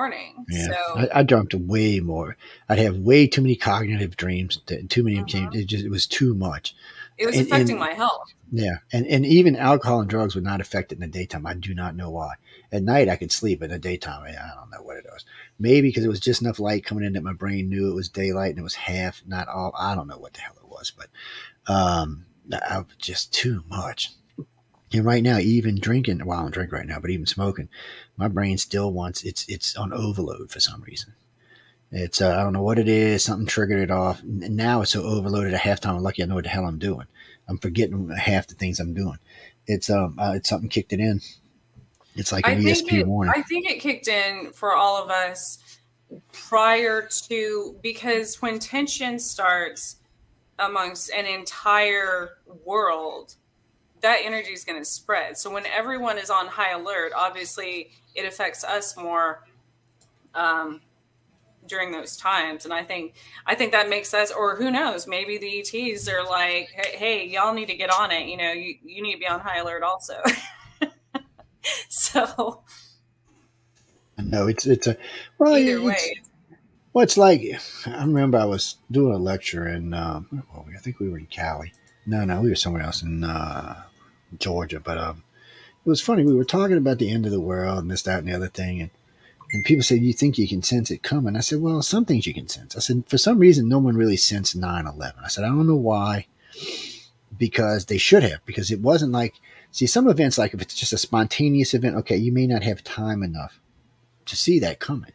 Yeah, So I dreamt way more. I'd have way too many cognitive dreams. Too many. It was too much. It was affecting my health. Yeah, and even alcohol and drugs would not affect it in the daytime. I do not know why. At night, I could sleep. In the daytime, I don't know what it was. Maybe because it was just enough light coming in that my brain knew it was daylight and it was half, not all. I don't know what the hell it was, but I was just too much. And right now, even drinking, well, I don't drink right now, but even smoking, my brain still wants, it's on overload for some reason. It's, I don't know what it is. Something triggered it off. Now it's so overloaded at halftime. I'm lucky I know what the hell I'm doing. I'm forgetting half the things I'm doing. It's something kicked it in. It's like an ESP warning. I think it kicked in for all of us prior to, because when tension starts amongst an entire world, that energy is going to spread. So when everyone is on high alert, obviously it affects us more during those times. And I think that makes us, or who knows, maybe the ETs are like, hey, y'all need to get on it. You need to be on high alert also. So no, it's a, well, either way. Well, it's like, I remember I was doing a lecture in, I think we were in Cali. No, we were somewhere else in Georgia. But it was funny. We were talking about the end of the world and this, that, and the other thing. And people said, you think you can sense it coming? I said, well, some things you can sense. I said, for some reason, no one really sensed 9/11. I said, I don't know why, because they should have, because it wasn't like, see, some events, like if it's just a spontaneous event, okay, you may not have time enough to see that coming.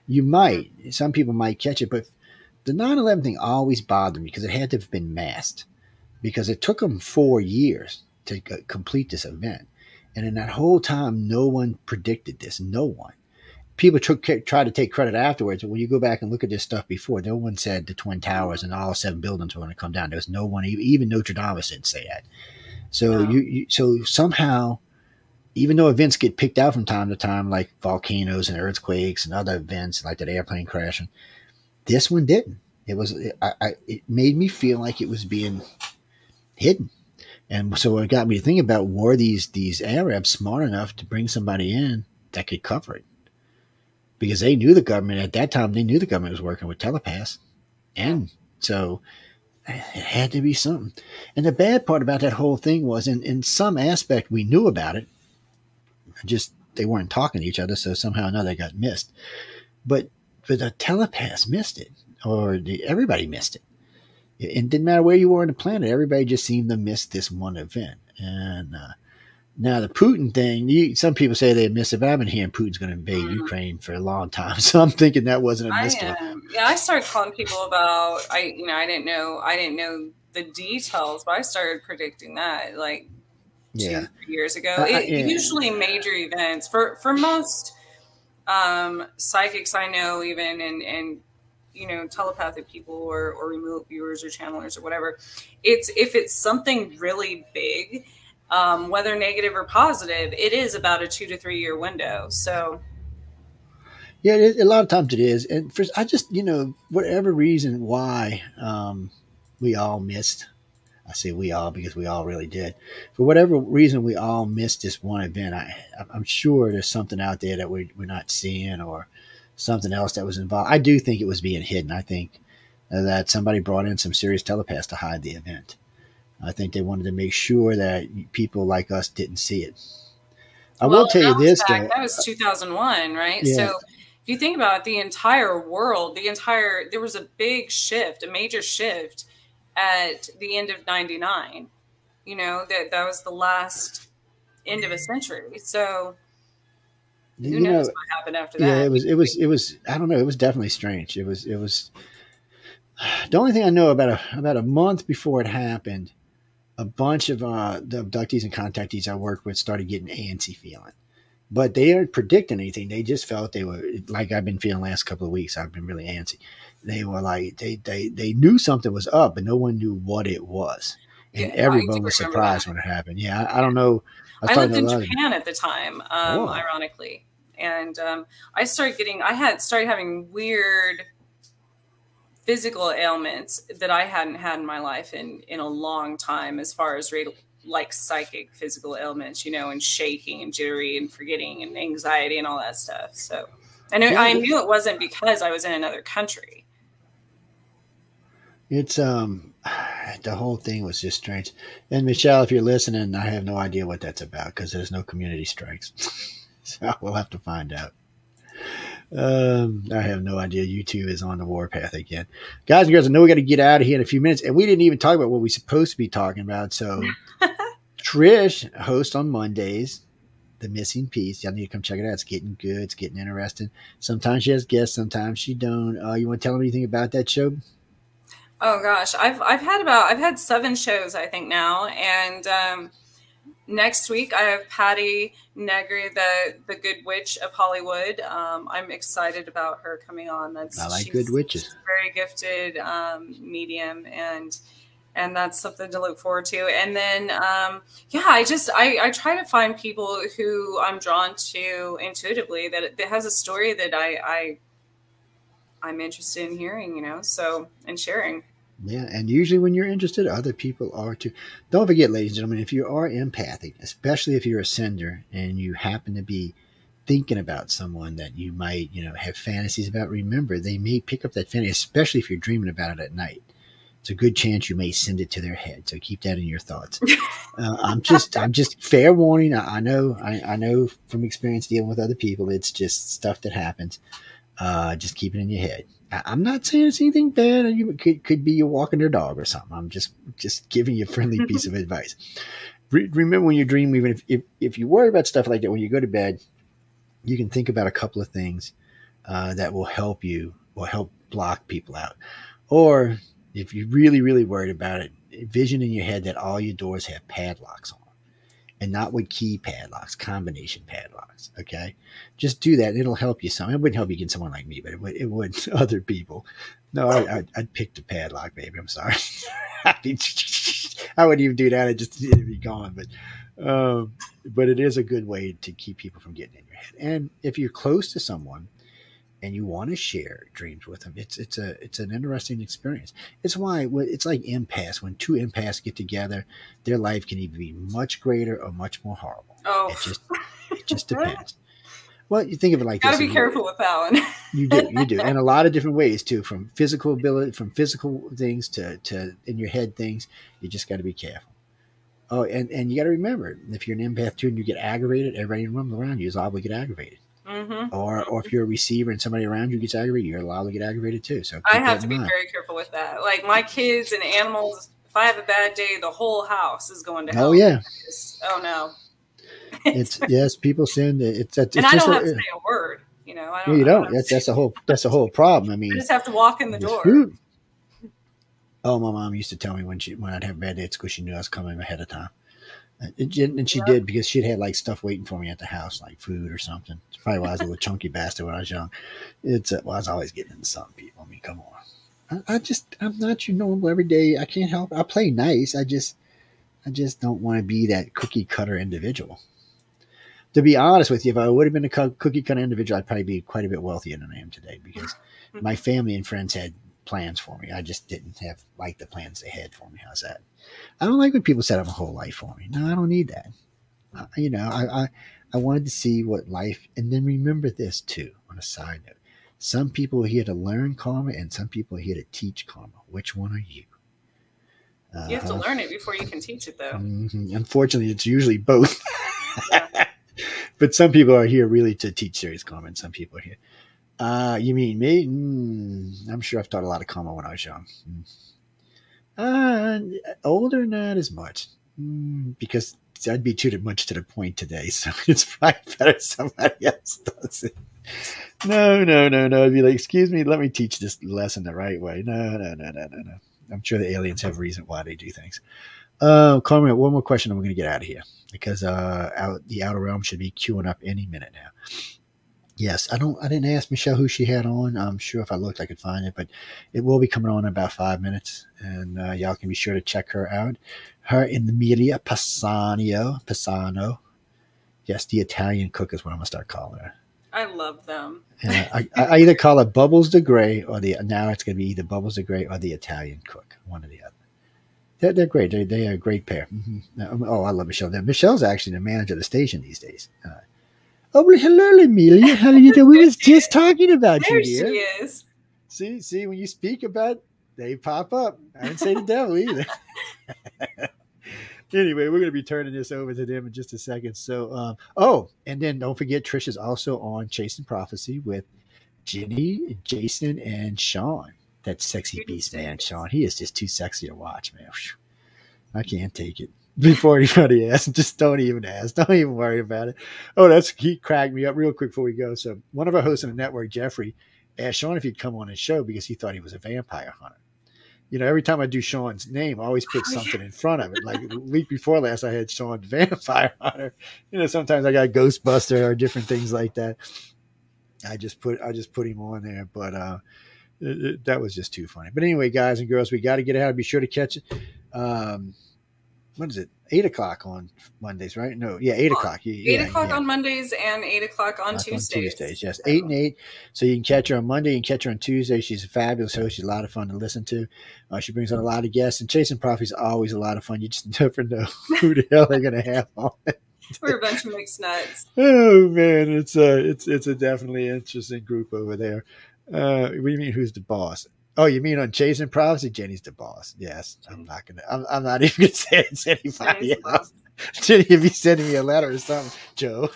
You might, some people might catch it, but the 9/11 thing always bothered me because it had to have been masked, because it took them 4 years to complete this event. And in that whole time, no one predicted this. No one. People try to take credit afterwards, but when you go back and look at this stuff before, no one said the Twin Towers and all 7 buildings were going to come down. There was no one, even Notre Dame didn't say that. So so somehow, even though events get picked out from time to time, like volcanoes and earthquakes and other events like that airplane crashing, this one didn't. It made me feel like it was being hidden. And so it got me to think about, were these Arabs smart enough to bring somebody in that could cover it? Because they knew the government at that time. They knew the government was working with telepaths, and so it had to be something. And the bad part about that whole thing was, in some aspect, we knew about it. Just they weren't talking to each other, so somehow or another it got missed. But the telepaths missed it, or everybody missed it. It didn't matter where you were on the planet. Everybody just seemed to miss this one event. And now the Putin thing, some people say they missed it, but I've been hearing Putin's going to invade Ukraine for a long time. So I'm thinking that wasn't a missed one. Yeah, I started calling people about, I didn't know the details, but I started predicting that like 2-3 years ago. Usually major events for most psychics I know, even and telepathic people or remote viewers or channelers or whatever. If it's something really big, whether negative or positive, it is about a 2 to 3 year window. So yeah, a lot of times it is. And I just, whatever reason why we all missed, I say we all because we all really did. For whatever reason, we all missed this one event. I'm sure there's something out there that we're not seeing, or something else that was involved. I do think it was being hidden. I think that somebody brought in some serious telepaths to hide the event. I think they wanted to make sure that people like us didn't see it. I will tell you this, though. That was 2001, right? Yeah. So if you think about it, the entire world, there was a big shift, a major shift at the end of 99. You know, that was the last end of a century. So who knows what happened after that? Yeah, it was, I don't know. It was definitely strange. It was, the only thing I know about a month before it happened, a bunch of the abductees and contactees I worked with started getting antsy feeling, but they aren't predicting anything. They just felt they were like I've been feeling the last couple of weeks. I've been really antsy. They were like, they knew something was up, but no one knew what it was. And everyone was surprised when it happened. Yeah. I don't know. I lived in Japan at the time, ironically. And I had started having weird physical ailments that I hadn't had in my life in a long time, as far as like psychic physical ailments, you know, and shaking and jittery and forgetting and anxiety and all that stuff. So I knew it wasn't because I was in another country. It's the whole thing was just strange. And Michelle, if you're listening, I have no idea what that's about because there's no community strikes. So we'll have to find out. I have no idea. YouTube is on the warpath again. Guys and girls, I know we got to get out of here in a few minutes. And we didn't even talk about what we're supposed to be talking about. So Trish hosts on Mondays, The Missing Piece. Y'all need to come check it out. It's getting good. It's getting interesting. Sometimes she has guests. Sometimes she don't. You want to tell them anything about that show? Oh gosh, I've had 7 shows, I think, now. And next week I have Patty Negri, the Good Witch of Hollywood. I'm excited about her coming on. I like good witches. She's a very gifted medium, and that's something to look forward to. And then I try to find people who I'm drawn to intuitively that has a story that I'm interested in hearing, you know, and sharing. Yeah, and usually when you're interested, other people are too. Don't forget, ladies and gentlemen, if you are empathic, especially if you're a sender and you happen to be thinking about someone that you might, you know, have fantasies about, remember, they may pick up that fantasy, especially if you're dreaming about it at night. It's a good chance you may send it to their head. So keep that in your thoughts. I'm just fair warning. I know from experience dealing with other people, it's just stuff that happens. Just keep it in your head. I'm not saying it's anything bad. It could be you walking your dog or something. I'm just giving you a friendly piece of advice. Remember when you dream, even if you worry about stuff like that, when you go to bed, you can think about a couple of things that will help block people out. Or if you're really, really worried about it, vision in your head that all your doors have padlocks on. And not with key padlocks, combination padlocks. Okay, just do that. It'll help you some. It wouldn't help you get someone like me, but it would other people. No, I'd pick the padlock, baby. I'm sorry. I wouldn't even do that. It'd be gone. But it is a good way to keep people from getting in your head. And if you're close to someone and you want to share dreams with them, it's an interesting experience. It's why it's like empaths. When 2 empaths get together, their life can either be much greater or much more horrible. Oh, it just depends. Well, you think of it like this. Gotta be careful with that one. You do. And a lot of different ways too, from physical ability, from physical things to in your head things. You just got to be careful. Oh, and you got to remember, if you're an empath too and you get aggravated, everybody in the room around you is liable to get aggravated. Mm-hmm. Or if you're a receiver and somebody around you gets aggravated, you're allowed to get aggravated too. So I have to be very careful with that. Like my kids and animals, if I have a bad day, the whole house is going to hell. Oh yeah. Oh no. Yes, people send it. And I don't have to say a word. You know, I don't. You don't. That's the whole problem. I mean, I just have to walk in the door. Food. Oh, my mom used to tell me when I'd have a bad day at school, she knew I was coming ahead of time. And she did, because she'd had like stuff waiting for me at the house, like food or something. It's probably why I was a little chunky bastard when I was young. I was always getting into something, people. I mean, come on. I'm not your normal everyday. I can't help. I play nice. I just don't want to be that cookie cutter individual. To be honest with you, if I would have been a cookie cutter individual, I'd probably be quite a bit wealthier than I am today, because my family and friends had plans for me. I just didn't have like the plans they had for me. How's that? I don't like when people set up a whole life for me. No, I don't need that. I wanted to see what life, and then remember this too, on a side note. Some people are here to learn karma and some people are here to teach karma. Which one are you? You have to learn it before you can teach it though. Mm-hmm. Unfortunately, it's usually both. But some people are here really to teach serious karma and some people are here. You mean me? I'm sure I've taught a lot of karma when I was young. Older, not as much. Because I'd be too much to the point today, so it's probably better somebody else does it. No. I'd be like, excuse me, let me teach this lesson the right way. No. I'm sure the aliens have a reason why they do things. Carmen, one more question and we're going to get out of here because the Outer Realm should be queuing up any minute now. Yes, I didn't ask Michelle who she had on. I'm sure if I looked, I could find it, but it will be coming on in about 5 minutes, and y'all can be sure to check her out. Her and Emilia Pisano. Yes, the Italian cook is what I'm gonna start calling her. I love them. I either call her Bubbles the Grey or now it's gonna be either Bubbles the Grey or the Italian cook, one or the other. They're great. They are a great pair. Mm-hmm. Oh, I love Michelle. Michelle's actually the manager of the station these days. Oh, well, hello, Amelia. How are you doing? We was just talking about you, dear. There she is. See, when you speak about, they pop up. I didn't say the devil either. Anyway, we're going to be turning this over to them in just a second. So, and then don't forget, Trish is also on Chasing Prophecy with Ginny, Jason, and Sean. That sexy beast, man, Sean. He is just too sexy to watch, man. I can't take it. Before anybody asks, just don't even ask. Don't even worry about it. Oh, he cracked me up real quick before we go. So one of our hosts on the network, Jeffrey, asked Sean if he'd come on his show because he thought he was a vampire hunter. You know, every time I do Sean's name, I always put something in front of it. Like the week before last, I had Sean Vampire Hunter. You know, sometimes I got Ghostbuster or different things like that. I just put him on there, but that was just too funny. But anyway, guys and girls, we got to get out. Be sure to catch it. What is it? 8 o'clock on Mondays, right? No, yeah, 8 o'clock. 8 o'clock on Mondays and 8 o'clock on Tuesdays. Yes, 8 and 8. So you can catch her on Monday and catch her on Tuesday. She's a fabulous host. She's a lot of fun to listen to. She brings on a lot of guests, and Chasing Prophecy is always a lot of fun. You just never know who the hell they're going to have on. We're a bunch of mixed nuts. Oh man, it's a definitely interesting group over there. What do you mean? Who's the boss? Oh, you mean on Chasing Prophecy? Jenny's the boss. Yes, I'm not even gonna say it's anybody else. Jenny, if you sending me a letter or something, Joe.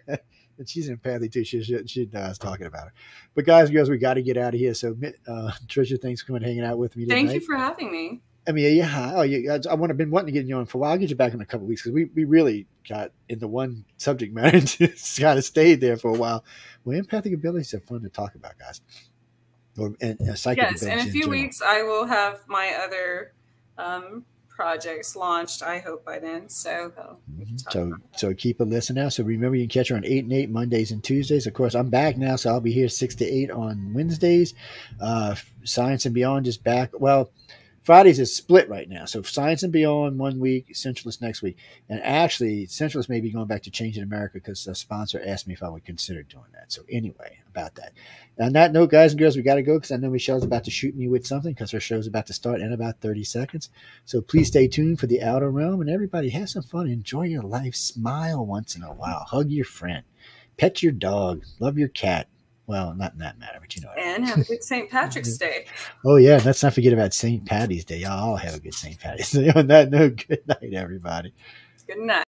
And she's empathic too. She knows talking about her. But guys and girls, we got to get out of here. So, Tricia, thanks for coming and hanging out with me tonight. Thank you for having me. I mean, yeah. I've been wanting to get you on for a while. I'll get you back in a couple of weeks because we really got into one subject matter and just kind of stayed there for a while. Well, empathic abilities are fun to talk about, guys. Yes, in a few weeks, I will have my other projects launched, I hope, by then. So keep a listen now. So remember, you can catch her on 8 and 8 Mondays and Tuesdays. Of course, I'm back now, so I'll be here 6 to 8 on Wednesdays. Science and Beyond is back. Well, Fridays is split right now. So Science and Beyond 1 week, Centralist next week. And actually, Centralist may be going back to Changing America because the sponsor asked me if I would consider doing that. So anyway, about that. On that note, guys and girls, we got to go because I know Michelle's about to shoot me with something because her show's about to start in about 30 seconds. So please stay tuned for the Outer Realm. And everybody, have some fun. Enjoy your life. Smile once in a while. Hug your friend. Pet your dog. Love your cat. Well, not in that matter, but you know. And have a good St. Patrick's Day. Oh, yeah. Let's not forget about St. Patty's Day. Y'all all have a good St. Patty's Day. On that note, good night, everybody. Good night.